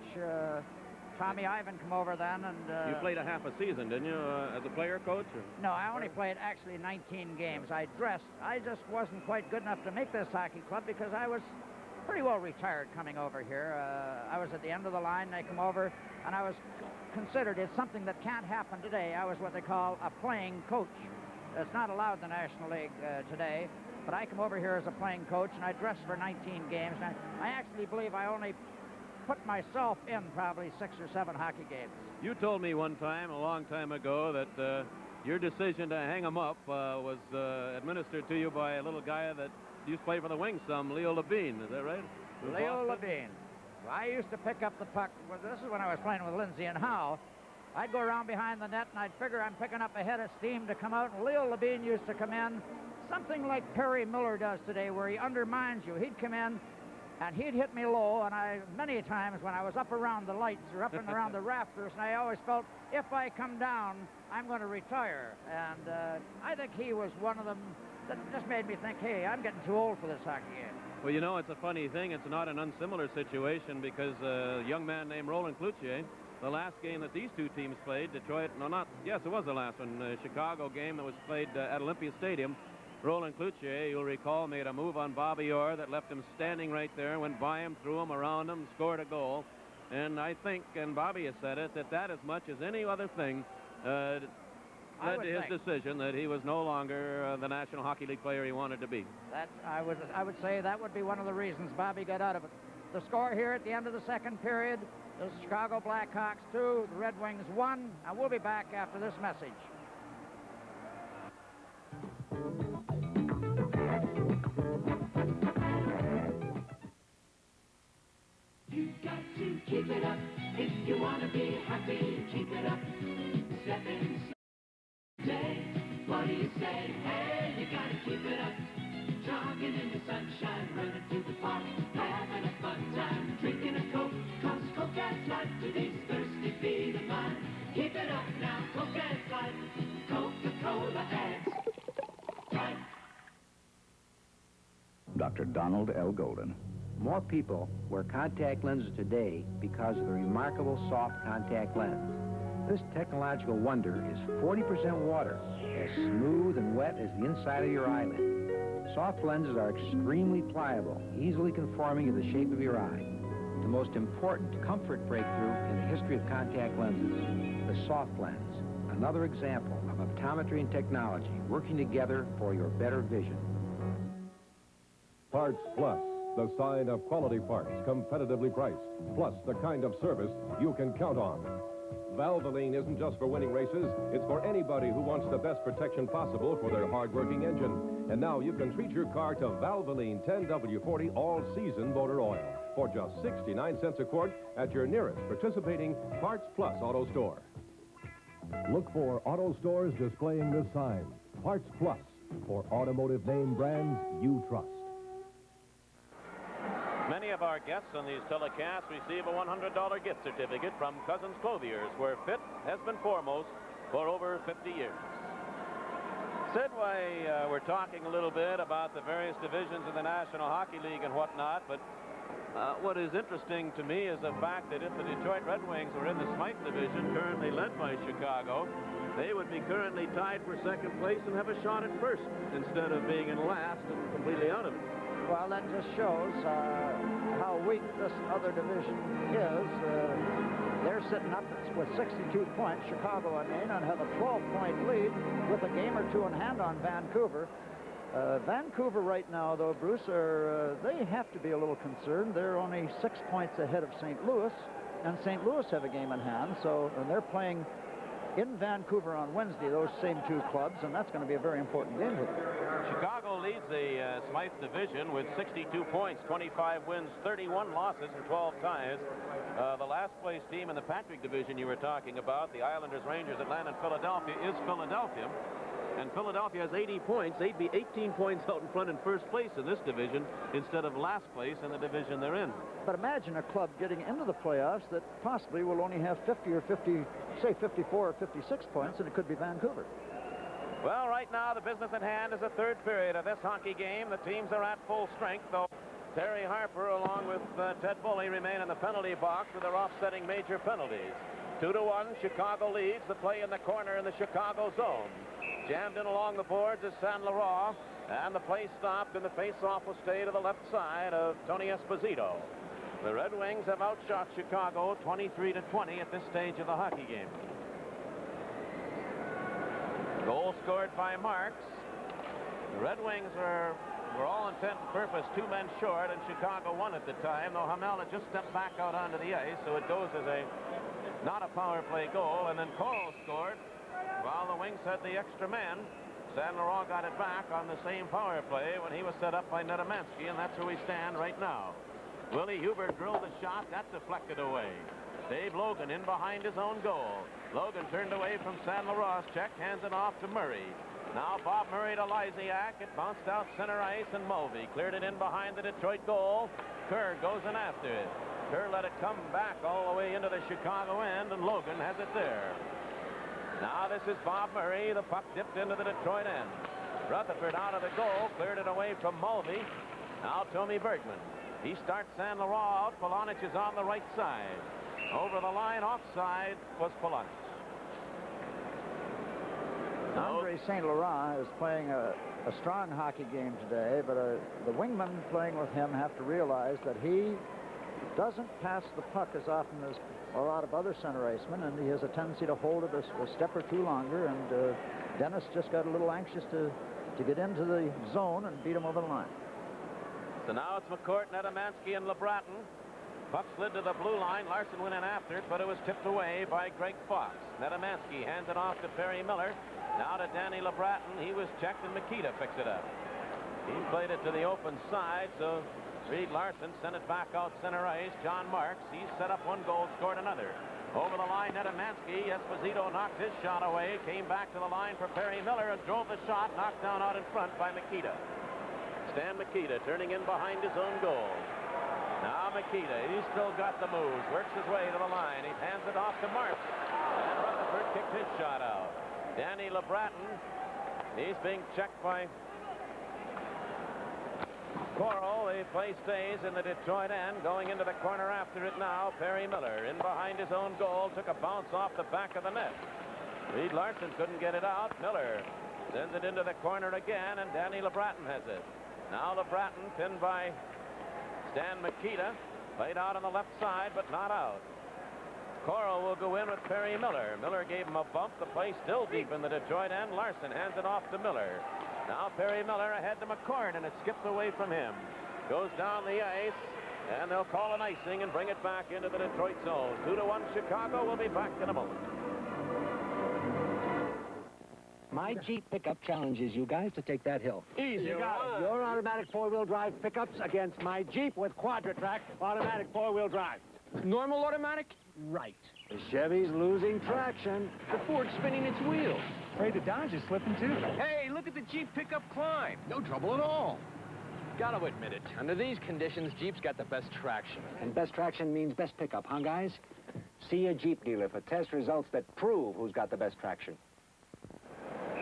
Tommy Ivan come over then, and... You played a half a season, didn't you, as a player, coach? Or? No, I only played actually 19 games. I just wasn't quite good enough to make this hockey club because I was pretty well retired coming over here. I was at the end of the line, and I come over, and I was considered, it's something that can't happen today. I was what they call a playing coach. It's not allowed in the National League today, but I come over here as a playing coach, and I dressed for 19 games. And I actually believe I only put myself in probably 6 or 7 hockey games. You told me one time, a long time ago, that your decision to hang him up was administered to you by a little guy that used to play for the Wings some, Leo Levine. Is that right? Leo Levine. Well, I used to pick up the puck. Well, this is when I was playing with Lindsay and Howe. I'd go around behind the net, and I'd figure I'm picking up a head of steam to come out, and Leo Levine used to come in, something like Perry Miller does today, where he undermines you. He'd come in, and he'd hit me low, and many times when I was up around the lights or up and around the rafters, and I always felt, if I come down, I'm going to retire. And I think he was one of them that just made me think, hey, I'm getting too old for this hockey game. Well, you know, it's a funny thing. It's not an unsimilar situation because a young man named Roland Cloutier, the last game that these two teams played, Detroit, yes, it was the last one, the Chicago game that was played at Olympia Stadium. Roland Cloutier, you'll recall, made a move on Bobby Orr that left him standing right there, went by him, threw him, around him, scored a goal. And I think, and Bobby has said it, that as much as any other thing led to his decision that he was no longer the National Hockey League player he wanted to be. I would say that would be one of the reasons Bobby got out of it. The score here at the end of the second period, the Chicago Blackhawks 2, the Red Wings 1, and we'll be back after this message. You've got to keep it up if you want to be happy. Keep it up. Step in day. What do you say? Hey, you got to keep it up. Jogging in the sunshine, running through the park, having a fun time, drinking a Coke, 'cause Dr. Donald L. Golden. More people wear contact lenses today because of the remarkable soft contact lens. This technological wonder is 40% water, as smooth and wet as the inside of your eyelid. Soft lenses are extremely pliable, easily conforming to the shape of your eye. The most important comfort breakthrough in the history of contact lenses, the soft lens. Another example of optometry and technology working together for your better vision. Parts Plus, the sign of quality parts, competitively priced, plus the kind of service you can count on. Valvoline isn't just for winning races, it's for anybody who wants the best protection possible for their hard-working engine. And now you can treat your car to Valvoline 10W40 all-season motor oil for just 69 cents a quart at your nearest participating Parts Plus auto store. Look for auto stores displaying this sign, Parts Plus, for automotive name brands you trust. Many of our guests on these telecasts receive a $100 gift certificate from Cousins Clothiers, where fit has been foremost for over 50 years. Sid, we're talking a little bit about the various divisions of the National Hockey League and whatnot, but what is interesting to me is the fact that if the Detroit Red Wings were in the Smythe division, currently led by Chicago, they would be currently tied for second place and have a shot at first instead of being in last and completely out of it. Well, that just shows how weak this other division is. They're sitting up with 62 points. Chicago, I mean, and have a 12-point lead with a game or two in hand on Vancouver. Vancouver right now, though, Bruce, they have to be a little concerned. They're only 6 points ahead of St. Louis, and St. Louis have a game in hand, and they're playing in Vancouver on Wednesday, those same two clubs, and that's going to be a very important game for them. Chicago leads the Smythe division with 62 points, 25 wins, 31 losses, and 12 ties. The last place team in the Patrick division you were talking about, the Islanders, Rangers, Atlanta, and Philadelphia, is Philadelphia. And Philadelphia has 80 points. They'd be 18 points out in front in first place in this division instead of last place in the division they're in. But imagine a club getting into the playoffs that possibly will only have 50 or 50, say 54 or 56 points, and it could be Vancouver. Well, right now, the business at hand is the third period of this hockey game. The teams are at full strength, though Terry Harper, along with Ted Bully, remain in the penalty box with their offsetting major penalties. 2-1, Chicago leads the play in the corner in the Chicago zone. Jammed in along the boards is San Laurent, and the play stopped, and the face-off will stay to the left side of Tony Esposito. The Red Wings have outshot Chicago 23-20 at this stage of the hockey game. Goal scored by Marks. The Red Wings were all intent and purpose 2 men short, and Chicago won at the time, though Hamel had just stepped back out onto the ice, so it goes as not a power play goal, and then Cole scored. While the Wings had the extra man, San Laurent got it back on the same power play when he was set up by Nedemansky, and that's where we stand right now. Willie Hubert drilled the shot. That deflected away. Dave Logan in behind his own goal. Logan turned away from San Laurent's check, hands it off to Murray. Now Bob Murray to Lysiak. It bounced out center ice, and Mulvey cleared it in behind the Detroit goal. Kerr goes in after it. Kerr let it come back all the way into the Chicago end, and Logan has it there. Now this is Bob Murray. The puck dipped into the Detroit end. Rutherford out of the goal, cleared it away from Mulvey. Now Tommy Bergman. He starts San Laurent out. Polonich is on the right side. Over the line, offside was Polonich. Andre St. Laurent is playing a strong hockey game today, but the wingmen playing with him have to realize that he doesn't pass the puck as often as a lot of other center icemen, and he has a tendency to hold it a step or two longer, and Dennis just got a little anxious to get into the zone and beat him over the line. So now it's McCourt, Nedemansky, and LeBratton. Puck slid to the blue line. Larson went in after it, but it was tipped away by Greg Fox. Nedemansky hands it off to Perry Miller. Now to Danny LeBratton. He was checked, and Makita picked it up. He played it to the open side, so Reed Larson sent it back out center ice. John Marks, he's set up one goal, scored another. Over the line, Nedemansky. Esposito knocked his shot away, came back to the line for Perry Miller, and drove the shot, knocked down out in front by Makita. Stan Makita turning in behind his own goal. Now Makita, he's still got the moves, works his way to the line. He hands it off to Marks, and Rutherford kicked his shot out. Danny LeBratton, he's being checked by Coral, the play stays in the Detroit end. Going into the corner after it now, Perry Miller in behind his own goal. Took a bounce off the back of the net. Reed Larson couldn't get it out. Miller sends it into the corner again, and Danny LeBratton has it. Now LeBratton pinned by Stan Mikita. Played out on the left side, but not out. Coral will go in with Perry Miller. Miller gave him a bump. The play still deep in the Detroit end. Larson hands it off to Miller. Now Perry Miller ahead to McCord, and it skipped away from him. Goes down the ice, and they'll call an icing and bring it back into the Detroit zone. 2-1 Chicago. We'll be back in a moment. My Jeep pickup challenges you guys to take that hill. Easy. You got it. Your automatic four-wheel drive pickups against my Jeep with Quadra-Track automatic four-wheel drive. Normal automatic? Right. The Chevy's losing traction. The Ford's spinning its wheels. Afraid the Dodge is slipping too. Hey, look at the Jeep pickup climb. No trouble at all. Gotta admit it. Under these conditions, Jeep's got the best traction. And best traction means best pickup, huh, guys? See a Jeep dealer for test results that prove who's got the best traction.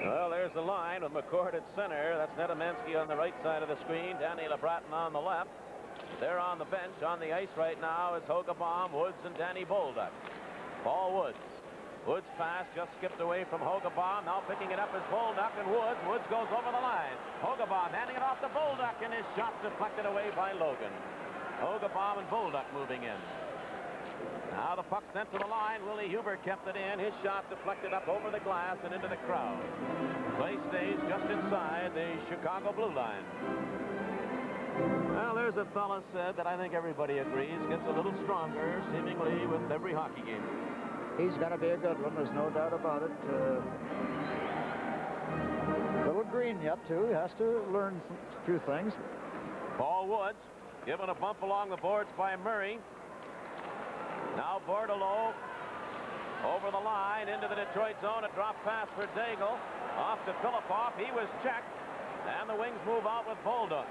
Well, there's the line with McCord at center. That's Nedemansky on the right side of the screen. Danny LeBratton on the left. They're on the bench. On the ice right now is Hogebaum, Woods, and Danny Bolduc. Paul Woods. Woods pass just skipped away from Hogebaum. Now picking it up is Bolduc and Woods. Woods goes over the line. Hogebaum handing it off to Bolduc, and his shot deflected away by Logan. Hogebaum and Bolduc moving in. Now the puck sent to the line. Willie Huber kept it in. His shot deflected up over the glass and into the crowd. Play stays just inside the Chicago blue line. Well, there's a fella said that I think everybody agrees gets a little stronger, seemingly, with every hockey game. He's going to be a good one. There's no doubt about it. A little green yet, too. He has to learn a few things. Paul Woods given a bump along the boards by Murray. Now Bordelot over the line into the Detroit zone. A drop pass for Daigle. Off to Filippov. He was checked. And the Wings move out with Bolduc.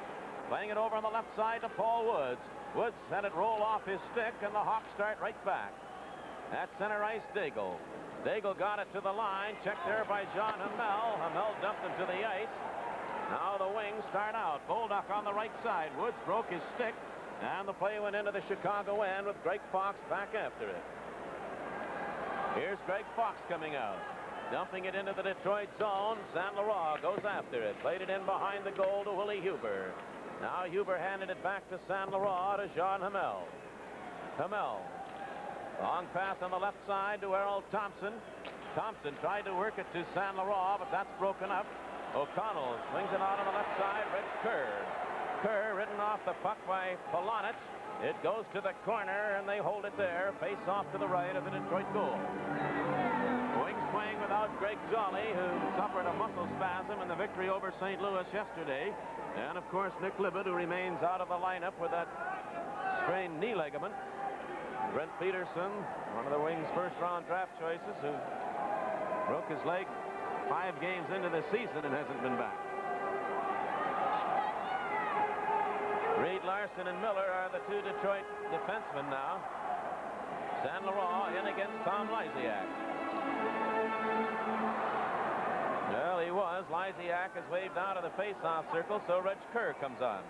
Playing it over on the left side to Paul Woods. Woods had it roll off his stick, and the Hawks start right back. At center ice, Daigle. Daigle got it to the line. Checked there by John Hamel. Hamel dumped him to the ice. Now the Wings start out. Bolduc on the right side. Woods broke his stick. And the play went into the Chicago end with Greg Fox back after it. Here's Greg Fox coming out. Dumping it into the Detroit zone. Saint Laurent goes after it. Played it in behind the goal to Willie Huber. Now Huber handed it back to Saint Laurent to Jean Hamel. Hamel. Long pass on the left side to Errol Thompson. Thompson tried to work it to Saint Laurent, but that's broken up. O'Connell swings it out on the left side. Red Kerr. Kerr ridden off the puck by Polonich. It goes to the corner, and they hold it there. Face off to the right of the Detroit goal. Wings playing without Greg Jolly, who suffered a muscle spasm in the victory over St. Louis yesterday. And, of course, Nick Libet, who remains out of the lineup with that strained knee ligament. Brent Peterson, one of the Wings' first-round draft choices, who broke his leg 5 games into the season and hasn't been back. Reed Larson and Miller are the 2 Detroit defensemen now. Saint Laurent in against Tom Lysiak. Well, he was. Lysiak has waved out of the face-off circle, so Reg Kerr comes on.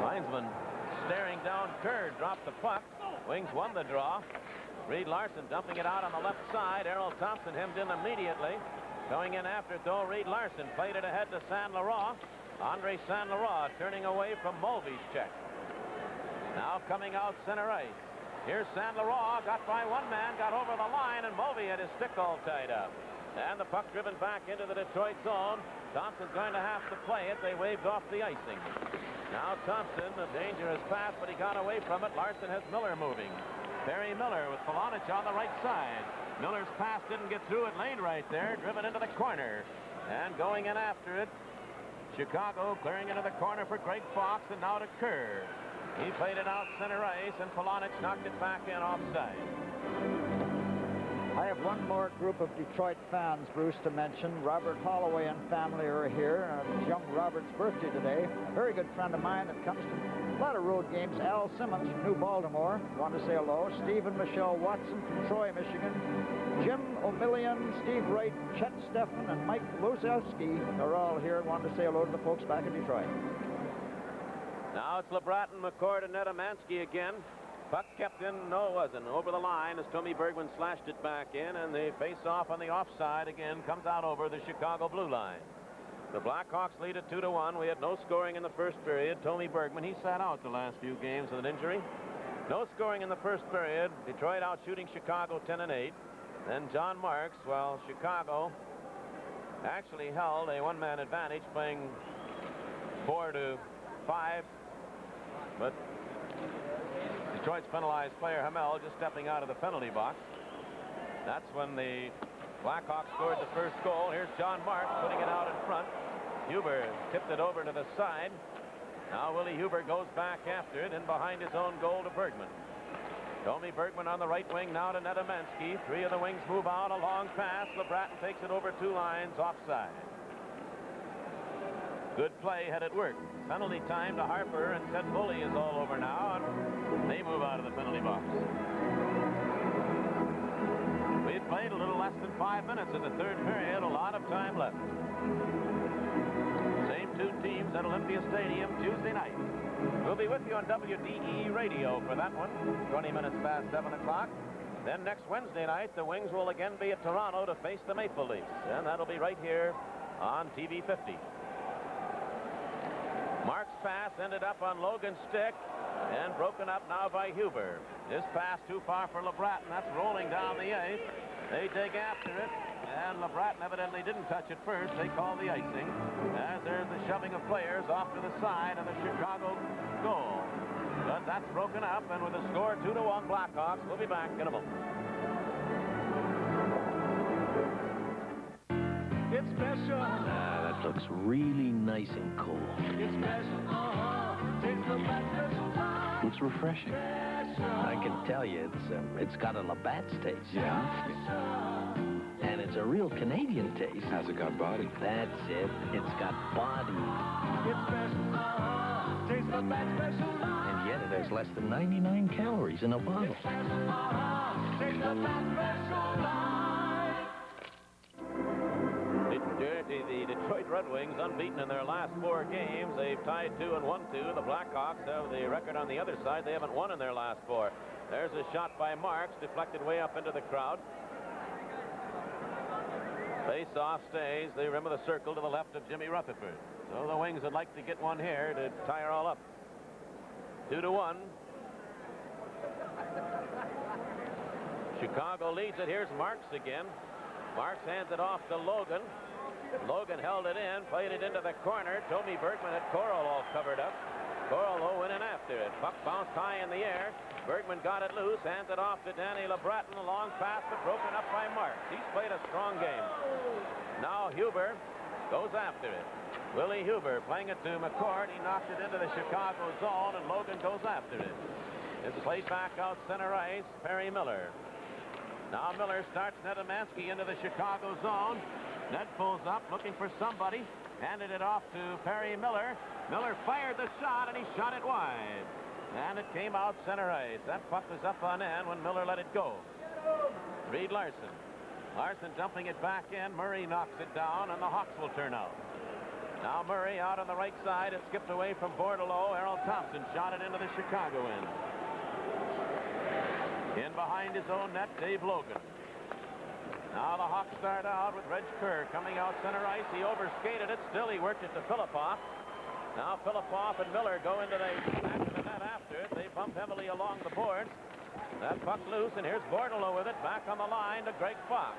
Linesman staring down. Kerr dropped the puck. Wings won the draw. Reed Larson dumping it out on the left side. Errol Thompson hemmed in immediately. Going in after it, though, Reed Larson played it ahead to Saint Laurent. Andre Saint Laurent turning away from Mulvey's check. Now coming out center ice. Here's Saint Laurent, got by one man, got over the line, and Mulvey had his stick all tied up. And the puck driven back into the Detroit zone. Thompson's going to have to play it. They waved off the icing. Now Thompson, a dangerous pass, but he got away from it. Larson has Miller moving. Perry Miller with Polonich on the right side. Miller's pass didn't get through. It laid right there, driven into the corner. And going in after it, Chicago clearing into the corner for Greg Fox, and now to Kerr. He played it out center ice, and Polonich knocked it back in offside. I have one more group of Detroit fans, Bruce, to mention. Robert Holloway and family are here. It's young Robert's birthday today. A very good friend of mine that comes to a lot of road games. Al Simmons from New Baltimore. Want to say hello. Steve and Michelle Watson from Troy, Michigan. Jim O'Million, Steve Wright, Chet Steffen, and Mike Lozowski are all here. Want to say hello to the folks back in Detroit. Now it's LeBratton, McCord, and Nedemansky again. Puck kept in, no it wasn't, over the line as Tommy Bergman slashed it back in, and the face-off on the offside again comes out over the Chicago blue line. The Blackhawks lead it 2-1. We had no scoring in the first period. Tommy Bergman, he sat out the last few games with an injury. No scoring in the first period. Detroit out shooting Chicago 10-8. Then John Marks, well, Chicago actually held a one-man advantage, playing 4-5, but Detroit's penalized player Hamel just stepping out of the penalty box. That's when the Blackhawks scored the first goal. Here's John Marks putting it out in front. Huber tipped it over to the side. Now Willie Huber goes back after it, in behind his own goal to Bergman. Tommy Bergman on the right wing now to Nedemansky. Three of the wings move out, a long pass. LeBratton takes it over two lines, offside. Good play, had it worked. Penalty time to Harper, and Ted Bully is all over now, and they move out of the penalty box. We had played a little less than 5 minutes in the third period, a lot of time left. Same two teams at Olympia Stadium Tuesday night. We'll be with you on WDE Radio for that one, 20 minutes past 7 o'clock. Then next Wednesday night, the Wings will again be at Toronto to face the Maple Leafs, and that'll be right here on TV 50. Mark's pass ended up on Logan's stick and broken up now by Huber. This pass too far for LeBratton. That's rolling down the ice. They dig after it, and LeBratton evidently didn't touch it first. They call the icing, as there's the shoving of players off to the side of the Chicago goal. But that's broken up, and with the score 2-1 Blackhawks, we'll be back in a moment. It's special. That looks really nice and cool. It's special. Tastes the best special time. Looks refreshing. I can tell you, it's got a Labatt's taste. Yeah? And it's a real Canadian taste. Has it got body? That's it. It's got body. It's special. Tastes the best special time. And yet it has less than 99 calories in a bottle. It's special. Tastes the best special time. The Detroit Red Wings unbeaten in their last 4 games. They've tied 2 and won 2. The Blackhawks have the record on the other side. They haven't won in their last 4. There's a shot by Marks, deflected way up into the crowd. Face-off stays the rim of the circle to the left of Jimmy Rutherford. So the Wings would like to get one here to tie her all up. 2-1. Chicago leads it. Here's Marks again. Marks hands it off to Logan. Logan held it in, played it into the corner. Tommy Bergman had Coral all covered up. Coral, though, went in after it. Puck bounced high in the air. Bergman got it loose, hands it off to Danny LeBratton. A long pass, but broken up by Marks. He's played a strong game. Now Huber goes after it. Willie Huber playing it to McCord. He knocked it into the Chicago zone, and Logan goes after it. It's played back out center ice. Perry Miller. Now Miller starts Nedemansky into the Chicago zone. Ned pulls up, looking for somebody. Handed it off to Perry Miller. Miller fired the shot, and he shot it wide. And it came out center ice. That puck was up on end when Miller let it go. Reed Larson. Larson dumping it back in. Murray knocks it down, and the Hawks will turn out. Now Murray out on the right side. It skipped away from Bordelot. Errol Thompson shot it into the Chicago end. In behind his own net, Dave Logan. Now the Hawks start out with Reg Kerr coming out center ice. He overskated it. Still, he worked it to Filipoff. Now Filipoff and Miller go into the back of the net after it. They bump heavily along the boards. That puck loose, and here's Bordelot with it. Back on the line to Greg Fox.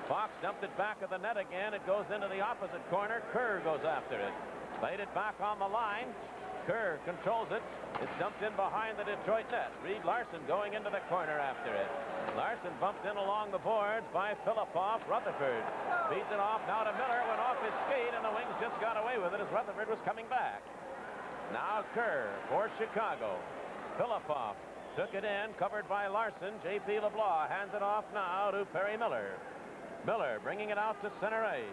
Fox dumped it back of the net again. It goes into the opposite corner. Kerr goes after it. Played it back on the line. Kerr controls it. It's dumped in behind the Detroit net. Reed Larson going into the corner after it. Larson bumped in along the boards by Filipoff. Rutherford feeds it off now to Miller. Went off his skate, and the Wings just got away with it as Rutherford was coming back. Now Kerr for Chicago. Filipoff Took it in, covered by Larson. J.P. LeBlanc hands it off now to Perry Miller. Miller bringing it out to center ice.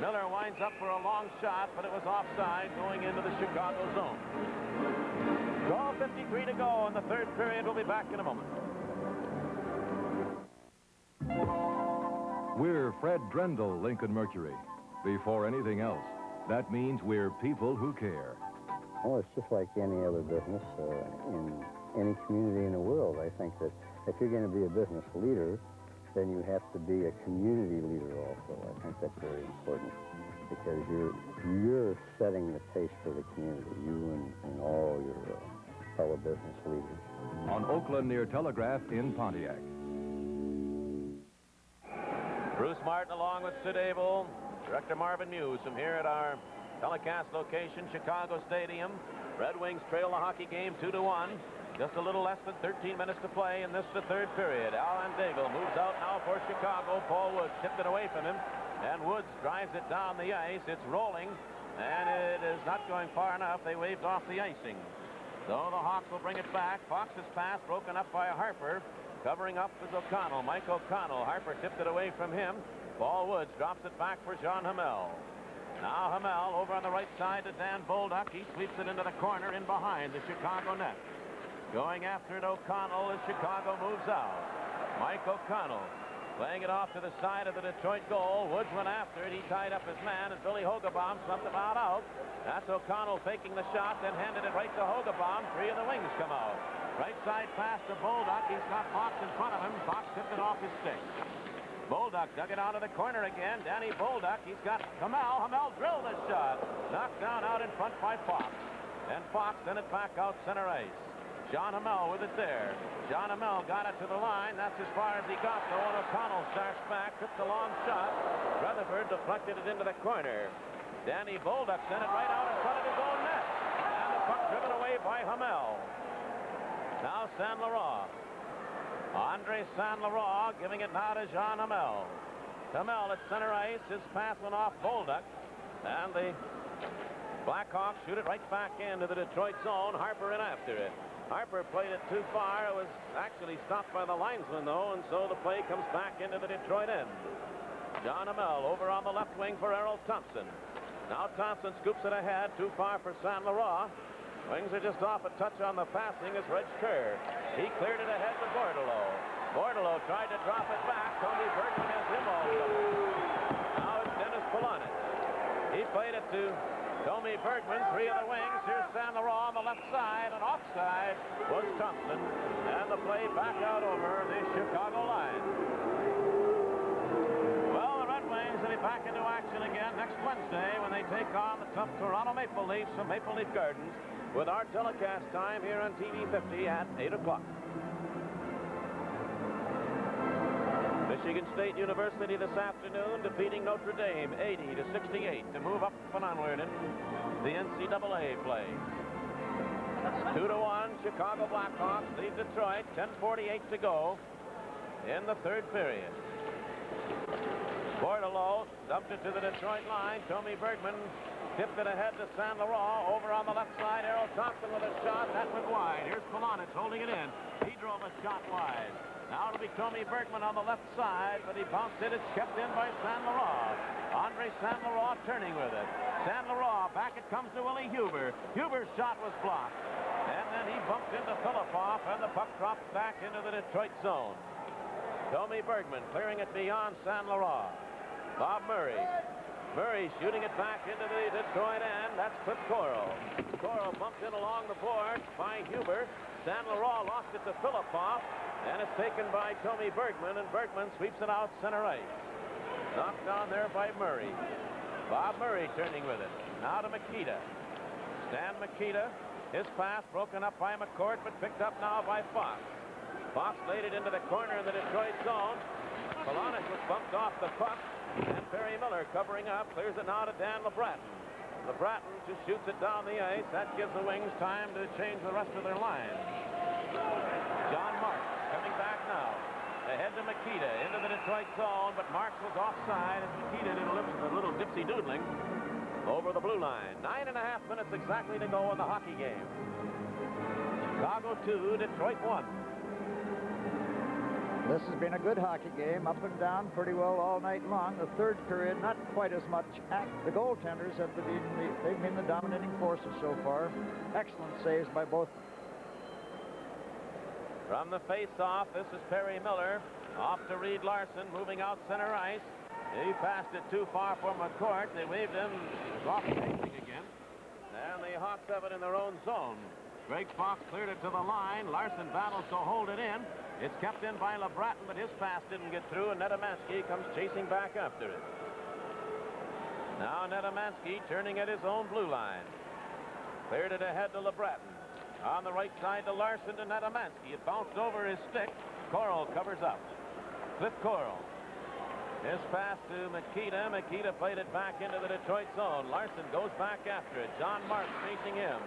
Miller winds up for a long shot, but it was offside going into the Chicago zone. 12:53 to go in the third period. We'll be back in a moment. We're Fred Drendel, Lincoln Mercury. Before anything else, that means we're people who care. Well, it's just like any other business in any community in the world. I think that if you're going to be a business leader, then you have to be a community leader also. I think that's very important because you're setting the pace for the community, you and all your fellow business leaders. On Oakland near Telegraph in Pontiac. Bruce Martin along with Sid Abel, Director Marvin Muse from here at our telecast location, Chicago Stadium. Red Wings trail the hockey game 2-1. Just a little less than 13 minutes to play in this, the third period. Alan Daigle moves out now for Chicago. Paul Woods tipped it away from him, and Woods drives it down the ice. It's rolling, and it is not going far enough. They waved off the icing. So the Hawks will bring it back. Fox's pass broken up by Harper. Covering up is O'Connell. Mike O'Connell. Harper tipped it away from him. Paul Woods drops it back for Jean Hamel. Now Hamel over on the right side to Dan Bolduc. He sweeps it into the corner in behind the Chicago net. Going after it, O'Connell as Chicago moves out. Mike O'Connell playing it off to the side of the Detroit goal. Woods went after it. He tied up his man, and Billy Hogebaum swept him out. That's O'Connell taking the shot, then handed it right to Hogebaum. Three of the Wings come out. Right side pass to Bolduc. He's got Fox in front of him. Fox tipped it off his stick. Bolduc dug it out of the corner again. Danny Bolduc. He's got Hamel. Hamel drilled the shot. Knocked down out in front by Fox. And Fox sent it back out center ice. John Hamel with it there. John Hamel got it to the line. That's as far as he got, though. And O'Connell starts back. Took the long shot. Rutherford deflected it into the corner. Danny Bolduc sent it right out in front of his own net. And the puck driven away by Hamel. Now Saint Laurent. Andre Saint Laurent giving it now to Jean Hamel. Hamel at center ice. His pass went off Bolduc. And the Blackhawks shoot it right back into the Detroit zone. Harper in after it. Harper played it too far. It was actually stopped by the linesman, though, and so the play comes back into the Detroit end. John Hamel over on the left wing for Errol Thompson. Now Thompson scoops it ahead. Too far for Saint Laurent. Wings are just off a touch on the passing as Reg Kerr. He cleared it ahead to Bordelot. Bordelot tried to drop it back. Tony Bergman has him all covered. Now it's Dennis Polonic. He played it to Tommy Bergman. Three of the Wings. Here's Saint Laurent on the left side, and offside was Thompson. And the play back out over the Chicago line. Well, the Red Wings will be back into action again next Wednesday when they take on the tough Toronto Maple Leafs from Maple Leaf Gardens with our telecast time here on TV 50 at 8 o'clock. Michigan State University this afternoon defeating Notre Dame 80-68 to move up and onward in the NCAA play. 2-1, Chicago Blackhawks lead Detroit. 10:48 to go in the third period. Bordelot dumped it to the Detroit line. Tommy Bergman tipped it ahead to Saint Laurent. Over on the left side, Errol Thompson with a shot. That went wide. Here's Polonic holding it in. He drove a shot wide. Now it'll be Tommy Bergman on the left side, but he bounced it. It's kept in by Saint Laurent. Andre Saint Laurent turning with it. Saint Laurent, back it comes to Willie Huber. Huber's shot was blocked. And then he bumped into Filipoff, and the puck drops back into the Detroit zone. Tommy Bergman clearing it beyond Saint Laurent. Bob Murray. Murray shooting it back into the Detroit end. That's Cliff Coral. Coral bumped in along the boards by Huber. Saint Laurent lost it to Filipoff. And it's taken by Tommy Bergman, and Bergman sweeps it out center ice. Knocked down there by Murray. Bob Murray turning with it. Now to Makita. Stan Makita. His pass broken up by McCourt, but picked up now by Fox. Fox laid it into the corner in the Detroit zone. Polonic was bumped off the puck, and Perry Miller covering up. Clears it now to Dan LeBratton. LeBratton just shoots it down the ice. That gives the Wings time to change the rest of their line. John Marks coming back now. Ahead to Makita into the Detroit zone, but Marks was offside, and Makita did a little dipsy doodling over the blue line. 9.5 minutes exactly to go in the hockey game. Chicago 2, Detroit 1. This has been a good hockey game, up and down pretty well all night long. The third period, not quite as much. The goaltenders have they've been the dominating forces so far. Excellent saves by both. From the face-off, this is Perry Miller. Off to Reed Larson, moving out center ice. He passed it too far for McCourt. They waved him. It was off facing again. And the Hawks have it in their own zone. Greg Fox cleared it to the line. Larson battles to hold it in. It's kept in by LeBratton, but his pass didn't get through, and Nedemansky comes chasing back after it. Now Nedemansky turning at his own blue line. Cleared it ahead to LeBratton. On the right side to Larson to Nedemansky. It bounced over his stick. Coral covers up. Cliff Coral. His pass to Makita. Makita played it back into the Detroit zone. Larson goes back after it. John Marks chasing him.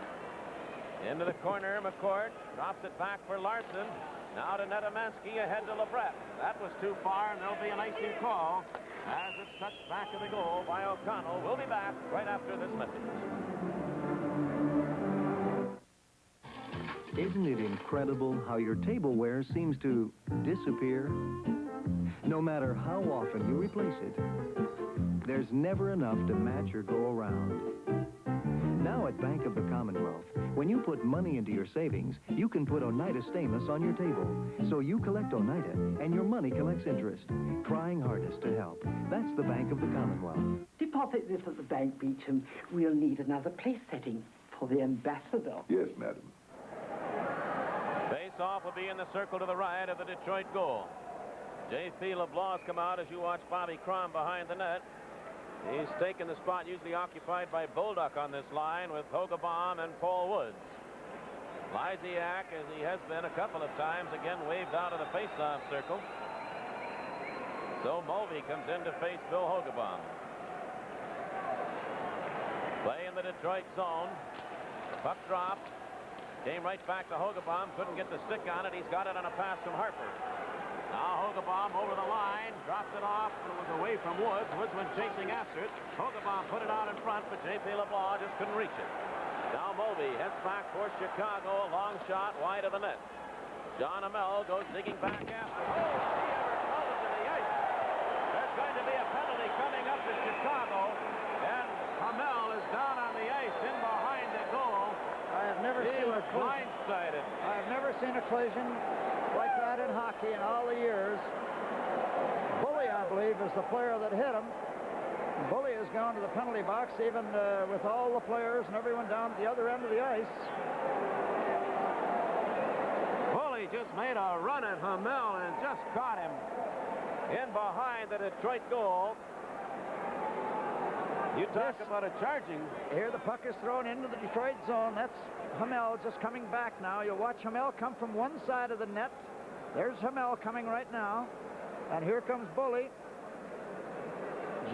Into the corner, McCourt drops it back for Larson. Now to Nedemansky, ahead to LeBratton. That was too far, and there'll be an icing call as it's touched back of the goal by O'Connell. We'll be back right after this message. Isn't it incredible how your tableware seems to disappear? No matter how often you replace it, there's never enough to match or go around. Now at Bank of the Commonwealth, when you put money into your savings, you can put Oneida Stainless on your table. So you collect Oneida, and your money collects interest, trying hardest to help. That's the Bank of the Commonwealth. Deposit this at the bank, Beecham. We'll need another place setting for the ambassador. Yes, madam. Face-off will be in the circle to the right of the Detroit goal. J.P. LeBlanc's come out as you watch Bobby Crom behind the net. He's taken the spot usually occupied by Bolduc on this line with Hogebaum and Paul Woods. Lysiak, as he has been a couple of times, again waved out of the face-off circle. So Mulvey comes in to face Bill Hogebaum. Play in the Detroit zone. Puck dropped. Came right back to Hogebaum. Couldn't get the stick on it. He's got it on a pass from Harper. Now Hogebaum over the line, drops it off, and it was away from Woods. Woods went chasing after it. Hogebaum put it out in front, but J.P. LeBlanc just couldn't reach it. Now Mulvey heads back for Chicago. Long shot wide of the net. John Hamel goes digging back after. Oh, he ever fell to the ice. There's going to be a penalty coming up to Chicago, and Hamel is down on the ice in behind the goal. I have never seen a blindsided. I have never seen a collision like that in hockey in all the years. Bully, I believe, is the player that hit him. Bully has gone to the penalty box, even with all the players and everyone down at the other end of the ice. Bully just made a run at Hamel and just caught him in behind the Detroit goal. You talk about a charging. Here the puck is thrown into the Detroit zone. That's Hamel just coming back now. You'll watch Hamel come from one side of the net. There's Hamel coming right now. And here comes Bully.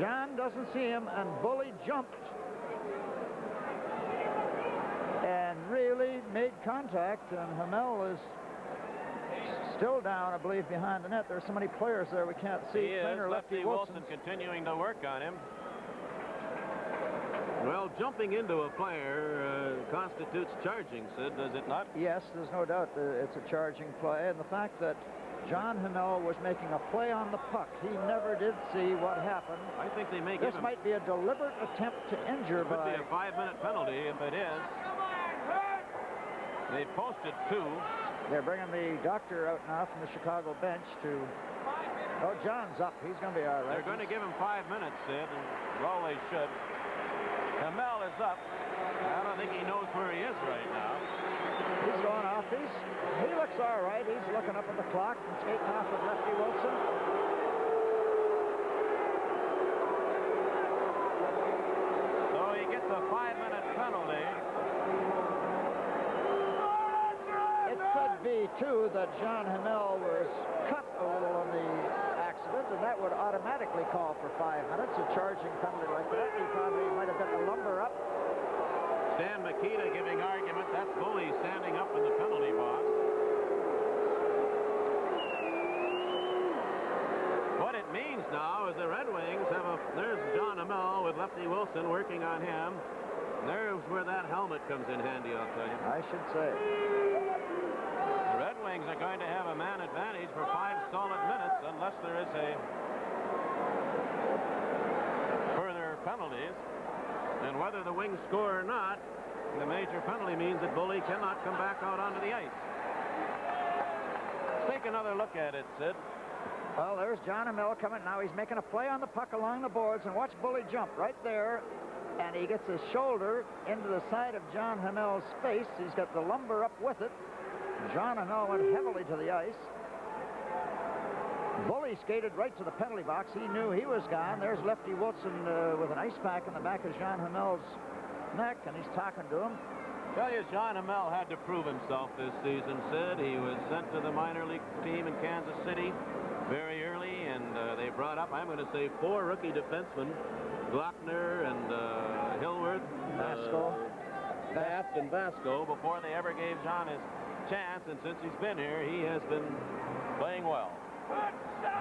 John doesn't see him, and Bully jumped and really made contact, and Hamel is still down, I believe, behind the net. There's so many players there we can't see. He is. Lefty Wilson continuing to work on him. Well, jumping into a player constitutes charging, Sid, does it not? Yes, there's no doubt that it's a charging play. And the fact that John Hamel was making a play on the puck, he never did see what happened. I think they may give him... This might be a deliberate attempt to injure by... It could be a 5-minute penalty if it is. They posted 2. They're bringing the doctor out now from the Chicago bench to... Oh, John's up. He's going to be all right. They're going to give him 5 minutes, Sid, and well, they should. Hamel is up. I don't think he knows where he is right now. He's going off. He looks all right. He's looking up at the clock and skating off with Lefty Wilson. So he gets a 5-minute penalty. It could be, too, that John Hamel was cut a little on the accident, and that would automatically call for 5 minutes. A charging penalty like that, he probably might have been a lumber up. Stan Makita giving argument. That's Bully standing up in the penalty box. What it means now is the Red Wings have there's John Hamel with Lefty Wilson working on him. There's where that helmet comes in handy, I'll tell you. I should say. The Red Wings are going to have a man advantage for 5 solid minutes unless there is a further penalties. And whether the Wings score or not, the major penalty means that Bully cannot come back out onto the ice. Let's take another look at it, Sid. Well, there's John Hamel coming. Now he's making a play on the puck along the boards, and watch Bully jump right there. And he gets his shoulder into the side of John Hamel's face. He's got the lumber up with it. John Hamel went heavily to the ice. Bully skated right to the penalty box. He knew he was gone. There's Lefty Wilson with an ice pack in the back of John Hamel's neck, and he's talking to him. Tell you, John Hamel had to prove himself this season, Sid. He was sent to the minor league team in Kansas City very early, and they brought up, I'm going to say, 4 rookie defensemen, Glockner and Hillworth, Vasco, Taft, and Vasco, before they ever gave John his chance, and since he's been here, he has been playing well.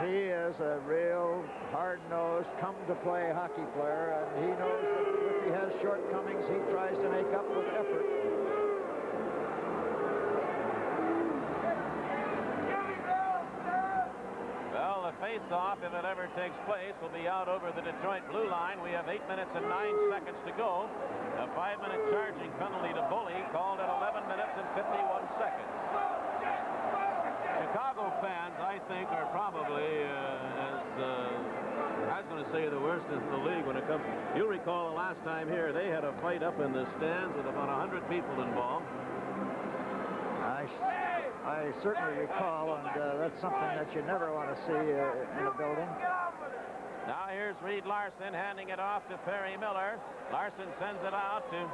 He is a real hard-nosed, come-to-play hockey player, and he knows that if he has shortcomings, he tries to make up with effort. Well, the face-off, if it ever takes place, will be out over the Detroit blue line. We have 8 minutes and 9 seconds to go. A 5-minute charging penalty to Bully called at 11 minutes and 51 seconds. Chicago fans, I think, are probably I was going to say the worst in the league when it comes. You'll recall the last time here, they had a fight up in the stands with about 100 people involved. I certainly recall, and that's something that you never want to see in a building. Now here's Reed Larson handing it off to Perry Miller. Larson sends it out to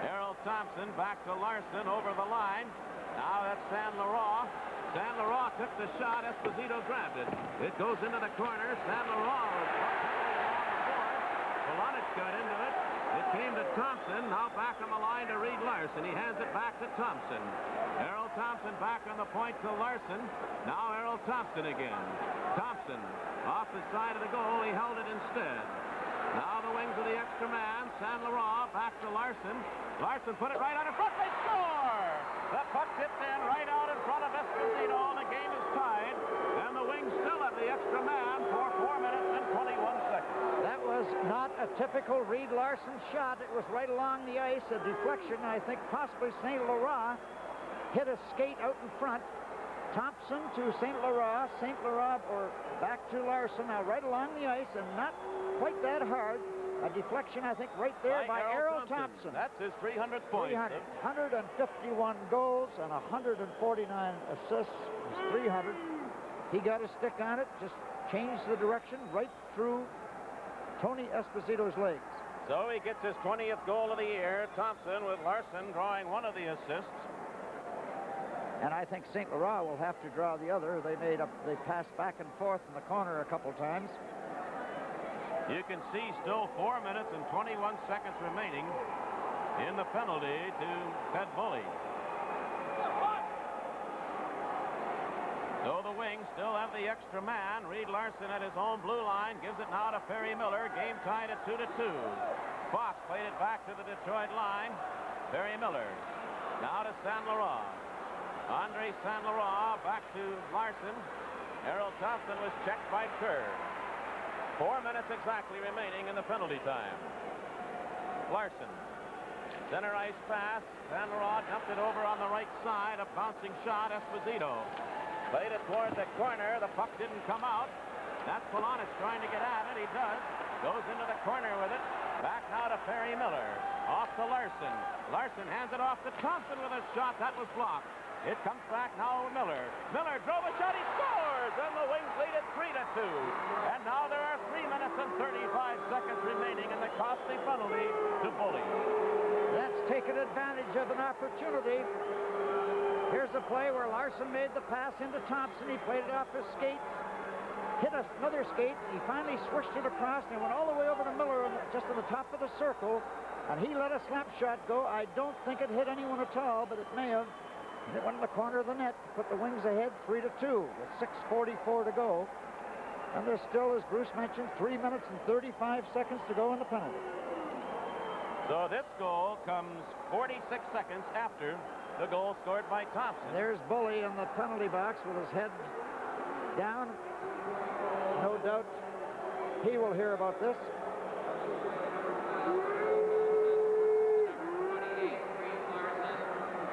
Errol Thompson. Back to Larson over the line. Now that's San Laurent. San Laurent took the shot. Esposito grabbed it. It goes into the corner. San Laurent was Polonich got into it. It came to Thompson. Now back on the line to Reed Larson. He hands it back to Thompson. Errol Thompson back on the point to Larson. Now Errol Thompson again. Thompson off the side of the goal. He held it instead. Now the wings of the extra man. San Laurent back to Larson. Larson put it right out in front. They score! The puck tipped in right out in front of Esposito. The game is tied. And the Wings still have the extra man for 4 minutes and 21 seconds. That was not a typical Reed Larson shot. It was right along the ice. A deflection, I think possibly St. Laurent hit a skate out in front. Thompson to St. Laurent. St. Laurent or back to Larson. Now right along the ice and not quite that hard. A deflection, I think, right there by Errol Thompson. That's his 300th point. 151 goals and 149 assists. 300. He got a stick on it, just changed the direction right through Tony Esposito's legs. So he gets his 20th goal of the year. Thompson with Larson drawing one of the assists. And I think St. Laurent will have to draw the other. They passed back and forth in the corner a couple times. You can see still 4 minutes and 21 seconds remaining in the penalty to Ted Bully. So the Wings still have the extra man. Reed Larson at his own blue line gives it now to Perry Miller. Game tied at 2-2. Fox played it back to the Detroit line. Perry Miller now to San Laurent. Andre San Laurent back to Larson. Errol Thompson was checked by Kerr. 4 minutes exactly remaining in the penalty time. Larson. Center ice pass. San Laurent dumped it over on the right side. A bouncing shot. Esposito played it toward the corner. The puck didn't come out. That's Polonich trying to get at it. He does. Goes into the corner with it. Back now to Perry Miller. Off to Larson. Larson hands it off to Thompson with a shot. That was blocked. It comes back now to Miller. Miller drove a shot. He scores! And the Wings lead it 3-2. And now there are 3 minutes and 35 seconds remaining in the costly penalty to Bully. That's taken advantage of an opportunity. Here's the play where Larson made the pass into Thompson. He played it off his skate. Hit another skate. He finally switched it across and it went all the way over to Miller just on the top of the circle. And he let a slap shot go. I don't think it hit anyone at all, but it may have. It went in the corner of the net to put the Wings ahead 3-2 with 6:44 to go. And there's still, as Bruce mentioned, 3 minutes and 35 seconds to go in the penalty. So this goal comes 46 seconds after the goal scored by Thompson. There's Bully in the penalty box with his head down. No doubt he will hear about this.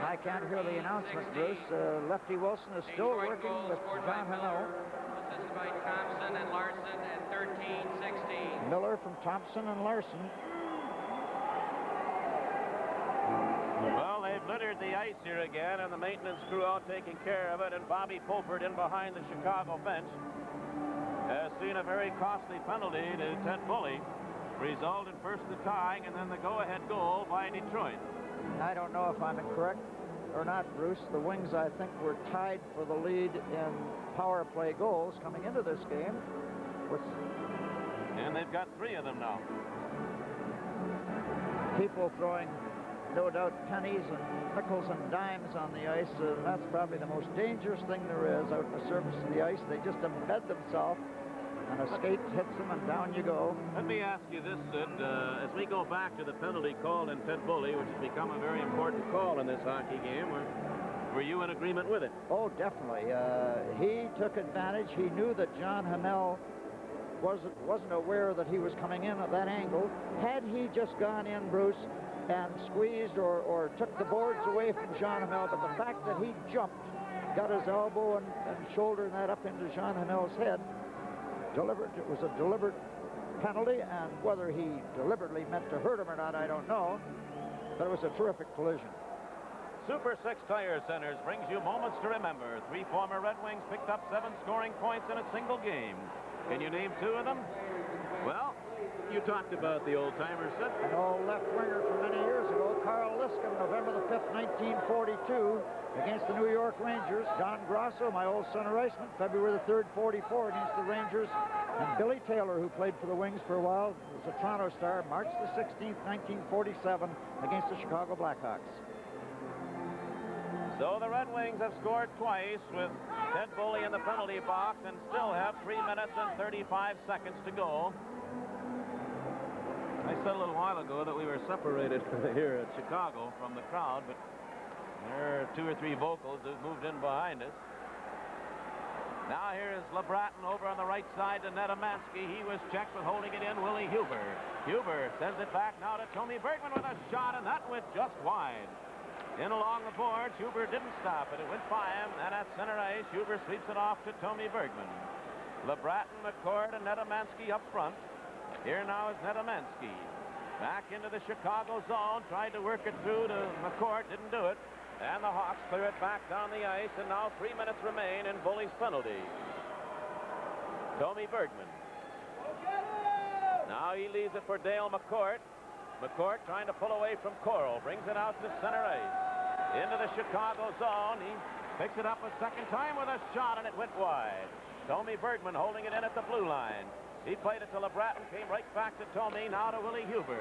I can't hear the announcement, Bruce. Lefty Wilson is still working with John Hannell. Assisted by Thompson and Larson at 13-16. Miller from Thompson and Larson. Well, they've littered the ice here again, and the maintenance crew out taking care of it, and Bobby Popert in behind the Chicago bench has seen a very costly penalty to Ted Bully, result in first the tying and then the go-ahead goal by Detroit. I don't know if I'm incorrect or not, Bruce. The Wings, I think, were tied for the lead in power play goals coming into this game. And they've got 3 of them now. People throwing, no doubt, pennies and nickels and dimes on the ice. That's probably the most dangerous thing there is out on the surface of the ice. They just embed themselves, and a skate hits them, and down you go. Let me ask you this, Sid. As we go back to the penalty called in Ted Bully, which has become a very important call in this hockey game, were you in agreement with it? Oh, definitely. He took advantage. He knew that John Hannell wasn't aware that he was coming in at that angle. Had he just gone in, Bruce, and squeezed or took the boards away from John Hannell, but the fact that he jumped, got his elbow and shoulder and that up into John Hannell's head, it was a deliberate penalty, and whether he deliberately meant to hurt him or not, I don't know, but it was a terrific collision. Super 6 Tire Centers brings you moments to remember. 3 former Red Wings picked up 7 scoring points in a single game. Can you name 2 of them? Well, you talked about the old-timer, Sid. An old left winger from many years ago, Carl Liscomb, November the 5th, 1942, against the New York Rangers. Don Grosso, my old center iceman, February the 3rd, 44, against the Rangers. And Billy Taylor, who played for the Wings for a while, was a Toronto Star, March the 16th, 1947, against the Chicago Blackhawks. So the Red Wings have scored twice with Ted Bully in the penalty box and still have 3 minutes and 35 seconds to go. I said a little while ago that we were separated here at Chicago from the crowd, but there are 2 or 3 vocals who've moved in behind us. Now here is LeBratton over on the right side to Nedemansky. He was checked with holding it in, Willie Huber. Huber sends it back now to Tommy Bergman with a shot, and that went just wide. In along the boards, Huber didn't stop it. It went by him, and at center ice, Huber sweeps it off to Tommy Bergman. LeBratton, McCord, and Nedemansky up front. Here now is Nedemansky. Back into the Chicago zone, tried to work it through to McCord, didn't do it. And the Hawks clear it back down the ice, and now 3 minutes remain in Bully's penalty. Tommy Bergman. Now he leaves it for Dale McCourt. McCourt trying to pull away from Coral, brings it out to center ice. Into the Chicago zone. He picks it up a second time with a shot, and it went wide. Tommy Bergman holding it in at the blue line. He played it to LeBratton, came right back to Tommy, now to Willie Huber.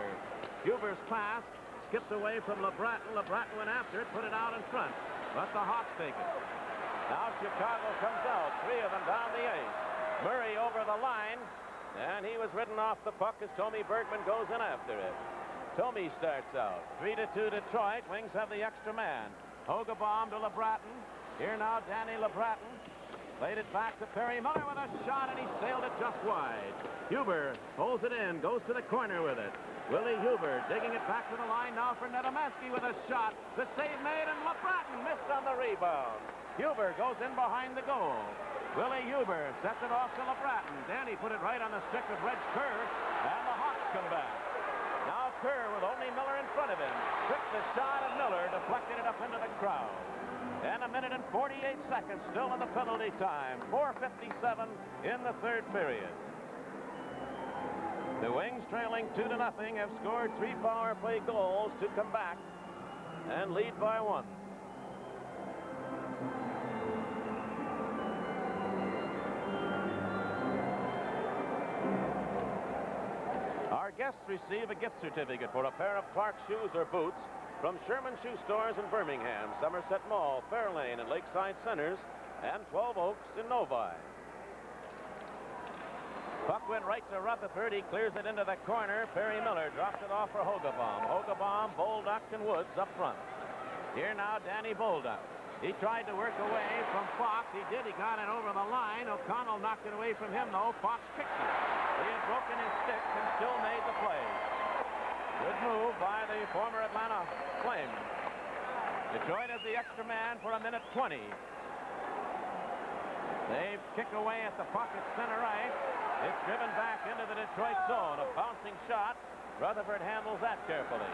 Huber's pass skipped away from LeBratton. LeBratton went after it, put it out in front. But the Hawks take it. Now Chicago comes out, 3 of them down the ice. Murray over the line, and he was ridden off the puck as Tommy Bergman goes in after it. Tommy starts out. 3-2 Detroit. Wings have the extra man. Hogebaum to LeBratton. Here now Danny LeBratton. Played it back to Perry Miller with a shot, and he sailed it just wide. Huber holds it in, goes to the corner with it. Willie Huber digging it back to the line now for Nedemansky with a shot. The save made, and LeBratton missed on the rebound. Huber goes in behind the goal. Willie Huber sets it off to LeBratton. Danny put it right on the stick of Reg Kerr, and the Hawks come back. Now Kerr, with only Miller in front of him, tripped the shot, and Miller deflected it up into the crowd. And 1 minute and 48 seconds still in the penalty time. 4:57 in the 3rd period. The Wings, trailing 2-0, have scored 3 power play goals to come back and lead by 1. Our guests receive a gift certificate for a pair of Clark shoes or boots from Sherman Shoe Stores in Birmingham, Somerset Mall, Fairlane, and Lakeside Centers, and 12 Oaks in Novi. Puck went right to Rutherford. He clears it into the corner. Perry Miller drops it off for Hogebaum. Hogebaum, Bolduc, and Woods up front. Here now, Danny Bolduc. He tried to work away from Fox. He did. He got it over the line. O'Connell knocked it away from him, though. Fox kicked it. He had broken his stick and still made the play. Good move by the former Atlanta Flame. Detroit has the extra man for 1:20. They kick away at the puck at center ice. It's driven back into the Detroit zone. A bouncing shot. Rutherford handles that carefully.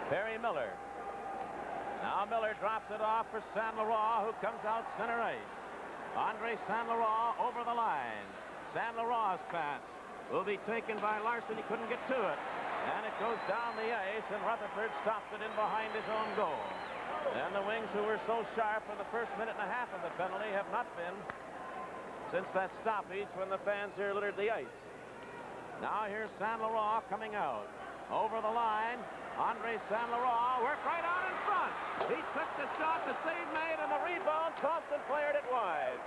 Perry Miller. Now Miller drops it off for Saint Laurent, who comes out center ice. Andre Saint Laurent over the line. Saint Laurent's pass will be taken by Larson. He couldn't get to it. And it goes down the ice, and Rutherford stops it in behind his own goal. And the Wings, who were so sharp for the first minute and a half of the penalty, have not been since that stoppage when the fans here littered the ice. Now here's Saint Laurent coming out. Over the line, Andre Saint Laurent worked right out in front. He took the shot, the save made, and the rebound. Thompson fired it wide.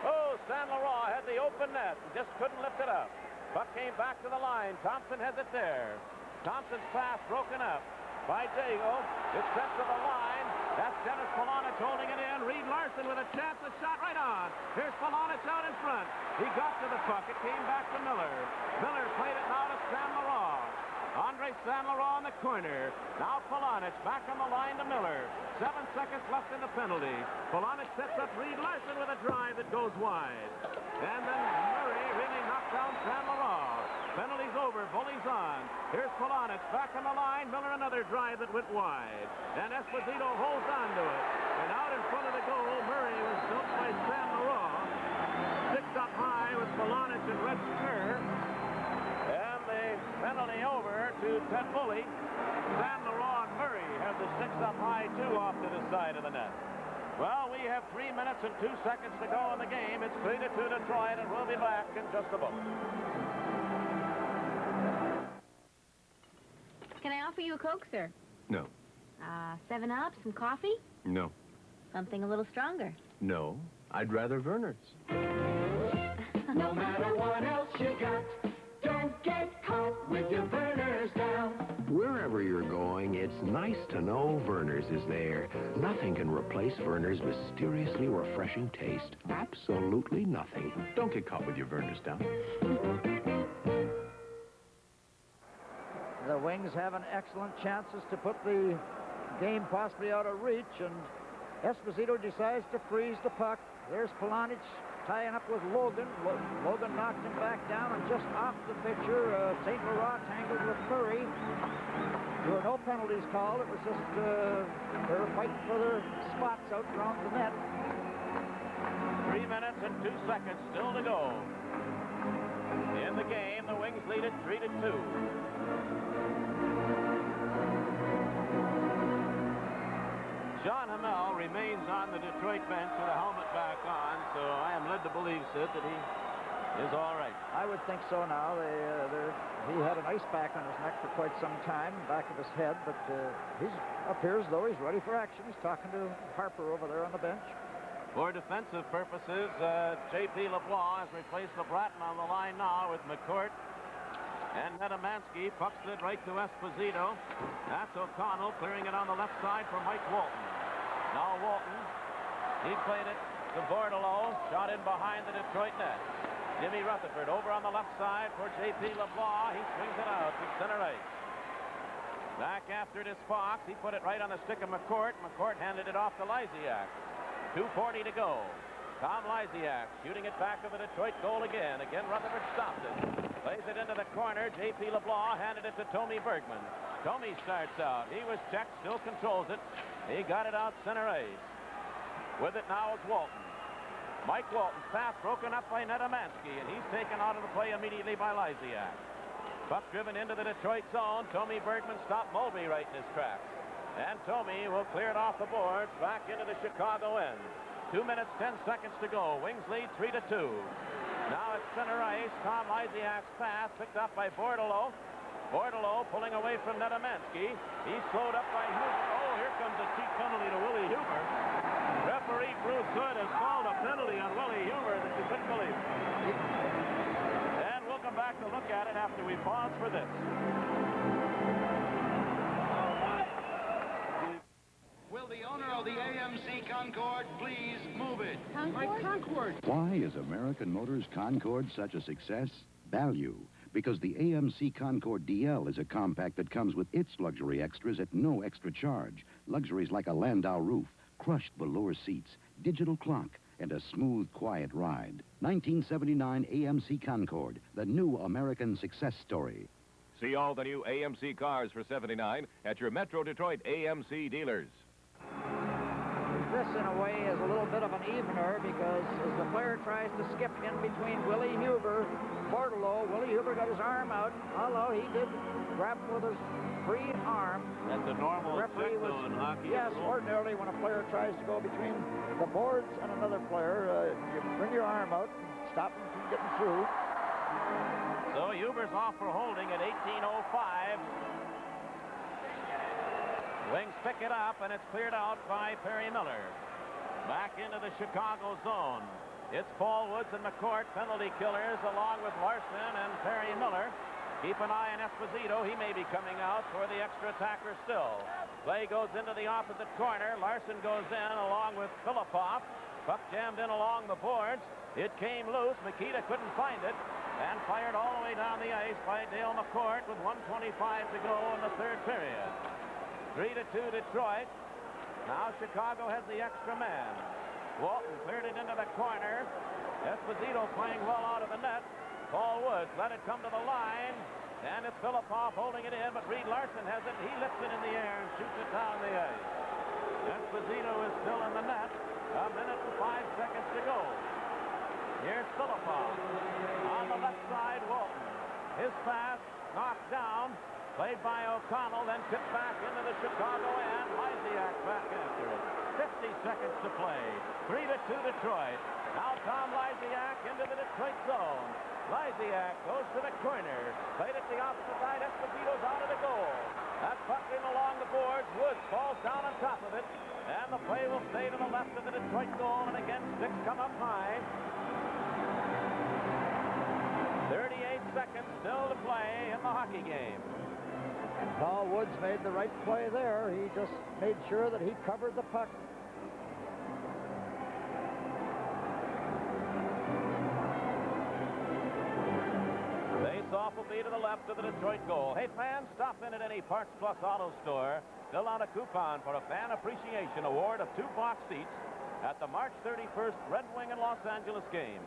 Oh, Saint Laurent had the open net and just couldn't lift it up. Puck came back to the line. Thompson has it there. Thompson's pass broken up by Dago. It's sent to the line. That's Dennis Polonich holding it in. Reed Larson with a chance, a shot right on. Here's Polonich out in front. He got to the puck. It came back to Miller. Miller played it now to Saint Laurent. Andre Saint Laurent in the corner. Now Polonich back on the line to Miller. 7 seconds left in the penalty. Polonich sets up Reed Larson with a drive that goes wide. And then Murray really knocked down Saint Laurent. Penalty's over. Bully's on. Here's Polonich back on the line. Miller another drive that went wide. And Esposito holds on to it. And out in front of the goal, Murray was dumped by Saint Laurent. Six up high with Polonich and Red Kerr. And the penalty over to Ted Bully. Saint Laurent and Murray have the six up high, two off to the side of the net. Well, we have 3 minutes and 2 seconds to go in the game. It's 3-2 Detroit, and we'll be back in just a moment. Can I offer you a Coke, sir? No. 7-Up, some coffee? No. Something a little stronger. No. I'd rather Werner's. No matter what else you got, don't get caught with your Werner's down. Wherever you're going, it's nice to know Werner's is there. Nothing can replace Werner's mysteriously refreshing taste. Absolutely nothing. Don't get caught with your Werner's down. The Wings having excellent chances to put the game possibly out of reach, and Esposito decides to freeze the puck. There's Polonich tying up with Logan. Logan knocked him back down, and just off the picture, St. Laurent tangled with Murray. There were no penalties called. It was just they were fighting for their spots out around the net. 3 minutes and 2 seconds still to go. In the game, the Wings lead it 3-2. John Hamel remains on the Detroit bench with a helmet back on, so I am led to believe, Sid, that he is all right. I would think so now. He had an ice pack on his neck for quite some time, back of his head, but he appears as though he's ready for action. He's talking to Harper over there on the bench. For defensive purposes, J.P. LeBlanc has replaced LeBratton on the line now with McCourt and Nedemansky. Puck slid right to Esposito. That's O'Connell clearing it on the left side for Mike Walton. Now Walton, he played it to Bordelot, shot in behind the Detroit net. Jimmy Rutherford over on the left side for J.P. LeBlanc. He swings it out to center ice. Back after it is Fox. He put it right on the stick of McCourt. McCourt handed it off to Lysiak. 2:40 to go. Tom Lysiak shooting it back to the Detroit goal again. Again, Rutherford stopped it. Plays it into the corner. J.P. LeBlanc handed it to Tommy Bergman. Tommy starts out. He was checked, still controls it. He got it out center ice. With it now is Walton. Mike Walton's pass broken up by Nedemansky, and he's taken out of the play immediately by Lysiak. Puck driven into the Detroit zone. Tommy Bergman stopped Mulvey right in his tracks. And Tommy will clear it off the boards back into the Chicago end. 2 minutes, 10 seconds to go. Wings lead 3-2. Now it's center ice. Tom Lysiak's pass picked up by Bordelot. Bordelot pulling away from Nedemansky. He's slowed up by Huber. Oh, here comes a cheap penalty to Willie Huber. Referee Bruce Hood has called a penalty on Willie Huber that you couldn't believe. And we'll come back to look at it after we pause for this. Will the owner of the AMC Concorde please move it? Concorde? Why is American Motors Concorde such a success? Value. Because the AMC Concorde DL is a compact that comes with its luxury extras at no extra charge. Luxuries like a Landau roof, crushed velour seats, digital clock, and a smooth, quiet ride. 1979 AMC Concorde, the new American success story. See all the new AMC cars for $79 at your Metro Detroit AMC dealers. This, in a way, is a little bit of an evener because as the player tries to skip in between Willie Huber, Bordelot, Willie Huber got his arm out, although he did grab with his free arm. That's a normal referee check, though, in hockey. Yes, ordinarily when a player tries to go between the boards and another player, you bring your arm out and stop him from getting through. So Huber's off for holding at 18:05. Wings pick it up, and it's cleared out by Perry Miller. Back into the Chicago zone. It's Paul Woods and McCourt, penalty killers, along with Larson and Perry Miller. Keep an eye on Esposito. He may be coming out for the extra attacker still. Play goes into the opposite corner. Larson goes in along with Filippov. Puck jammed in along the boards. It came loose. Mikita couldn't find it. And fired all the way down the ice by Dale McCourt with 1:25 to go in the third period. 3-2 Detroit. Now Chicago has the extra man. Walton cleared it into the corner. Esposito playing well out of the net. Paul Woods let it come to the line. And it's Filippov holding it in, but Reed Larson has it. He lifts it in the air and shoots it down the ice. Esposito is still in the net. 1 minute and 5 seconds to go. Here's Filippov. On the left side, Walton. His pass knocked down. Played by O'Connell, then tipped back into the Chicago end. Lysiak back after it. 50 seconds to play. 3-2 Detroit. Now Tom Lysiak into the Detroit zone. Lysiak goes to the corner. Played it the opposite side. Esposito's out of the goal. That puck in along the boards. Woods falls down on top of it. And the play will stay to the left of the Detroit goal. And again, sticks come up high. 38 seconds still to play in the hockey game. Paul Woods made the right play there. He just made sure that he covered the puck. Face-off will be to the left of the Detroit goal. Hey, fans, stop in at any Parks Plus Auto store. Fill out a coupon for a Fan Appreciation Award of 2 box seats at the March 31st Red Wing and Los Angeles game.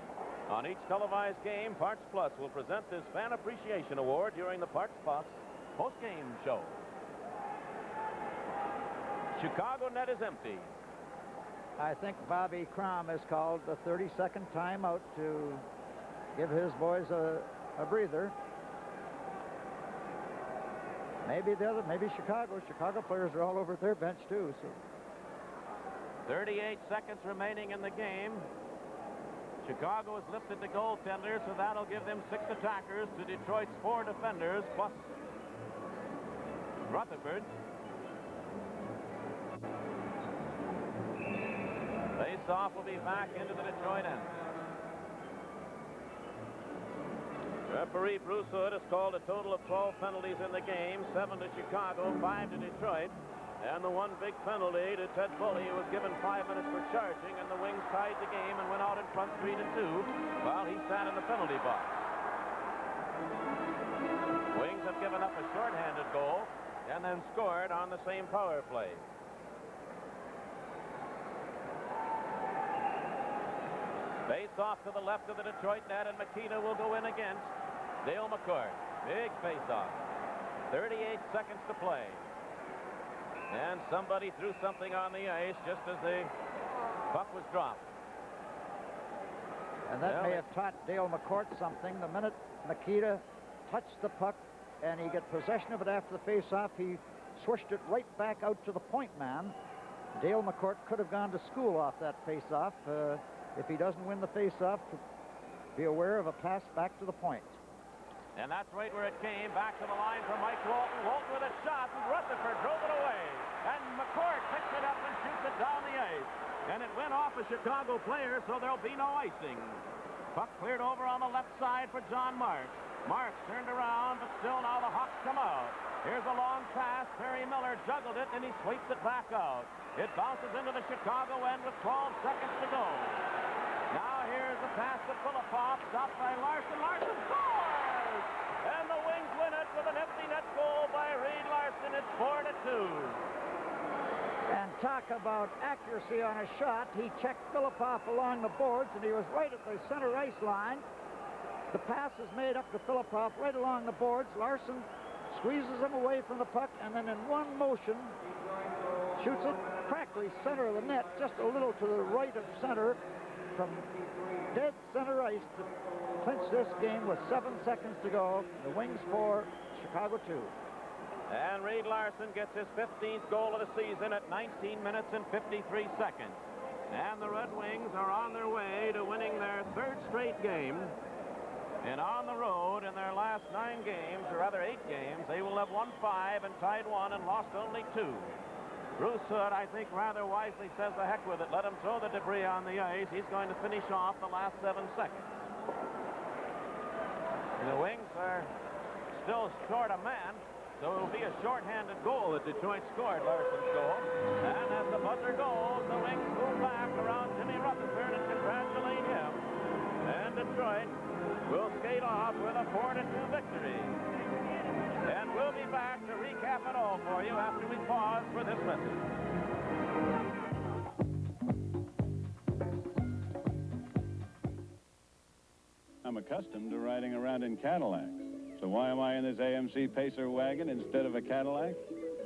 On each televised game, Parks Plus will present this Fan Appreciation Award during the Parks Plus post-game show. Chicago net is empty. I think Bobby Crom has called the 32nd timeout to give his boys a breather. Maybe Chicago. Chicago players are all over their bench too. So 38 seconds remaining in the game. Chicago has lifted the goaltender, so that'll give them 6 attackers to Detroit's 4 defenders, plus Rutherford. Face-off will be back into the Detroit end. Referee Bruce Hood has called a total of 12 penalties in the game, 7 to Chicago, 5 to Detroit. And the one big penalty to Ted Bully, who was given 5 minutes for charging, and the Wings tied the game and went out in front 3-2 while he sat in the penalty box. Wings have given up a shorthanded goal and then scored on the same power play. Face off to the left of the Detroit net, and Mikita will go in against Dale McCourt. Big face off. 38 seconds to play. And somebody threw something on the ice just as the puck was dropped. And that may have taught Dale McCourt something. The minute Mikita touched the puck and he got possession of it after the face-off, he swished it right back out to the point man. Dale McCourt could have gone to school off that face-off. If he doesn't win the face-off, be aware of a pass back to the point. And that's right where it came. Back to the line from Mike Walton. Walton with a shot, and Rutherford drove it away. And McCourt the Chicago players, so there'll be no icing. Puck cleared over on the left side for John Marks. Marks turned around, but still now the Hawks come out. Here's a long pass. Perry Miller juggled it, and he sweeps it back out. It bounces into the Chicago end with 12 seconds to go. Now here's the pass to Filipov, stopped by Larson. Larson scores! And the Wings win it with an empty net goal by Reed Larson. It's 4-2. And talk about accuracy on a shot. He checked Filipov along the boards, and he was right at the center ice line. The pass is made up to Filipov right along the boards. Larson squeezes him away from the puck, and then in one motion shoots it practically center of the net, just a little to the right of center, from dead center ice to clinch this game with 7 seconds to go. The Wings 4, Chicago 2. And Reed Larson gets his 15th goal of the season at 19 minutes and 53 seconds. And the Red Wings are on their way to winning their third straight game. And on the road in their last 9 games, or rather 8 games, they will have won 5 and tied 1 and lost only 2. Bruce Hood, I think, rather wisely says the heck with it. Let him throw the debris on the ice. He's going to finish off the last 7 seconds. And the Wings are still short a man, so it will be a shorthanded goal that Detroit scored, Larson's goal. And as the buzzer goes, the Wings move back around Jimmy Rutherford and congratulate him. And Detroit will skate off with a 4-2 victory. And we'll be back to recap it all for you after we pause for this message. I'm accustomed to riding around in Cadillacs. So why am I in this AMC Pacer wagon instead of a Cadillac?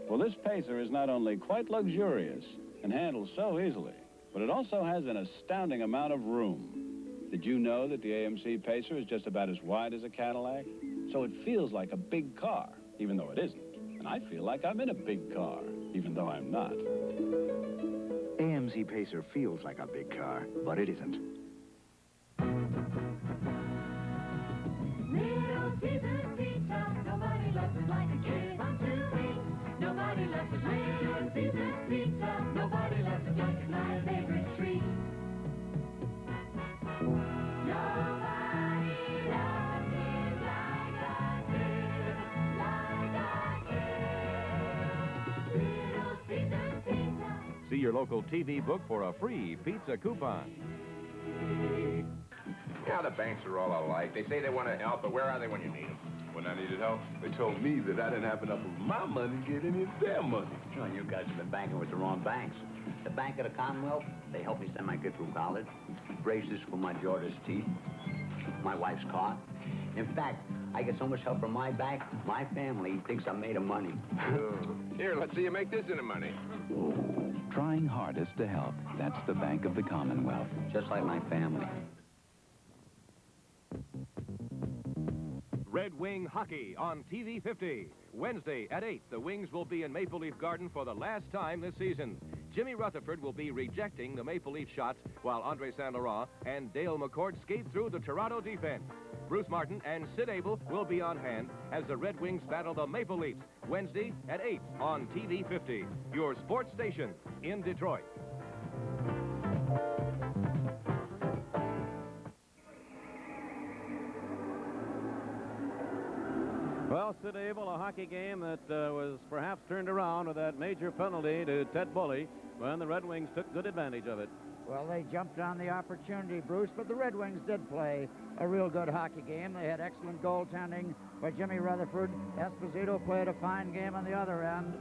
Well, this Pacer is not only quite luxurious and handles so easily, but it also has an astounding amount of room. Did you know that the AMC Pacer is just about as wide as a Cadillac? So it feels like a big car, even though it isn't. And I feel like I'm in a big car, even though I'm not. AMC Pacer feels like a big car, but it isn't. Little Caesar's Pizza, nobody loves it like a kid on 2 weeks. Nobody loves it like Little Caesar's Pizza. Nobody loves it like my favorite treat. Nobody loves it like I did, like I did. Little Caesar's Pizza. See your local TV book for a free pizza coupon. Yeah, the banks are all alike. They say they want to help, but where are they when you need them? When I needed help, they told me that I didn't have enough of my money to get any of their money. Well, you guys have been banking with the wrong banks. The Bank of the Commonwealth, they helped me send my kid through college. Braces for my daughter's teeth. My wife's car. In fact, I get so much help from my bank, my family thinks I'm made of money. Here, let's see you make this into money. Trying hardest to help. That's the Bank of the Commonwealth. Just like my family. Red Wing Hockey on TV 50. Wednesday at 8, the Wings will be in Maple Leaf Garden for the last time this season. Jimmy Rutherford will be rejecting the Maple Leaf shots while Andre Saint Laurent and Dale McCourt skate through the Toronto defense. Bruce Martin and Sid Abel will be on hand as the Red Wings battle the Maple Leafs. Wednesday at 8 on TV 50, your sports station in Detroit. Well, Sid Abel, a hockey game that was perhaps turned around with that major penalty to Ted Bully when the Red Wings took good advantage of it. Well, they jumped on the opportunity, Bruce, but the Red Wings did play a real good hockey game. They had excellent goaltending by Jimmy Rutherford. Esposito played a fine game on the other end.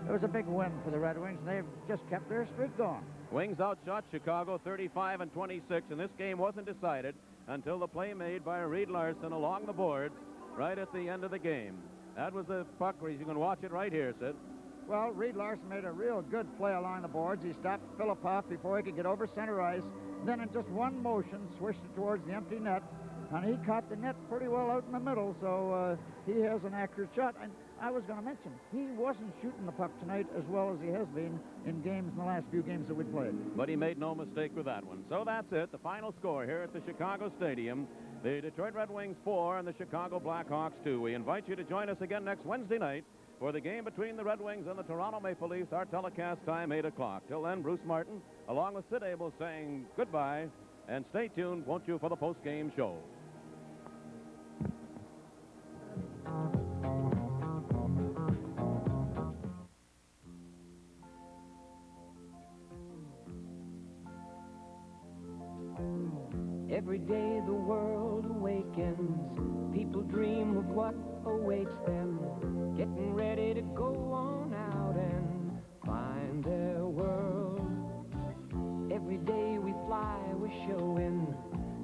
It was a big win for the Red Wings, and they've just kept their streak going. Wings outshot Chicago 35-26, and this game wasn't decided until the play made by Reed Larson along the boards right at the end of the game. That was the puck race. You can watch it right here, Sid. Well, Reed Larson made a real good play along the boards. He stopped Filipov before he could get over center ice. Then in just one motion, swished it towards the empty net. And he caught the net pretty well out in the middle, so he has an accurate shot. And I was going to mention, he wasn't shooting the puck tonight as well as he has been in games in the last few games that we played. But he made no mistake with that one. So that's it, the final score here at the Chicago Stadium. The Detroit Red Wings 4 and the Chicago Blackhawks 2. We invite you to join us again next Wednesday night for the game between the Red Wings and the Toronto Maple Leafs. Our telecast time, 8 o'clock. Till then, Bruce Martin, along with Sid Abel, saying goodbye. And stay tuned, won't you, for the post-game show. Every day the world awakens, people dream of what awaits them, getting ready to go on out and find their world. Every day we fly, we're showing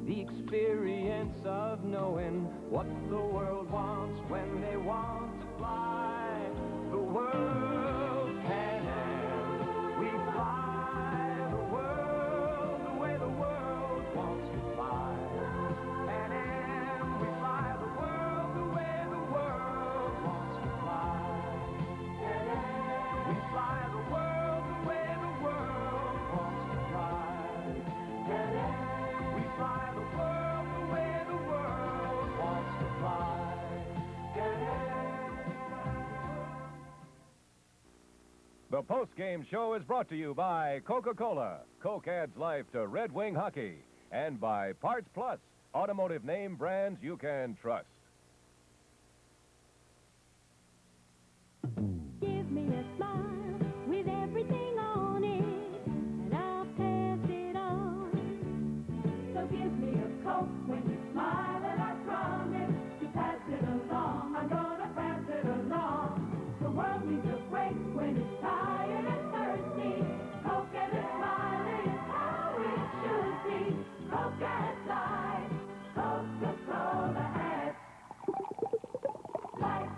the experience of knowing what the world wants when they want to fly. The world can have, we fly the world the way the world wants to fly. Pan Am, we fly the world the way the world wants to fly. Pan Am, we fly the world the way the world wants to fly. Pan Am, we fly the world the way the world wants to fly. Pan Am. The post-game show is brought to you by Coca-Cola. Coke adds life to Red Wing hockey. And by Parts Plus, automotive name brands you can trust. Give me a smile with everything on it, and I'll pass it on. So give me a Coke when you smile, and I promise to pass it along. I'm gonna pass it along. The world needs a break when it's tired and thirsty. Coke and a smile is how it should be. Coke has life, Coca-Cola has life.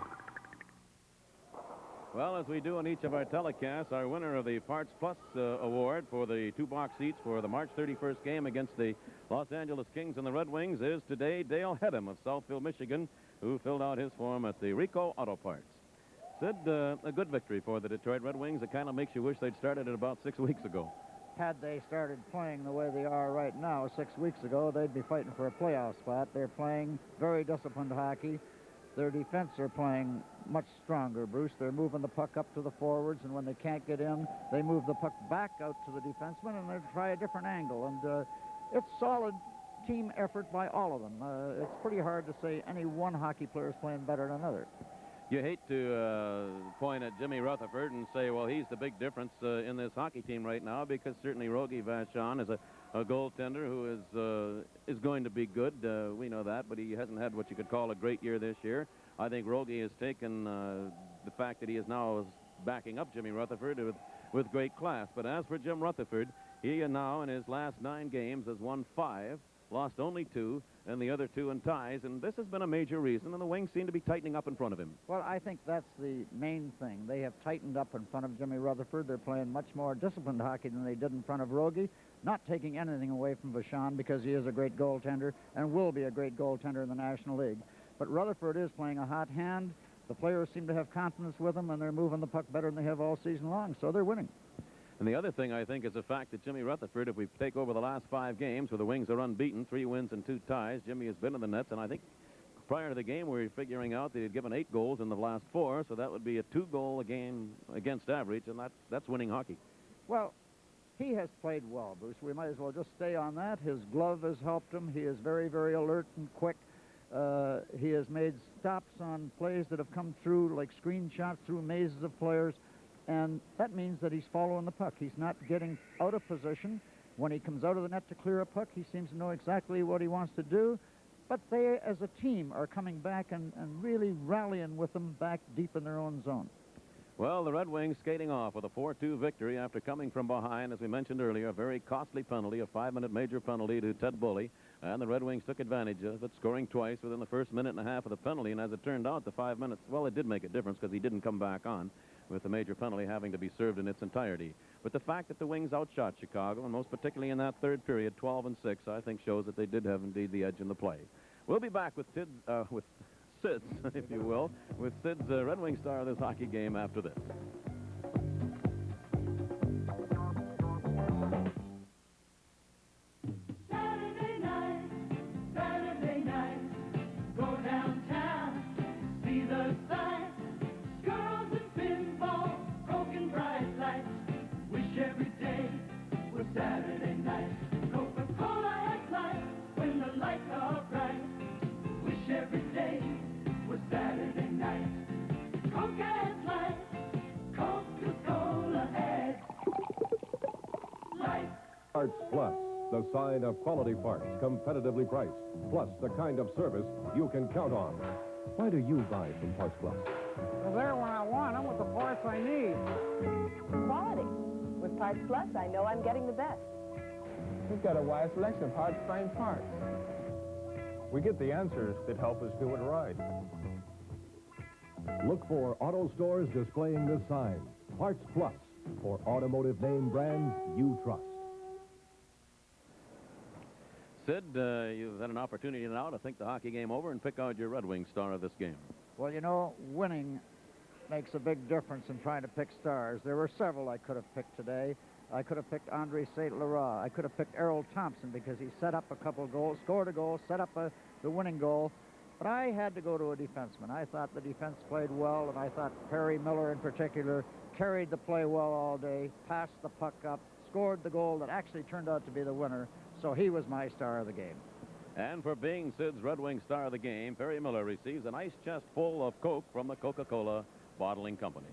Well, as we do in each of our telecasts, our winner of the Parts Plus award for the two-box seats for the March 31st game against the Los Angeles Kings and the Red Wings is today Dale Hedham of Southfield, Michigan, who filled out his form at the Rico Auto Parts. Sid, a good victory for the Detroit Red Wings. It kind of makes you wish they'd started it about 6 weeks ago. Had they started playing the way they are right now 6 weeks ago, they'd be fighting for a playoff spot. They're playing very disciplined hockey. Their defense are playing much stronger, Bruce. They're moving the puck up to the forwards, and when they can't get in, they move the puck back out to the defenseman, and they try a different angle. And it's solid team effort by all of them. It's pretty hard to say any one hockey player is playing better than another. You hate to point at Jimmy Rutherford and say, well, he's the big difference in this hockey team right now, because certainly Rogie Vachon is a goaltender who is going to be good. We know that, but he hasn't had what you could call a great year this year. I think Rogie has taken the fact that he is now backing up Jimmy Rutherford with great class. But as for Jim Rutherford, he now in his last 9 games has won 5, lost only 2, and the other 2 in ties, and this has been a major reason, and the Wings seem to be tightening up in front of him. Well, I think that's the main thing. They have tightened up in front of Jimmy Rutherford. They're playing much more disciplined hockey than they did in front of Rogie, not taking anything away from Vachon because he is a great goaltender and will be a great goaltender in the National League. But Rutherford is playing a hot hand. The players seem to have confidence with him, and they're moving the puck better than they have all season long, so they're winning. And the other thing, I think, is the fact that Jimmy Rutherford, if we take over the last 5 games where the Wings are unbeaten, 3 wins and 2 ties, Jimmy has been in the nets, and I think prior to the game we were figuring out that he had given 8 goals in the last 4, so that would be a 2-goal a game against average, and that's winning hockey. Well, he has played well, Bruce. We might as well just stay on that. His glove has helped him. He is very, very alert and quick. He has made stops on plays that have come through, like screen shots through mazes of players. And that means that he's following the puck. He's not getting out of position. When he comes out of the net to clear a puck, he seems to know exactly what he wants to do. But they, as a team, are coming back and really rallying with them back deep in their own zone. Well, the Red Wings skating off with a 4-2 victory after coming from behind, as we mentioned earlier, a very costly penalty, a 5-minute major penalty to Ted Bully. And the Red Wings took advantage of it, scoring twice within the first minute and a half of the penalty. And as it turned out, the 5 minutes, well, it did make a difference because he didn't come back on, with the major penalty having to be served in its entirety. But the fact that the Wings outshot Chicago, and most particularly in that third period, 12-6, I think shows that they did have indeed the edge in the play. We'll be back with Sid's, if you will, with Sid's Red Wing star of this hockey game after this. Saturday night, go downtown, see the sights, girls Parts Plus, the sign of quality parts, competitively priced, plus the kind of service you can count on. Why do you buy from Parts Plus? They're there when I want them with the parts I need. Quality. With Parts Plus, I know I'm getting the best. We've got a wide selection of hard-to-find parts. We get the answers that help us do it right. Look for auto stores displaying this sign, Parts Plus, for automotive name brands you trust. Sid, you've had an opportunity now to think the hockey game over and pick out your Red Wing star of this game. Well, you know, winning makes a big difference in trying to pick stars. There were several I could have picked today. I could have picked Andre St. Laurent. I could have picked Errol Thompson because he set up a couple of goals, scored a goal, set up the winning goal. But I had to go to a defenseman. I thought the defense played well, and I thought Perry Miller in particular carried the play well all day, passed the puck up, scored the goal that actually turned out to be the winner. So he was my star of the game. And for being Sid's Red Wing star of the game, Perry Miller receives an ice chest full of Coke from the Coca-Cola Bottling Company.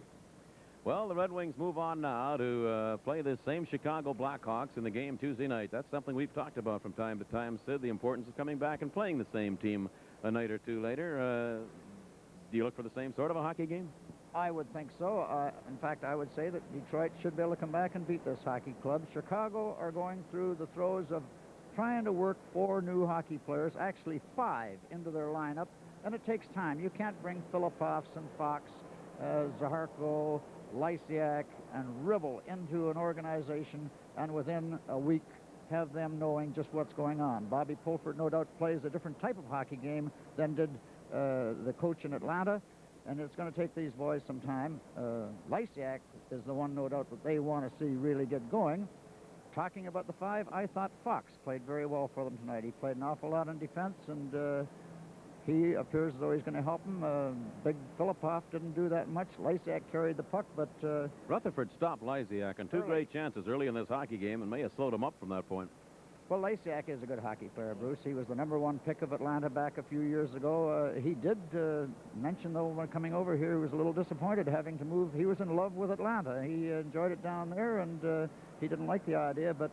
Well, the Red Wings move on now to play this same Chicago Blackhawks in the game Tuesday night. That's something we've talked about from time to time, Sid, the importance of coming back and playing the same team a night or two later. Do you look for the same sort of a hockey game? I would think so. In fact, I would say that Detroit should be able to come back and beat this hockey club. Chicago are going through the throes of trying to work 4 new hockey players, actually 5, into their lineup, and it takes time. You can't bring Filipoffs and Fox, Zaharko, Lysiak, and Ribble into an organization and within a week have them knowing just what's going on. Bobby Pulford no doubt plays a different type of hockey game than did the coach in Atlanta, and it's going to take these boys some time. Lysiak is the one no doubt that they want to see really get going. Talking about the 5, I thought Fox played very well for them tonight. He played an awful lot in defense, and he appears as though he's going to help him. Big Filipoff didn't do that much. Lysiak carried the puck, but... Rutherford stopped Lysiak on 2 great chances early in this hockey game and may have slowed him up from that point. Well, Lysiak is a good hockey player, Bruce. He was the #1 pick of Atlanta back a few years ago. He did mention, though, when coming over here, he was a little disappointed having to move. He was in love with Atlanta. He enjoyed it down there, and he didn't like the idea, but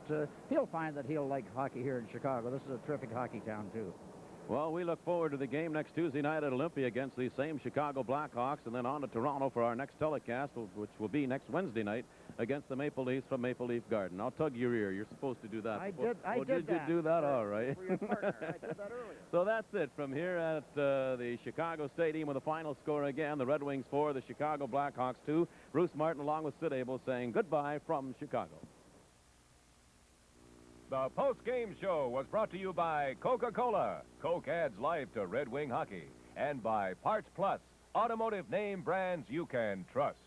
he'll find that he'll like hockey here in Chicago. This is a terrific hockey town, too. Well, we look forward to the game next Tuesday night at Olympia against the same Chicago Blackhawks, and then on to Toronto for our next telecast, which will be next Wednesday night against the Maple Leafs from Maple Leaf Garden. I'll tug your ear. You're supposed to do that. I did did that. You do that? All right. For your partner. I did that earlier. So that's it from here at the Chicago Stadium with the final score again. The Red Wings 4, the Chicago Blackhawks 2. Bruce Martin along with Sid Abel saying goodbye from Chicago. The post-game show was brought to you by Coca-Cola. Coke adds life to Red Wing hockey. And by Parts Plus, automotive name brands you can trust.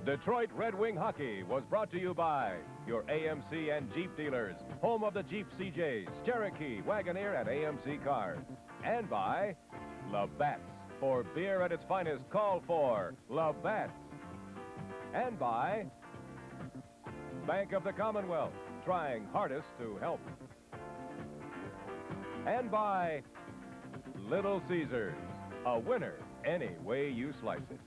Detroit Red Wing Hockey was brought to you by your AMC and Jeep dealers, home of the Jeep CJs, Cherokee, Wagoneer, and AMC cars. And by Labatt's. For beer at its finest, call for Labatt's. And by Bank of the Commonwealth, trying hardest to help. And by Little Caesars, a winner any way you slice it.